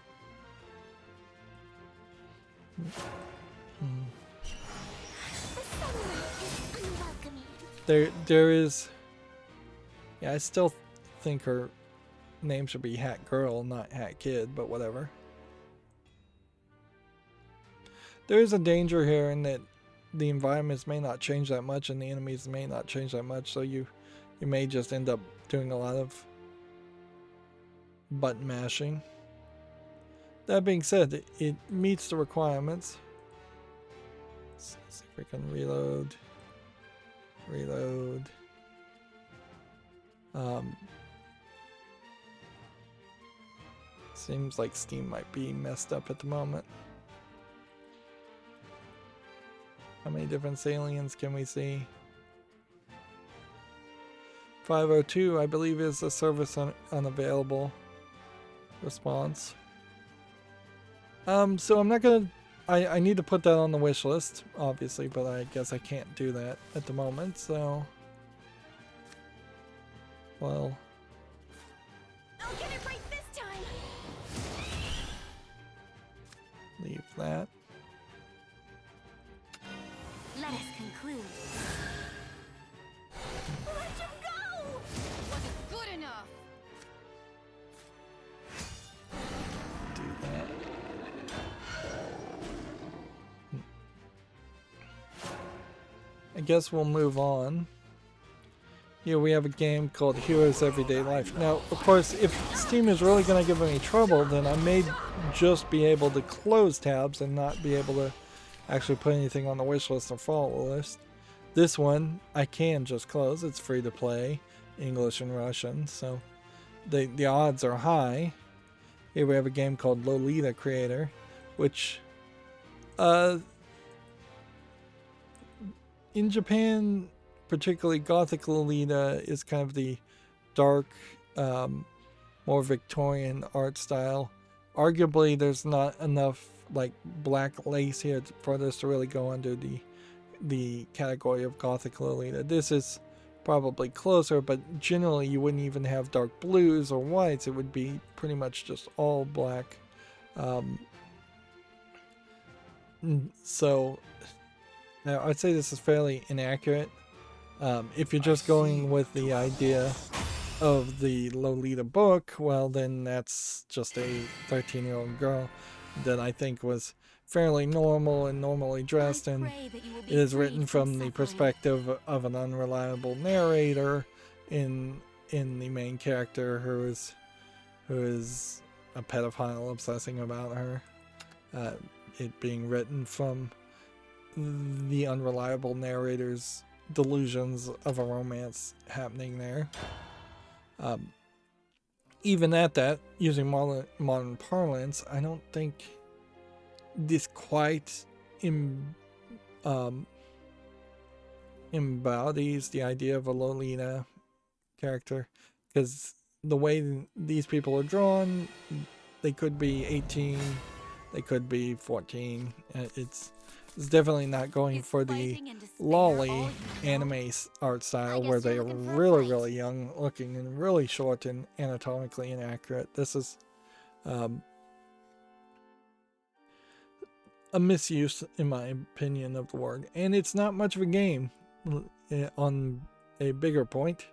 There is, yeah, I still think her name should be Hat Girl, not Hat Kid, but whatever. There is a danger here in that the environments may not change that much and the enemies may not change that much, so you may just end up doing a lot of button mashing. That being said, it meets the requirements. Let's see if we can reload. Seems like Steam might be messed up at the moment. How many different aliens can we see? 502, I believe, is the service unavailable response. So I'm not gonna. I need to put that on the wish list, obviously, but I guess I can't do that at the moment. So, well, I'll get it right this time. leave that. Let us conclude. Let him go! Wasn't good enough. Do that. I guess we'll move on. Here we have a game called Heroes Everyday Life. Now, of course, if Steam is really going to give me trouble, then I may just be able to close tabs and not be able to actually put anything on the wish list or follow list. This one I can just close. It's free to play, English and Russian, so the odds are high. Here we have a game called Lolita Creator, which in Japan, particularly Gothic Lolita is kind of the dark, more Victorian art style. Arguably, there's not enough like black lace here for this to really go under the category of Gothic Lolita. This is probably closer, but generally you wouldn't even have dark blues or whites. It would be pretty much just all black. So now I'd say this is fairly inaccurate. If you're just going with the idea of the Lolita book, well, then that's just a 13-year-old girl that I think was fairly normal and normally dressed, and it is written from the perspective of an unreliable narrator in the main character who is a pedophile obsessing about her. It being written from the unreliable narrator's delusions of a romance happening there. Even at that, using modern parlance, I don't think this quite embodies the idea of a Lolita character, because the way these people are drawn, they could be 18, they could be 14. It's definitely not going for the lolly anime art style where they are really, really young looking and really short and anatomically inaccurate. This is a misuse, in my opinion, of the word. And it's not much of a game. On a bigger point,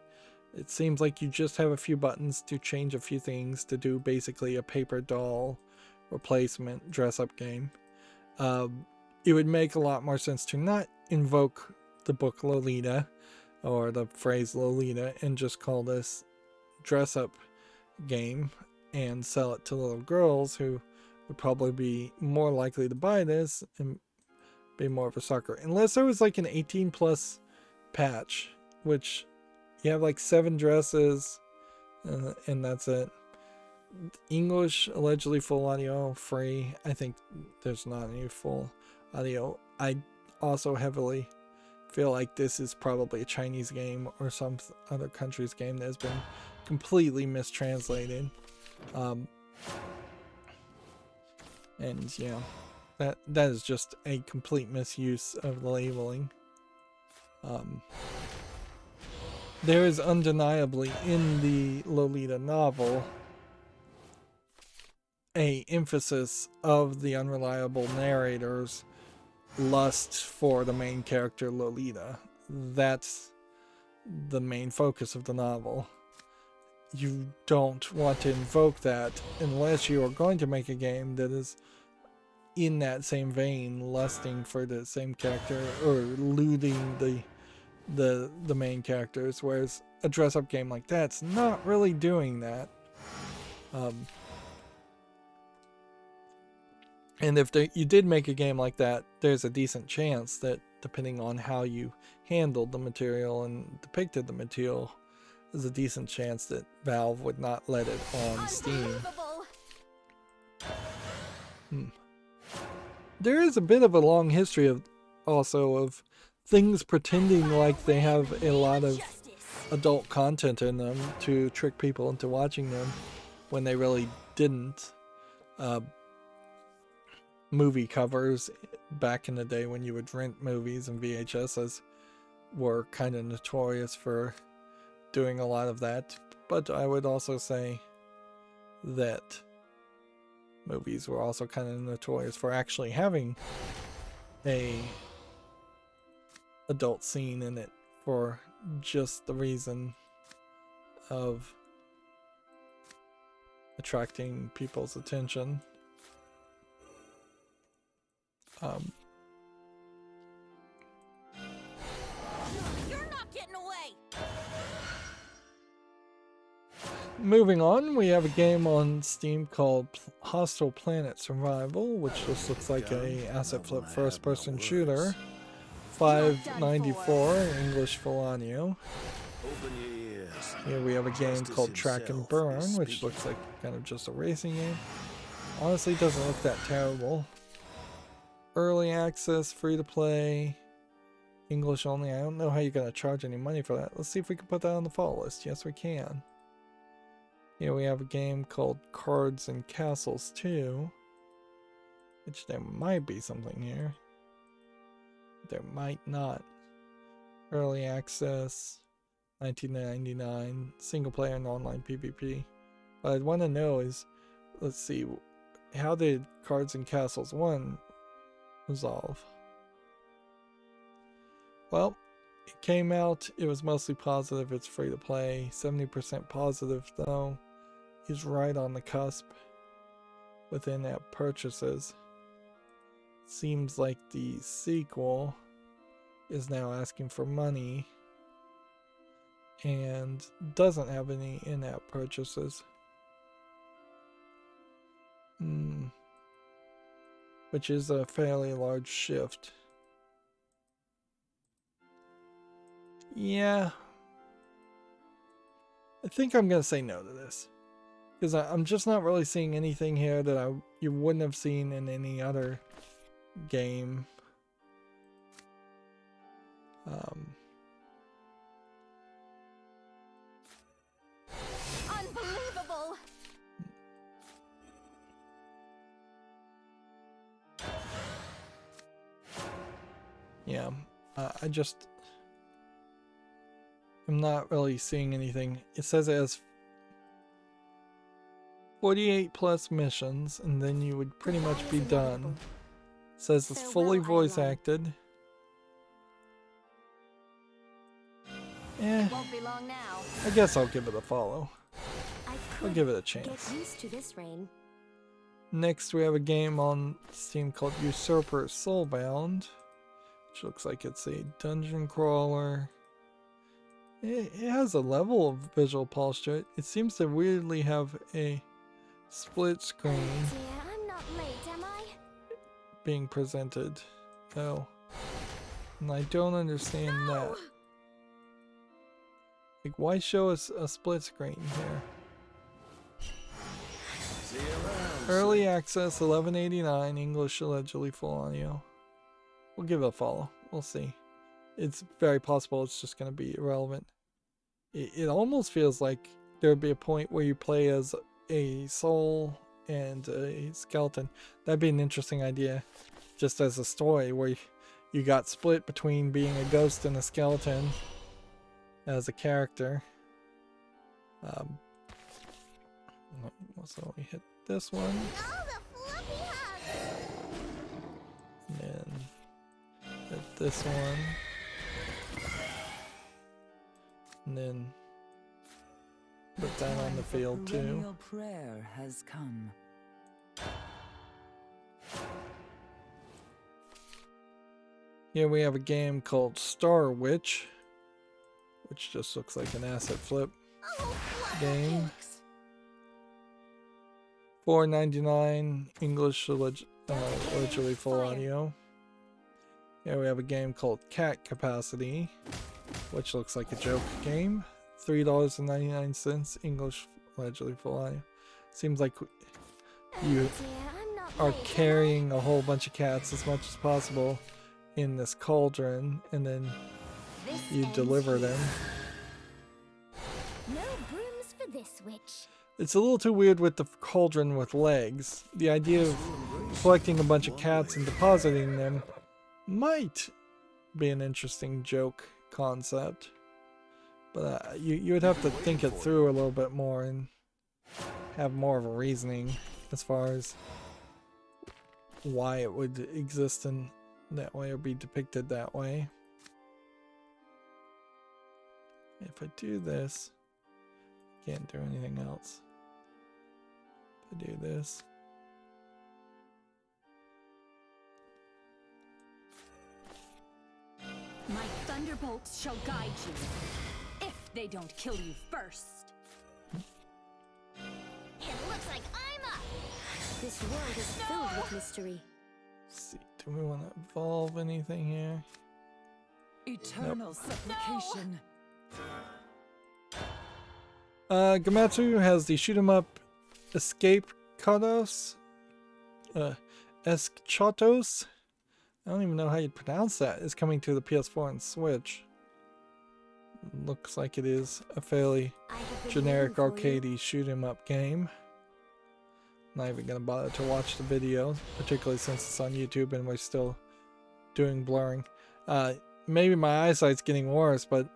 it seems like you just have a few buttons to change a few things to do basically a paper doll replacement dress-up game. It would make a lot more sense to not invoke the book Lolita or the phrase Lolita and just call this dress up game and sell it to little girls who would probably be more likely to buy this and be more of a sucker. Unless there was like an 18 plus patch, which you have like 7 dresses and that's it. English, allegedly full audio, free. I think there's not any full audio. I also heavily feel like this is probably a Chinese game or some other country's game that has been completely mistranslated. And yeah, that is just a complete misuse of the labeling. There is undeniably in the Lolita novel a emphasis of the unreliable narrator's lust for the main character Lolita. That's the main focus of the novel. You don't want to invoke that unless you are going to make a game that is in that same vein, lusting for the same character or looting the main characters, whereas a dress-up game like that's not really doing that. And if you did make a game like that, there's a decent chance that, depending on how you handled the material and depicted the material, there's a decent chance that Valve would not let it on Steam. There is a bit of a long history of things pretending like they have a lot of adult content in them to trick people into watching them when they really didn't. Movie covers back in the day when you would rent movies and VHSs were kind of notorious for doing a lot of that, but I would also say that movies were also kind of notorious for actually having a adult scene in it for just the reason of attracting people's attention. You're not getting away. Moving on, we have a game on Steam called Hostile Planet Survival, which just looks like a asset flip first-person shooter. $5.94 English full audio. Here we have a game called Track and Burn, which looks like kind of just a racing game. Honestly, doesn't look that terrible. Early access, free to play, English only. I don't know how you're going to charge any money for that. Let's see if we can put that on the follow list. Yes, we can. Here we have a game called Cards and Castles 2, which there might be something here. There might not. Early access, $19.99, single player and online PvP. What I'd want to know is, let's see, how did Cards and Castles 1 resolve? Well, it came out, it was mostly positive, it's free to play. 70% positive though is right on the cusp with in-app purchases. Seems like the sequel is now asking for money and doesn't have any in-app purchases. Which is a fairly large shift. Yeah. I think I'm going to say no to this. Because I'm just not really seeing anything here that you wouldn't have seen in any other game. Unbelievable. Yeah, I'm not really seeing anything. It says it has 48 plus missions, and then you would pretty much be done. It says it's fully voice acted. Won't be long now. I guess I'll give it a follow. I'll give it a chance. Get used to this rain. Next, we have a game on Steam called Usurper Soulbound. which looks like it's a dungeon crawler. It has a level of visual polish to it. It seems to weirdly have a split screen Dear, I'm not late, am I? being presented. Oh. And I don't understand that. Like, why show us a split screen here? See you around. Early access, 11.89, English allegedly full audio. We'll give it a follow. We'll see. It's very possible it's just going to be irrelevant. It almost feels like there would be a point where you play as a soul and a skeleton. That'd be an interesting idea, just as a story where you got split between being a ghost and a skeleton as a character. So we hit this one, Oh, the fluffy hug! and then hit this one, and then put that on the field too. Your prayer has come. Here we have a game called Star Witch, which just looks like an asset flip Oh, fluffy game. cakes. $4.99 English allegedly full audio. Here we have a game called Cat Capacity, which looks like a joke game. $3.99 English allegedly full audio. Seems like you Dear, I'm not are late, am I? carrying a whole bunch of cats as much as possible in this cauldron, and then This you ends deliver here. them. No brooms for this witch. It's a little too weird with the cauldron with legs. The idea of collecting a bunch of cats and depositing them might be an interesting joke concept. But you would have to think it through a little bit more and have more of a reasoning as far as why it would exist in that way or be depicted that way. If I do this, I can't do anything else. If I do this. My thunderbolts shall guide you, if they don't kill you first. It looks like I'm up. This world is filled with mystery. Let's see, do we want to evolve anything here? Eternal supplication. Gamatsu has the shoot 'em up Escape Kados. Eschatos. I don't even know how you'd pronounce that. It's coming to the PS4 and Switch. Looks like it is a fairly I have been generic waiting for you. arcadey shoot 'em up game. Not even gonna bother to watch the video, particularly since it's on YouTube and we're still doing blurring. Maybe my eyesight's getting worse, but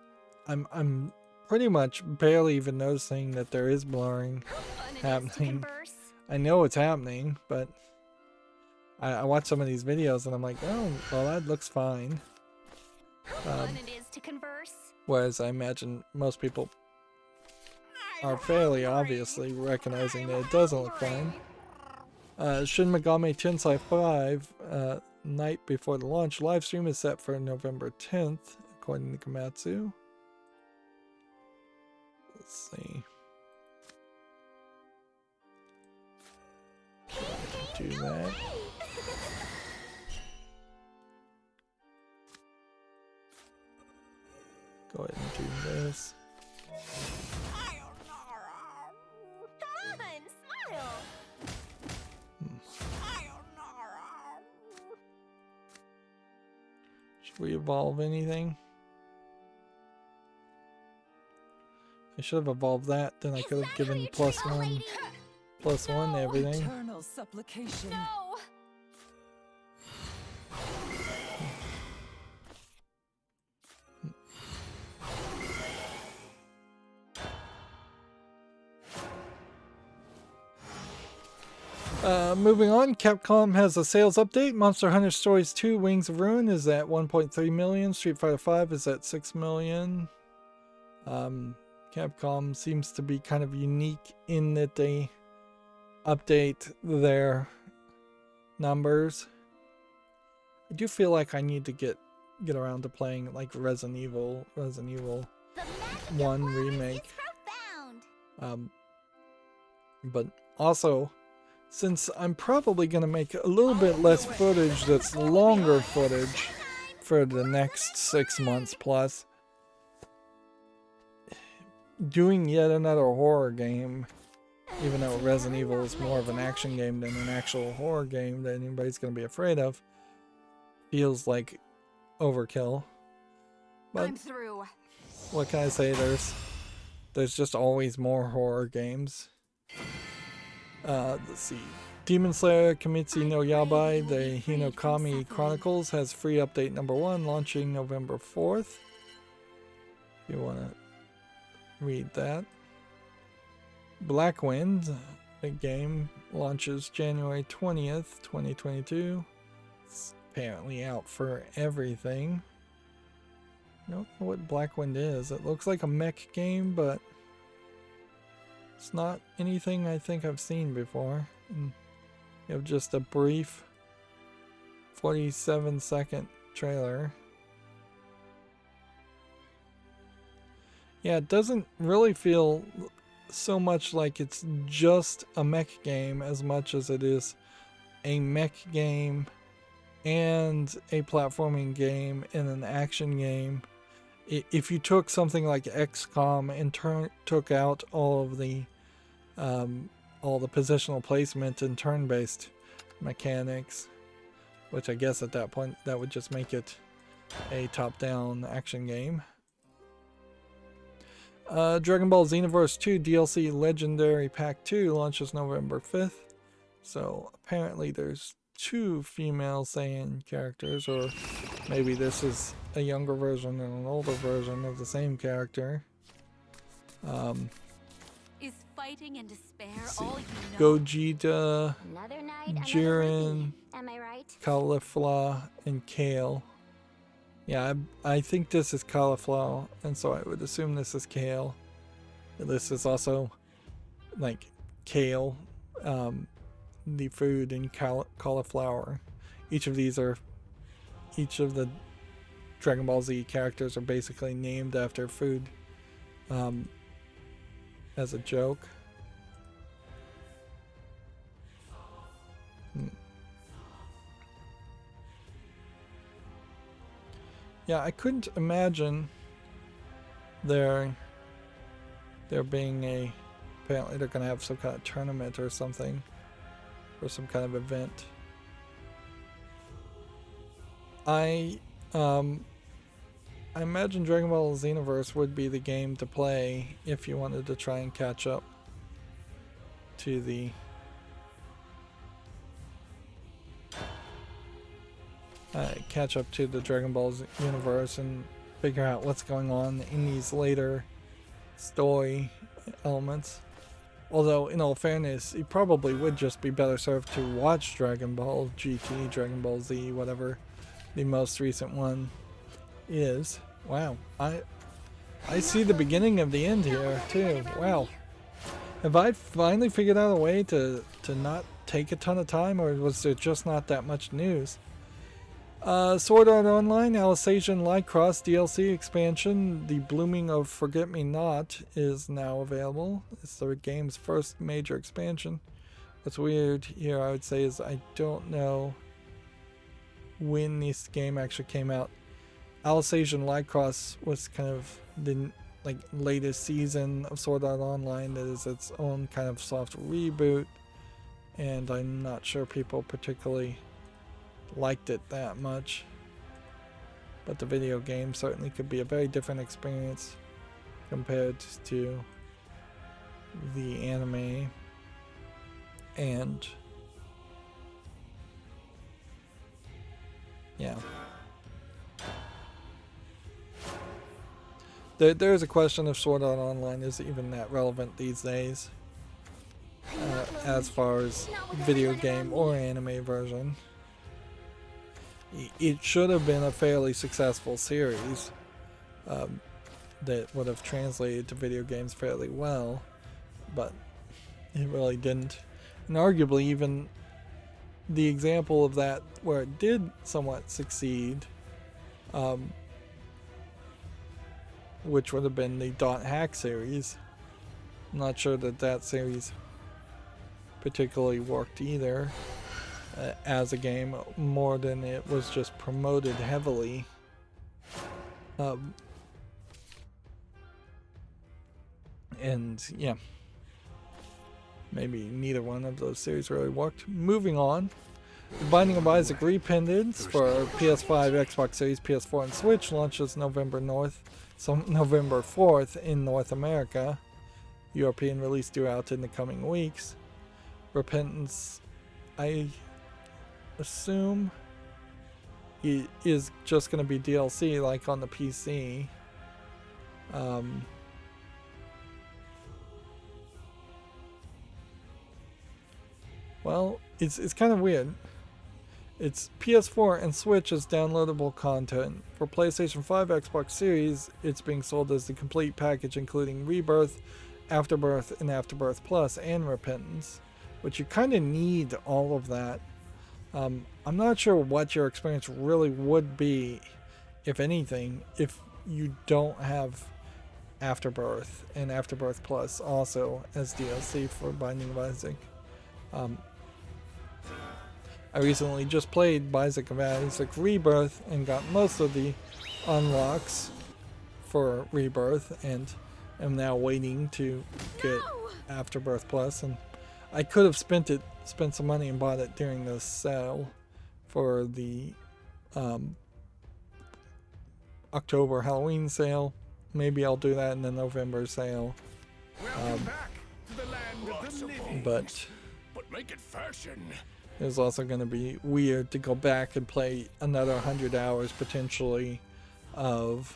I'm pretty much barely even noticing that there is blurring How fun it is to happening. converse. I know it's happening, but I watch some of these videos and I'm like, oh, well, that looks fine. How fun it is to converse. Whereas I imagine most people are fairly obviously recognizing that it doesn't look fine. Shin Megami Tensei 5, night before the launch, live stream is set for November 10th, according to Komatsu. Let's see. Do that. Go ahead and do this. Come on, smile. Should we evolve anything? I should have evolved that, then I could have given +1 +1 to everything. Eternal supplication. No! Moving on, Capcom has a sales update. Monster Hunter Stories 2 Wings of Ruin is at 1.3 million. Street Fighter 5 is at 6 million. Capcom seems to be kind of unique in that they update their numbers. I do feel like I need to get get around to playing like Resident Evil The magic of 1 love remake. is profound. But also, since I'm probably going to make a little bit less footage that's longer footage for the next 6 months plus, doing yet another horror game, even though Resident Evil is more of an action game than an actual horror game that anybody's going to be afraid of, feels like overkill. But I'm through. what can I say? There's just always more horror games. Let's see. Demon Slayer Kimetsu no Yabai, the Hinokami Chronicles, has free update number 1 launching November 4th. If you want to read that. Black Wind, the game, launches January 20th, 2022. It's apparently out for everything. I don't know what Black Wind is. It looks like a mech game, but it's not anything I think I've seen before. And you have just a brief 47-second trailer. Yeah, it doesn't really feel so much like it's just a mech game as much as it is a mech game and a platforming game and an action game. If you took something like XCOM and took out all the positional placement and turn-based mechanics, which I guess at that point that would just make it a top-down action game. Dragon Ball Xenoverse 2 DLC Legendary Pack 2 launches November 5th. So apparently there's 2 female Saiyan characters, or maybe this is a younger version and an older version of the same character. Is fighting and despair all you know? Gogeta, Another night, another Jiren, Ricky. Am I right? Caulifla, and Kale. Yeah, I think this is Caulifla, and so I would assume this is Kale. This is also like Kale, the food, and cauliflower. Each of the Dragon Ball Z characters are basically named after food, as a joke. Yeah, I couldn't imagine there being apparently they're gonna have some kind of tournament or something, or some kind of event. I imagine Dragon Ball Xenoverse would be the game to play if you wanted to try and catch up to the Dragon Ball universe and figure out what's going on in these later story elements. Although, in all fairness, it probably would just be better served to watch Dragon Ball GT, Dragon Ball Z, whatever the most recent one is. Wow, I see the beginning of the end here too. Wow, have I finally figured out a way to not take a ton of time, or was there just not that much news? Sword Art Online Alicization Lycross DLC expansion, The Blooming of Forget-Me-Not, is now available. It's the game's first major expansion. What's weird here, I would say, is I don't know when this game actually came out. Alicization Lycross was kind of the latest season of Sword Art Online that is its own kind of soft reboot, and I'm not sure people particularly liked it that much, but the video game certainly could be a very different experience compared to the anime. And yeah, there's a question if Sword Art Online is even that relevant these days, as far as video game or anime version. It should have been a fairly successful series that would have translated to video games fairly well, but it really didn't. And arguably, even the example of that where it did somewhat succeed which would have been the Dot Hack series. I'm not sure that that series particularly worked either as a game, more than it was just promoted heavily. And yeah, maybe neither one of those series really worked. Moving on, The Binding of Isaac Rependants for PS5, Xbox Series, PS4, and Switch launches November 4th in North America. European release due out in the coming weeks. Repentance, I assume, is just going to be DLC like on the PC. Well, it's kind of weird. It's PS4 and Switch as downloadable content. For PlayStation 5, Xbox Series, it's being sold as the complete package including Rebirth, Afterbirth, and Afterbirth Plus, and Repentance, which you kind of need all of that. I'm not sure what your experience really would be, if anything, if you don't have Afterbirth and Afterbirth Plus also as DLC for Binding of Isaac. I recently just played Binding of Isaac Rebirth and got most of the unlocks for Rebirth, and am now waiting to get Afterbirth Plus. And I could have spent some money and bought it during the sale for the October Halloween sale. Maybe I'll do that in the November sale. Back to the land of the living. But Make it fashion. it was also going to be weird to go back and play another 100 hours potentially of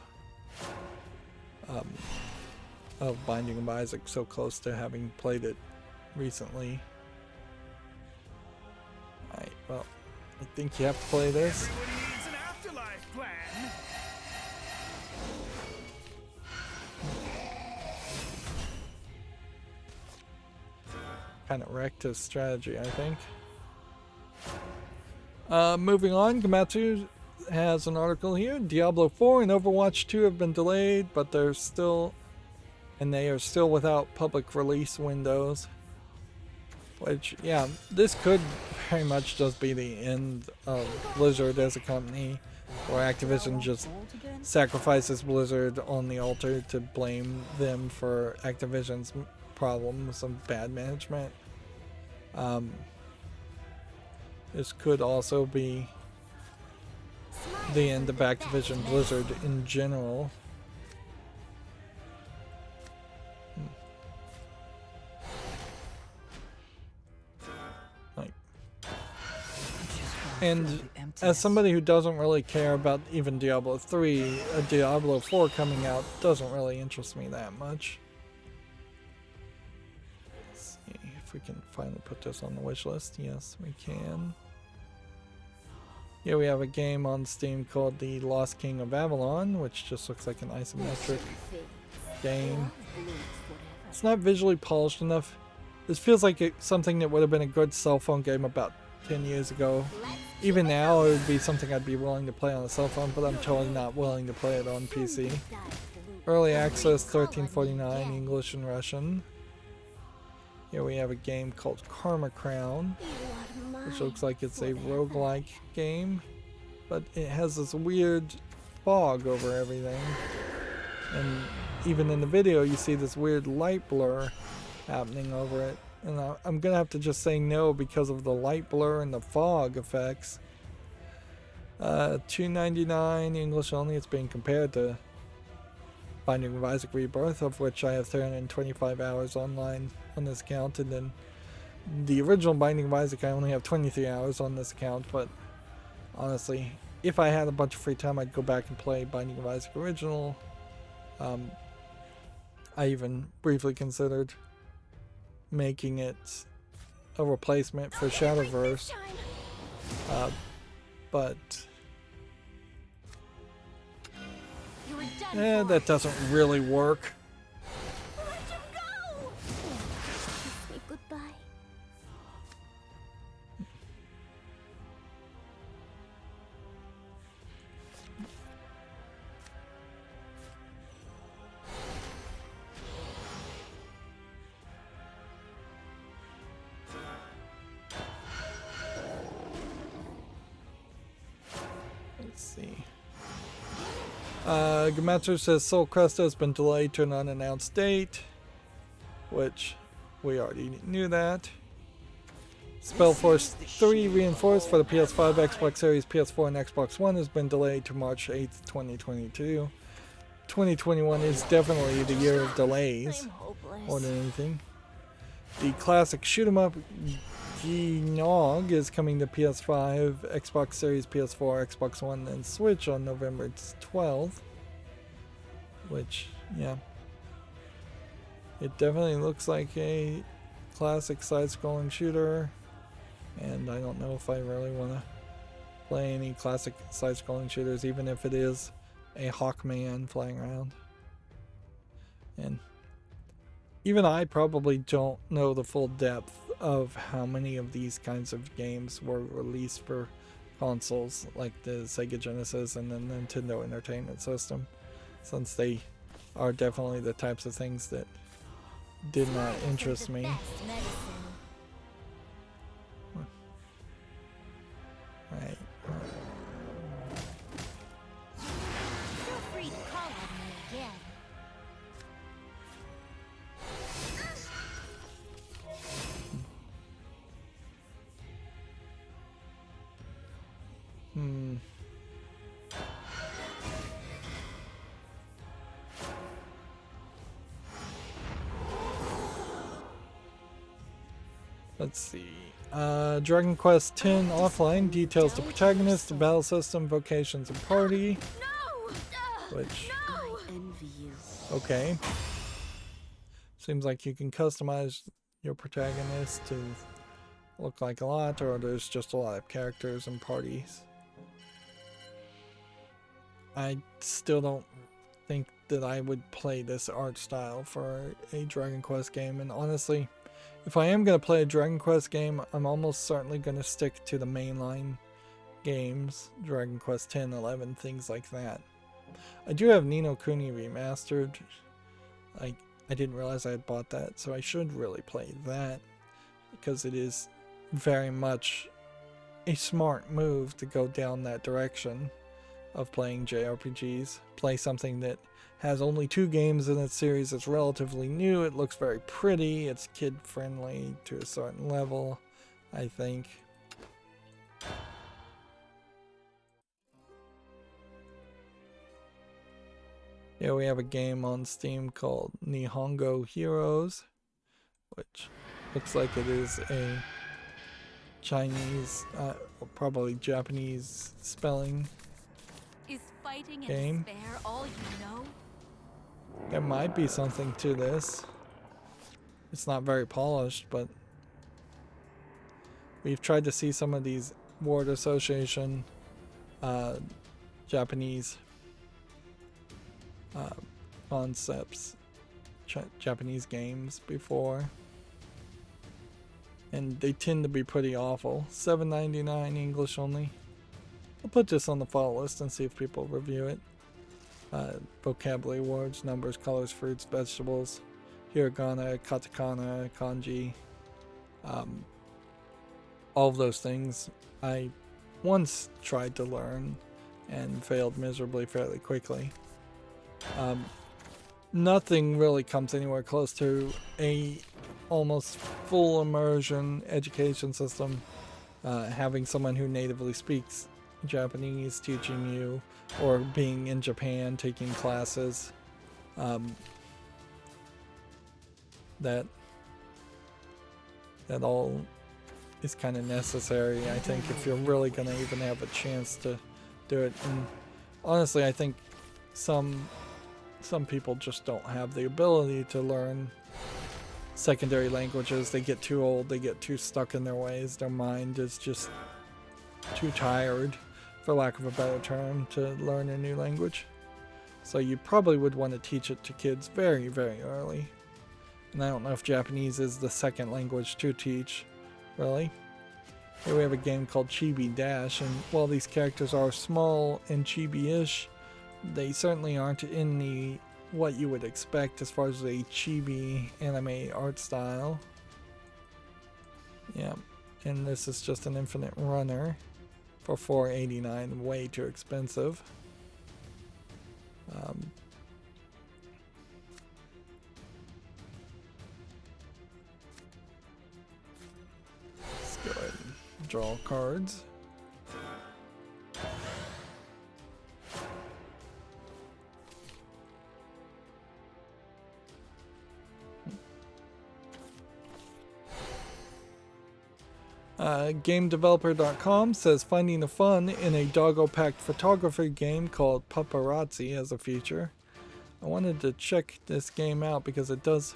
Binding of Isaac, so close to having played it recently. Alright, well, I think you have to play this. Everyone needs an afterlife plan. Kind of wrecked his strategy, I think. Moving on, Gamatsu has an article here. Diablo 4 and Overwatch 2 have been delayed, but they are still without public release windows. Which, yeah, this could very much just be the end of Blizzard as a company, where Activision just sacrifices Blizzard on the altar to blame them for Activision's problems of bad management. This could also be the end of Activision Blizzard in general. And as somebody who doesn't really care about even Diablo 3, a Diablo 4 coming out doesn't really interest me that much. Let's see if we can finally put this on the wish list. Yes, we can. Here we have a game on Steam called The Lost King of Avalon, which just looks like an isometric game. It's not visually polished enough. This feels like something that would have been a good cell phone game about 10 years ago. Even now, it would be something I'd be willing to play on a cell phone, but I'm totally not willing to play it on PC. Early access, $13.49, English and Russian. Here we have a game called Karma Crown, which looks like it's a roguelike game, but it has this weird fog over everything. And even in the video, you see this weird light blur happening over it. And I'm going to have to just say no because of the light blur and the fog effects. $2.99 English only. It's being compared to Binding of Isaac Rebirth, of which I have 325 hours online on this account. And then the original Binding of Isaac, I only have 23 hours on this account. But honestly, if I had a bunch of free time, I'd go back and play Binding of Isaac Original. I even briefly considered making it a replacement for Shadowverse, but that doesn't really work. Say goodbye. Gametsu says Soul Crest has been delayed to an unannounced date, which we already knew that. Spellforce 3 Reinforced for the PS5, Xbox Series, PS4, and Xbox One has been delayed to March 8th, 2022. 2021 is definitely the year of delays more than anything. The classic shoot 'em up Gnog is coming to PS5, Xbox Series, PS4, Xbox One, and Switch on November 12th. Which, yeah. It definitely looks like a classic side-scrolling shooter. And I don't know if I really want to play any classic side-scrolling shooters, even if it is a Hawkman flying around. And even I probably don't know the full depth of how many of these kinds of games were released for consoles like the Sega Genesis and the Nintendo Entertainment System, since they are definitely the types of things that did not interest me. Right. Feel free to call on me again. Let's see. Dragon Quest X offline details the protagonist, the battle system, vocations, and party. Which, I envy you. okay. Seems like you can customize your protagonist to look like a lot, or there's just a lot of characters and parties. I still don't think that I would play this art style for a Dragon Quest game, and honestly, if I am going to play a Dragon Quest game, I'm almost certainly going to stick to the mainline games, Dragon Quest 10, 11, things like that. I do have Ni no Kuni Remastered. I didn't realize I had bought that, so I should really play that, because it is very much a smart move to go down that direction of playing JRPGs. Play something that has only 2 games in its series. It's relatively new. It looks very pretty. It's kid friendly to a certain level, I think. Here we have a game on Steam called Nihongo Heroes, which looks like it is a Chinese, probably Japanese spelling Is fighting game. and despair all you know? There might be something to this. It's not very polished, but we've tried to see some of these Ward Association Japanese concepts, Japanese games before, and they tend to be pretty awful. $7.99 English only. I'll put this on the follow list and see if people review it. Vocabulary words, numbers, colors, fruits, vegetables, hiragana, katakana, kanji, all of those things I once tried to learn and failed miserably fairly quickly. Nothing really comes anywhere close to a almost full immersion education system, having someone who natively speaks Japanese teaching you, or being in Japan taking classes. That all is kind of necessary, I think, if you're really going to even have a chance to do it. And honestly, I think some people just don't have the ability to learn secondary languages. They get too old, they get too stuck in their ways, their mind is just too tired, for lack of a better term, to learn a new language. So you probably would want to teach it to kids very, very early. And I don't know if Japanese is the second language to teach, really. Here we have a game called Chibi Dash, and while these characters are small and chibi-ish, they certainly aren't in the what you would expect as far as a chibi anime art style. Yeah, and this is just an infinite runner for $4.89, way too expensive. draw cards. GameDeveloper.com says finding the fun in a doggo-packed photography game called Paparazzi as a feature. I wanted to check this game out because it does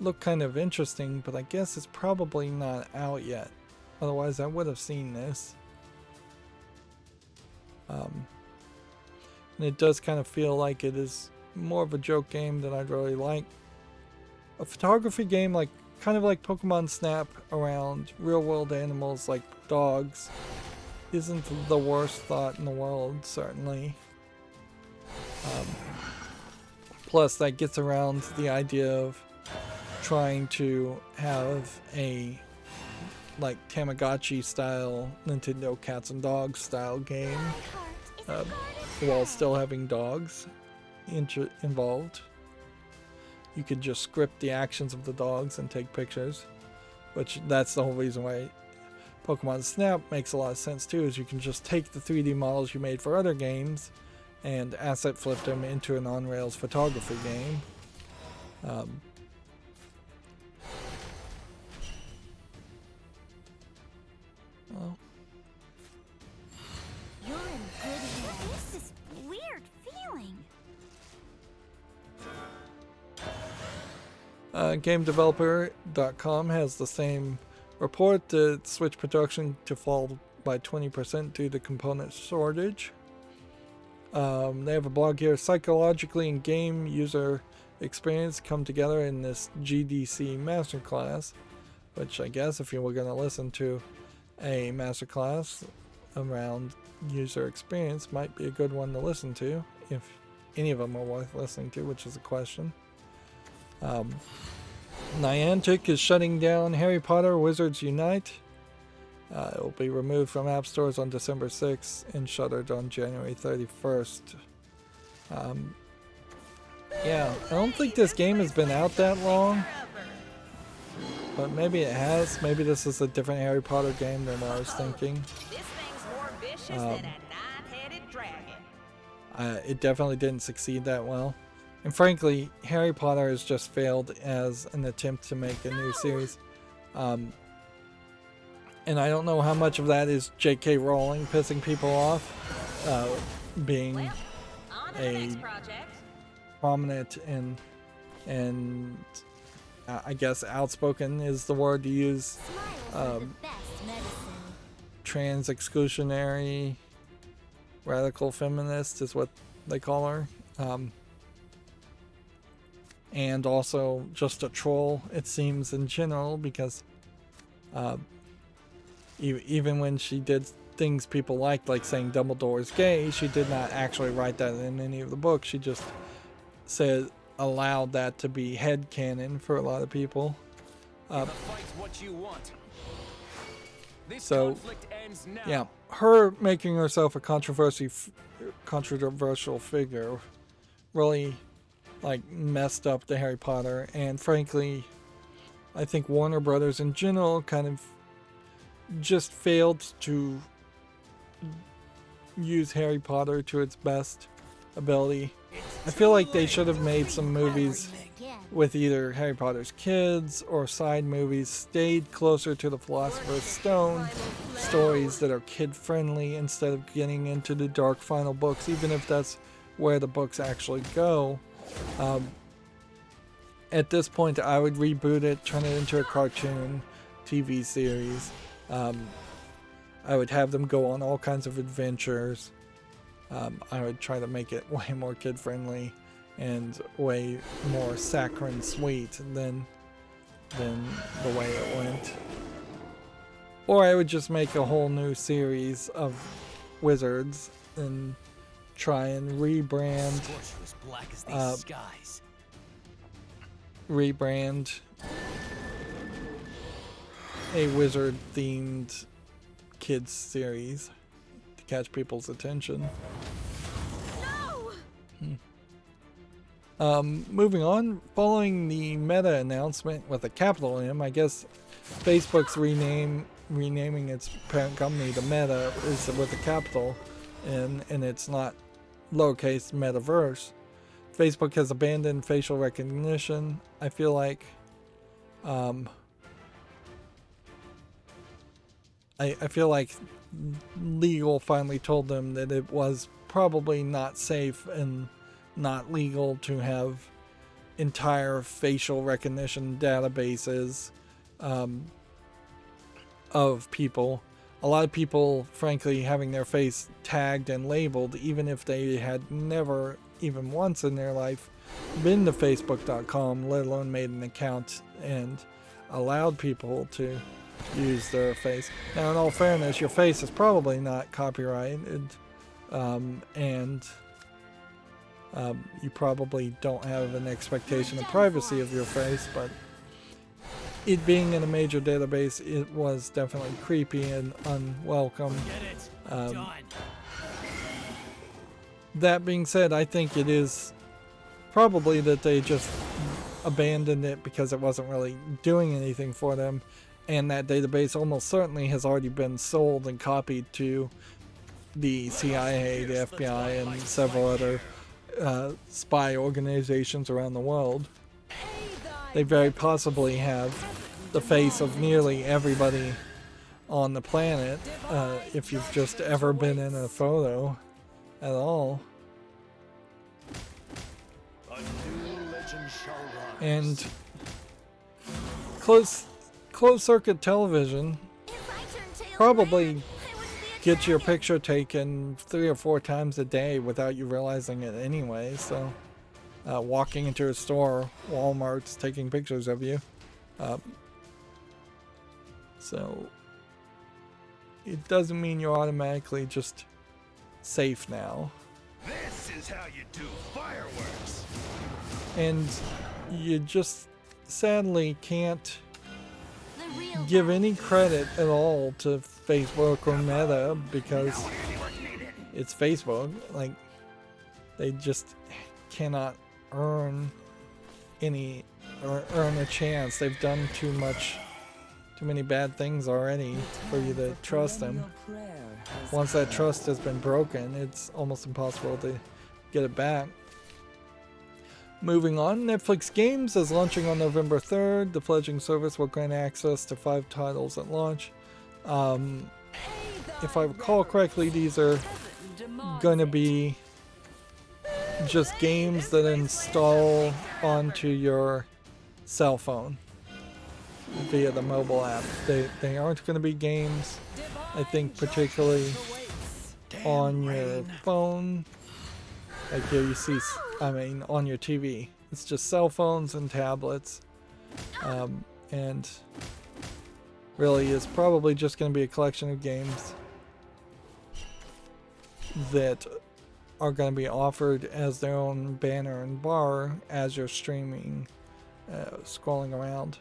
look kind of interesting, but I guess it's probably not out yet. Otherwise, I would have seen this. And it does kind of feel like it is more of a joke game than I'd really like. A photography game like kind of like Pokemon Snap around real-world animals like dogs isn't the worst thought in the world, certainly. Plus, that gets around the idea of trying to have a like Tamagotchi style Nintendo Cats and Dogs style game while still having dogs involved. You could just script the actions of the dogs and take pictures, which that's the whole reason why Pokemon Snap makes a lot of sense too, is you can just take the 3D models you made for other games and asset flip them into an on-rails photography game. Well, You're in good hands. What is this weird feeling? GameDeveloper.com has the same report that Switch production to fall by 20% due to component shortage. They have a blog here. Psychologically and game user experience come together in this GDC masterclass, which I guess if you were going to listen to a masterclass around user experience might be a good one to listen to, if any of them are worth listening to, which is a question. Niantic is shutting down Harry Potter Wizards Unite. It will be removed from app stores on December 6th and shuttered on January 31st. Yeah, I don't think this game has been out that long, but maybe it has. Maybe this is a different Harry Potter game than what I was thinking. This thing's more vicious than a nine-headed dragon. It definitely didn't succeed that well. And frankly, Harry Potter has just failed as an attempt to make a new series. And I don't know how much of that is J.K. Rowling pissing people off, being On to the a next project. prominent and I guess outspoken is the word to use, Smiles are the best medicine. trans exclusionary radical feminist is what they call her. And also just a troll, it seems, in general, because even when she did things people liked, like saying Dumbledore is gay, she did not actually write that in any of the books. She just allowed that to be headcanon for a lot of people. What you want. This So, conflict ends now. yeah, her making herself a controversial figure really like messed up the Harry Potter, and frankly I think Warner Brothers in general kind of just failed to use Harry Potter to its best ability. I feel like they should have made some movies Again. with either Harry Potter's kids or side movies, stayed closer to the Philosopher's Stone stories that are kid friendly instead of getting into the dark final books, even if that's where the books actually go. At this point, I would reboot it, turn it into a cartoon TV series. I would have them go on all kinds of adventures. I would try to make it way more kid friendly and way more saccharine sweet than the way it went. Or I would just make a whole new series of wizards and try and rebrand As black as these skies. a wizard themed kids series to catch people's attention. Moving on, following the Meta announcement with a capital M, I guess Facebook's renaming its parent company to Meta is with a capital, and it's not lowercase metaverse. Facebook has abandoned facial recognition. I feel like I feel like legal finally told them that it was probably not safe and not legal to have entire facial recognition databases of people. A lot of people, frankly, having their face tagged and labeled, even if they had never even once in their life been to facebook.com, let alone made an account and allowed people to use their face. Now, in all fairness, your face is probably not copyrighted, and you probably don't have an expectation of privacy of your face, but it being in a major database, it was definitely creepy and unwelcome. That being said, I think it is probably that they just abandoned it because it wasn't really doing anything for them, and that database almost certainly has already been sold and copied to the CIA, the FBI, and several other spy organizations around the world. They very possibly have the face of nearly everybody on the planet, if you've just ever been in a photo at all. And closed circuit television probably gets your picture taken 3 or 4 times a day without you realizing it anyway. So walking into a store, Walmart's taking pictures of you. So it doesn't mean you're automatically just safe now. This is how you do fireworks. And you just sadly can't give any credit at all to Facebook or Meta because it's Facebook. Like, they just cannot earn any or earn a chance. They've done too many bad things already for you to trust them. Once that trust has been broken, it's almost impossible to get it back. Moving on, Netflix Games is launching on November 3rd. The fledgling service will grant access to 5 titles at launch. If I recall correctly, these are going to be just games that install onto your cell phone via the mobile app. They aren't going to be games, I think, particularly on your phone. Like here you see, on your TV. It's just cell phones and tablets. And really is probably just going to be a collection of games that are going to be offered as their own banner and bar as you're streaming, scrolling around.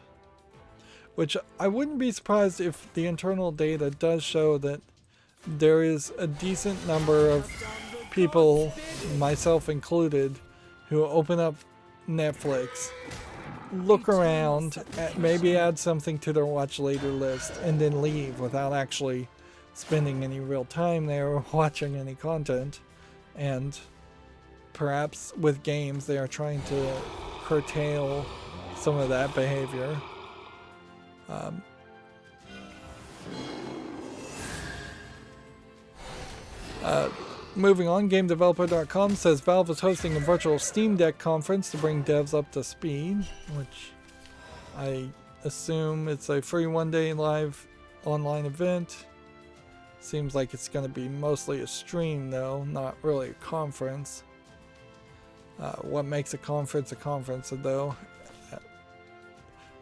Which I wouldn't be surprised if the internal data does show that there is a decent number of people, myself included, who open up Netflix, look around, maybe add something to their watch later list, and then leave without actually spending any real time there or watching any content. And perhaps with games, they are trying to curtail some of that behavior. Moving on, GameDeveloper.com says Valve is hosting a virtual Steam Deck conference to bring devs up to speed, which I assume it's a free one-day live online event. Seems like it's going to be mostly a stream, though, not really a conference. What makes a conference, though,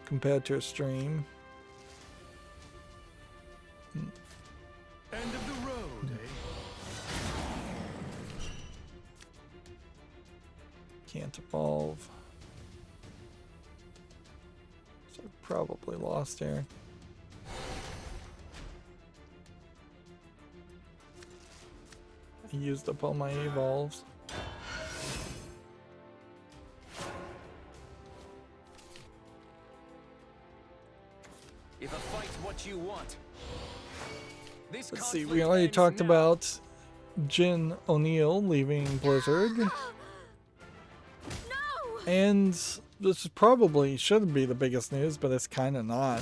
compared to a stream? End of the road, eh? Can't evolve. So probably lost here. I used up all my evolves. If a fight's what you want, This Let's see, conflict we already ends talked now. about Jin O'Neill leaving Blizzard. No! And this probably should be the biggest news, but it's kind of not.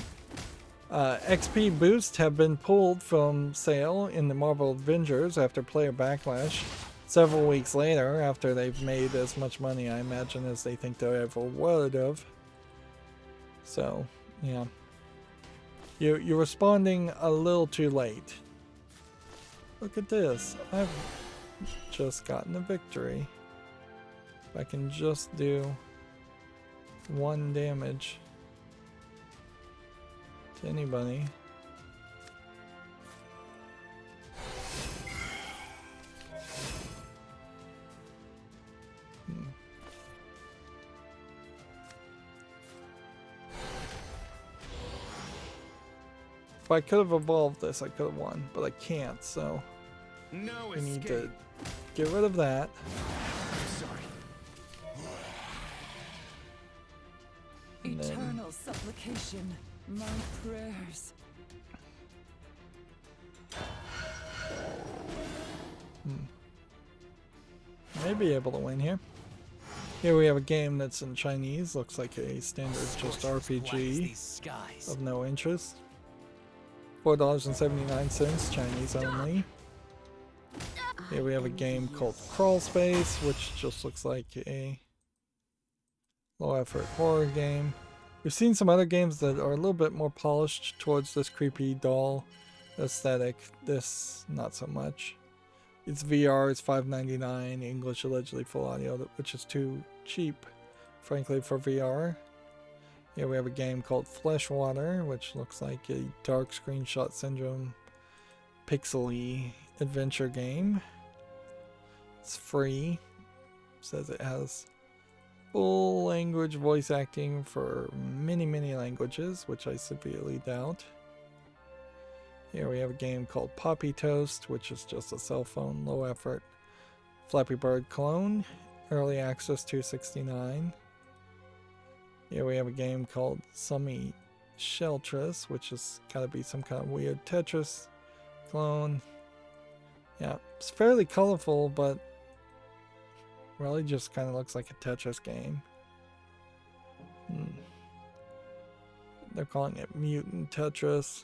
XP boosts have been pulled from sale in the Marvel Avengers after player backlash several weeks later, after they've made as much money, I imagine, as they think they ever would have. So, yeah. You're responding a little too late. Look at this. I've just gotten a victory. If I can just do 1 damage to anybody. If I could have evolved this, I could have won, but I can't, so No we need escape. to get rid of that. Sorry. And then- Eternal supplication, my prayers. May be able to win here. Here we have a game that's in Chinese, looks like a standard just RPG These skies. of no interest. $4.79, Chinese only. Here we have a game called Crawl Space, which just looks like a low effort horror game. We've seen some other games that are a little bit more polished towards this creepy doll aesthetic. This, not so much. It's VR, it's $5.99, English allegedly full audio, which is too cheap, frankly, for VR. Here we have a game called Fleshwater, which looks like a dark screenshot syndrome pixely adventure game. It's free. Says it has full language voice acting for many, many languages, which I severely doubt. Here we have a game called Poppy Toast, which is just a cell phone, low effort Flappy Bird clone. Early access $2.69. Here we have a game called Summy Sheltress, which is gotta be some kind of weird Tetris clone. Yeah, it's fairly colorful, but really just kind of looks like a Tetris game. They're calling it Mutant Tetris.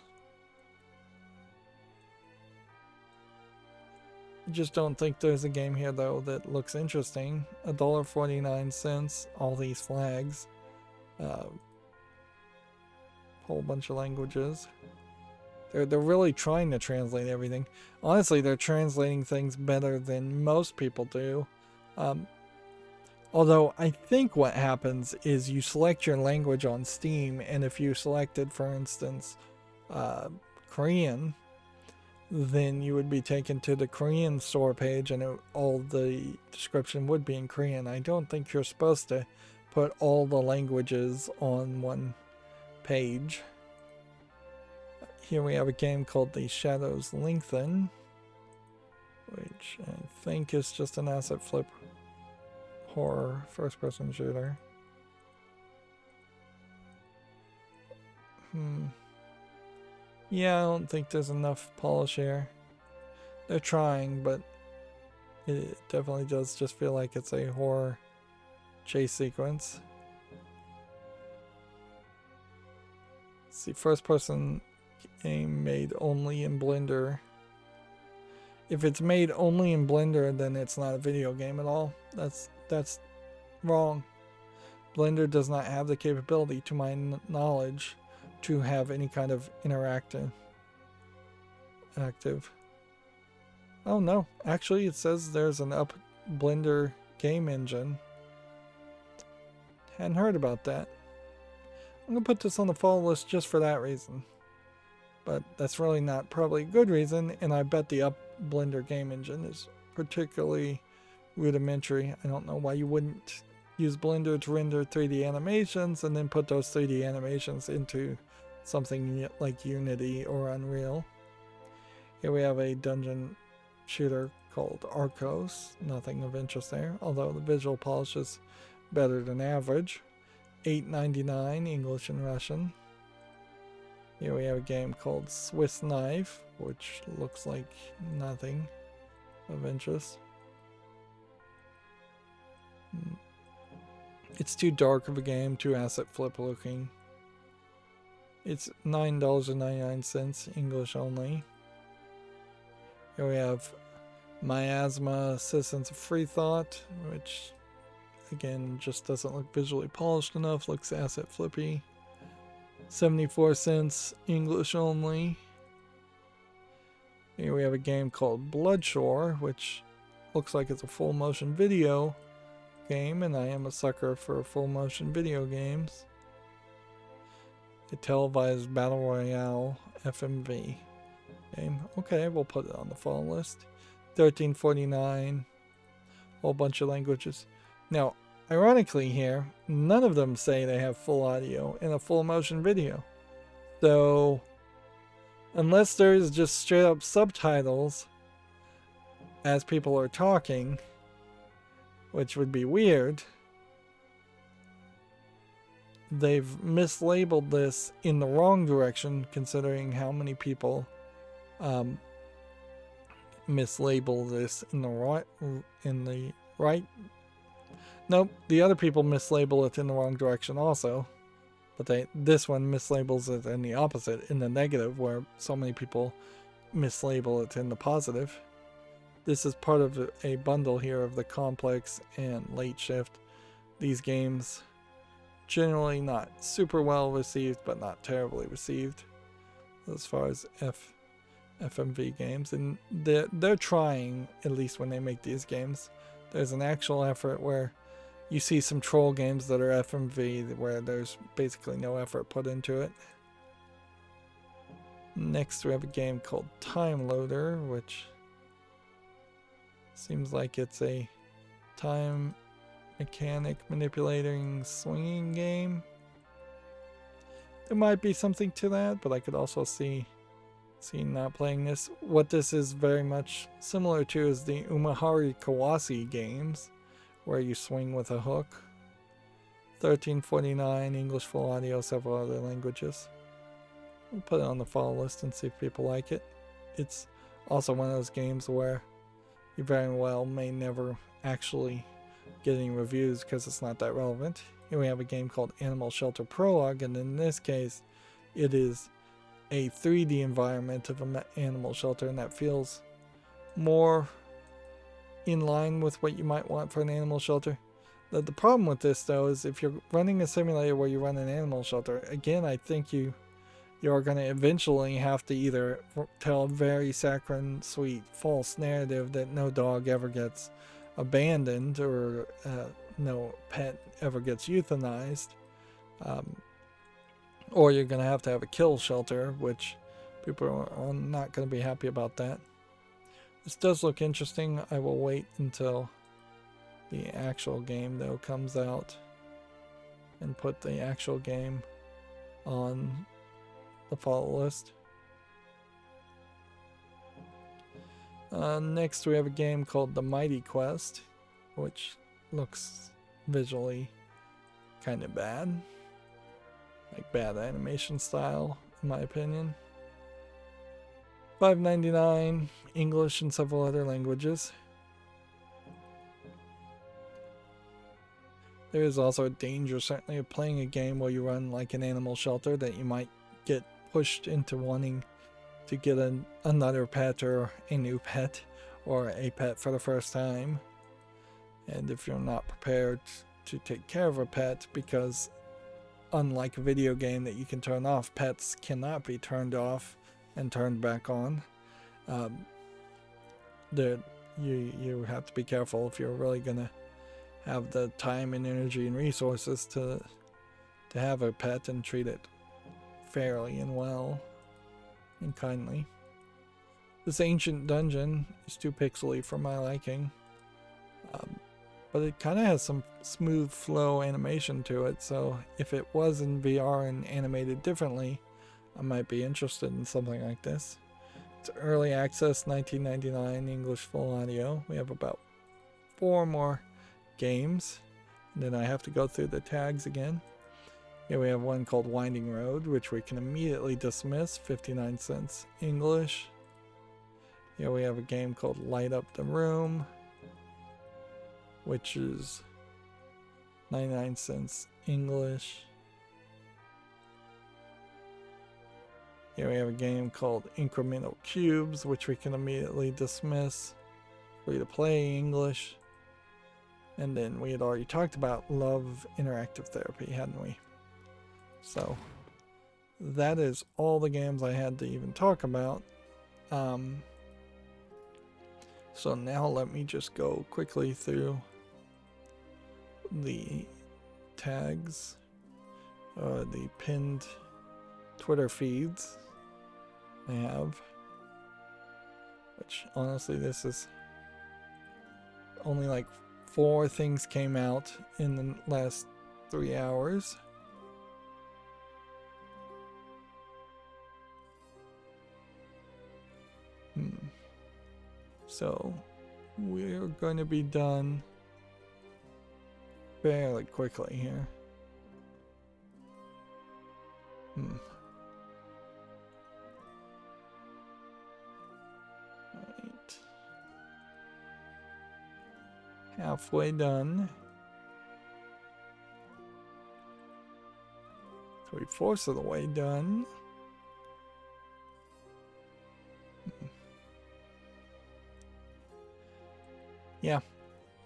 I just don't think there's a game here though that looks interesting. $1.49, all these flags. Whole bunch of languages. They're really trying to translate everything. Honestly, they're translating things better than most people do. Although I think what happens is you select your language on Steam, and if you selected, for instance, Korean, then you would be taken to the Korean store page and all the description would be in Korean. I don't think you're supposed to put all the languages on one page. Here we have a game called The Shadows Lengthen, which I think is just an asset flip horror first-person shooter. Yeah, I don't think there's enough polish here. They're trying, but it definitely does just feel like it's a horror chase sequence. Let's see, first-person game made only in Blender. If it's made only in Blender, then it's not a video game at all. That's wrong. Blender does not have the capability, to my knowledge, to have any kind of active. Oh no, actually it says there's an up Blender game engine. Hadn't heard about that. I'm gonna put this on the follow list just for that reason. But that's really not probably a good reason, and I bet the up Blender game engine is particularly rudimentary. I don't know why you wouldn't use Blender to render 3D animations and then put those 3D animations into something like Unity or Unreal. Here we have a dungeon shooter called Arcos. Nothing of interest there, although the visual polish is better than average. $8.99, English and Russian. Here we have a game called Swiss Knife, which looks like nothing of interest. It's too dark of a game, too asset flip looking. It's $9.99, English only. Here we have Miasma, Citizens of Free Thought, which again just doesn't look visually polished enough, looks asset flippy. 74 cents, English only. Here we have a game called Bloodshore, which looks like it's a full motion video game, and I am a sucker for full motion video games. A televised battle royale FMV game. Okay, we'll put it on the fall list. $13.49. Whole bunch of languages. Now, ironically here, none of them say they have full audio in a full motion video. So, unless there's just straight up subtitles as people are talking, which would be weird, they've mislabeled this in the wrong direction, considering how many people mislabel this in the right. Nope, the other people mislabel it in the wrong direction also, but this one mislabels it in the opposite, in the negative, where so many people mislabel it in the positive. This is part of a bundle here of the Complex and Late Shift. These games generally not super well received, but not terribly received as far as FMV games, and they're trying, at least when they make these games. There's an actual effort where you see some troll games that are FMV where there's basically no effort put into it. Next we have a game called Time Loader, which seems like it's a time mechanic manipulating swinging game. There might be something to that, but I could also see not playing this. What this is very much similar to is the Umahari Kawase games, where you swing with a hook. $13.49, English full audio, several other languages. We'll put it on the fall list and see if people like it. It's also one of those games where you very well may never actually get any reviews because it's not that relevant. Here we have a game called Animal Shelter Prologue, and in this case it is a 3D environment of an animal shelter, and that feels more in line with what you might want for an animal shelter. The problem with this though is if you're running a simulator where you run an animal shelter, again I think you are going to eventually have to either tell a very saccharine sweet false narrative that no dog ever gets abandoned or no pet ever gets euthanized, or you're going to have a kill shelter, which people are not going to be happy about that. This does look interesting. I will wait until the actual game though comes out and put the actual game on the follow list. Next we have a game called The Mighty Quest, which looks visually kind of bad. Like bad animation style, in my opinion. $5.99, English and several other languages. There is also a danger, certainly, of playing a game where you run like an animal shelter, that you might get pushed into wanting to get another pet or a new pet or a pet for the first time. And if you're not prepared to take care of a pet, because unlike a video game that you can turn off, pets cannot be turned off and turned back on. You have to be careful if you're really gonna have the time and energy and resources to have a pet and treat it fairly and well and kindly. This ancient dungeon is too pixely for my liking, but it kind of has some smooth flow animation to it, so if it was in VR and animated differently, I might be interested in something like this. It's early access, $19.99, English full audio. We have about 4 more games, and then I have to go through the tags again. Here we have one called Winding Road, which we can immediately dismiss, 59 cents English. Here we have a game called Light Up the Room, which is 99 cents English. Here we have a game called Incremental Cubes, which we can immediately dismiss, free to play English. And then we had already talked about Love Interactive Therapy, hadn't we? So that is all the games I had to even talk about. So now let me just go quickly through the tags, the pinned Twitter feeds I have, which honestly this is only like 4 things came out in the last 3 hours. So we're going to be done fairly quickly here. Right. Halfway done. 3/4 of the way done. Yeah,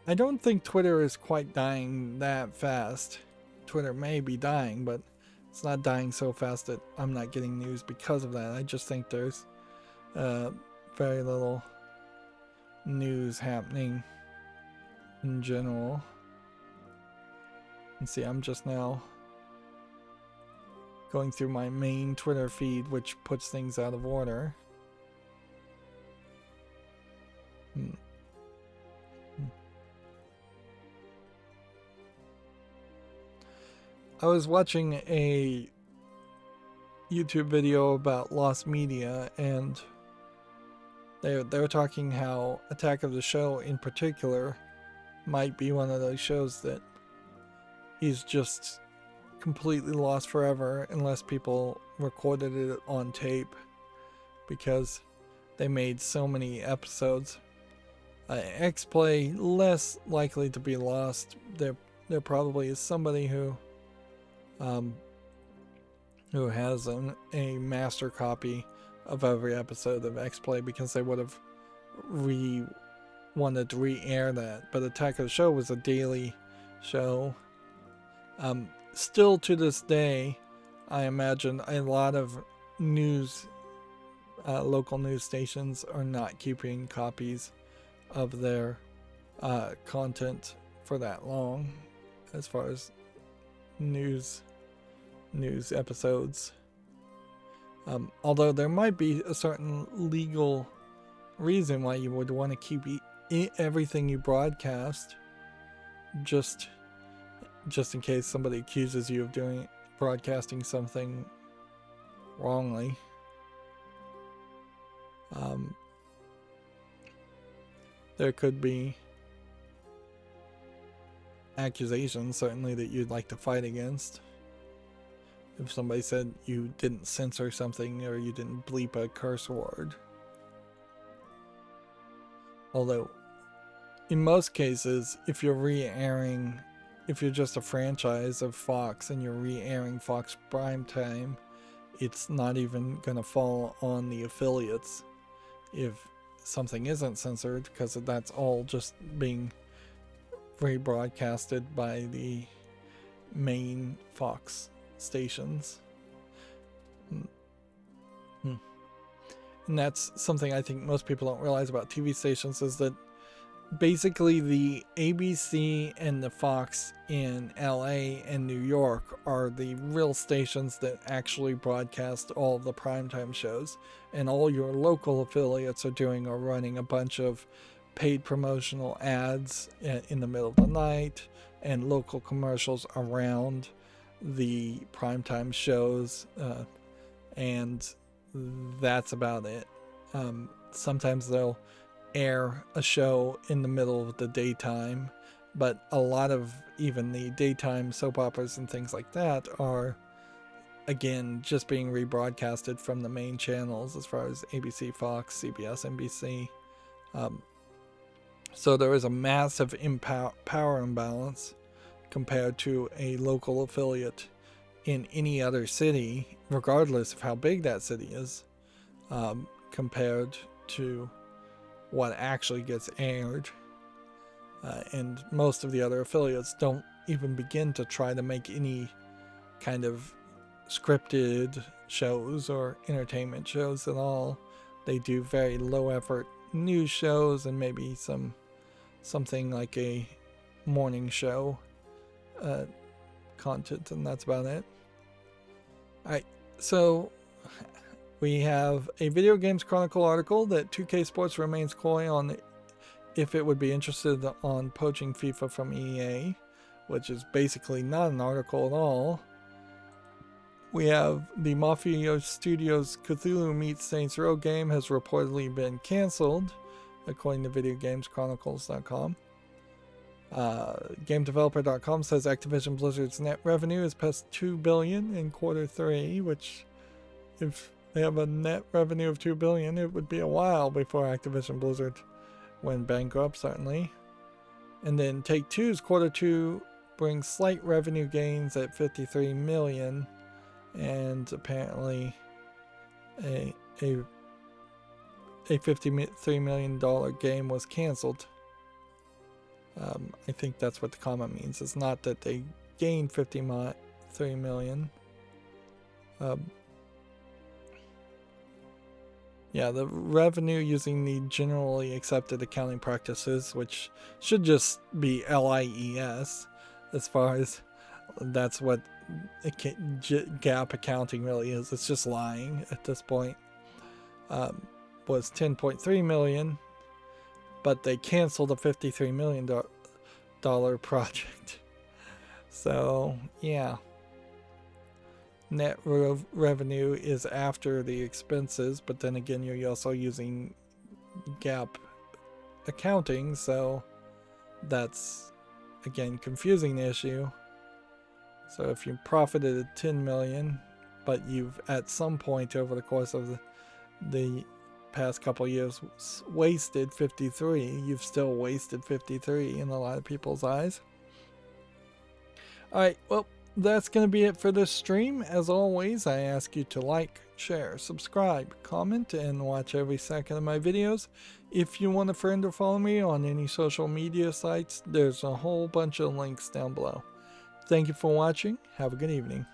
I don't think Twitter is quite dying that fast. Twitter may be dying, but it's not dying so fast that I'm not getting news because of that. I just think there's very little news happening in general. And see, I'm just now going through my main Twitter feed, which puts things out of order. I was watching a YouTube video about lost media, and they were talking how Attack of the Show in particular might be one of those shows that is just completely lost forever unless people recorded it on tape, because they made so many episodes. X-Play, less likely to be lost. There probably is somebody who has a master copy of every episode of X-Play, because they would have wanted to re-air that. But Attack of the Show was a daily show. Still to this day, I imagine a lot of local news stations are not keeping copies of their content for that long, as far as news episodes. Although there might be a certain legal reason why you would want to keep everything you broadcast, just in case somebody accuses you of broadcasting something wrongly. There could be accusations, certainly, that you'd like to fight against. If somebody said you didn't censor something or you didn't bleep a curse word. Although, in most cases, if you're just a franchise of Fox and you're re-airing Fox Primetime, it's not even going to fall on the affiliates if something isn't censored, because that's all just being rebroadcasted by the main Fox stations. And that's something I think most people don't realize about TV stations, is that basically the ABC and the Fox in LA and New York are the real stations that actually broadcast all of the primetime shows, and all your local affiliates are running a bunch of paid promotional ads in the middle of the night and local commercials around the primetime shows, and that's about it. Sometimes they'll air a show in the middle of the daytime but a lot of even the daytime soap operas and things like that are, again, just being rebroadcasted from the main channels as far as ABC, Fox, CBS, NBC. So there is a massive power imbalance compared to a local affiliate in any other city, regardless of how big that city is, compared to what actually gets aired. And most of the other affiliates don't even begin to try to make any kind of scripted shows or entertainment shows at all. They do very low effort news shows and maybe something like a morning show content, and that's about it. Alright, so we have a Video Games Chronicle article that 2K Sports remains coy on if it would be interested on poaching FIFA from EA, which is basically not an article at all. We have the Mafia Studios Cthulhu Meets Saints Row game has reportedly been cancelled, according to VideoGamesChronicles.com. GameDeveloper.com says Activision Blizzard's net revenue is past $2 billion in Q3, which, if they have a net revenue of $2 billion, it would be a while before Activision Blizzard went bankrupt, certainly. And then Take-Two's Q2 brings slight revenue gains at $53 million, and apparently a $53 million game was canceled. I think that's what the comment means. It's not that they gained $53 million. Yeah, the revenue using the generally accepted accounting practices, which should just be LIES, as far as that's what GAAP accounting really is. It's just lying at this point. Was $10.3 million, but they canceled a $53 million project. So yeah, net revenue is after the expenses, but then again, you're also using GAAP accounting, so that's again confusing the issue. So if you profited at 10 million, but you've at some point over the course of the past couple years wasted 53, you've still wasted 53 in a lot of people's eyes. Alright, well, that's going to be it for this stream. As always, I ask you to like, share, subscribe, comment, and watch every second of my videos. If you want a friend or follow me on any social media sites, there's a whole bunch of links down below. Thank you for watching. Have a good evening.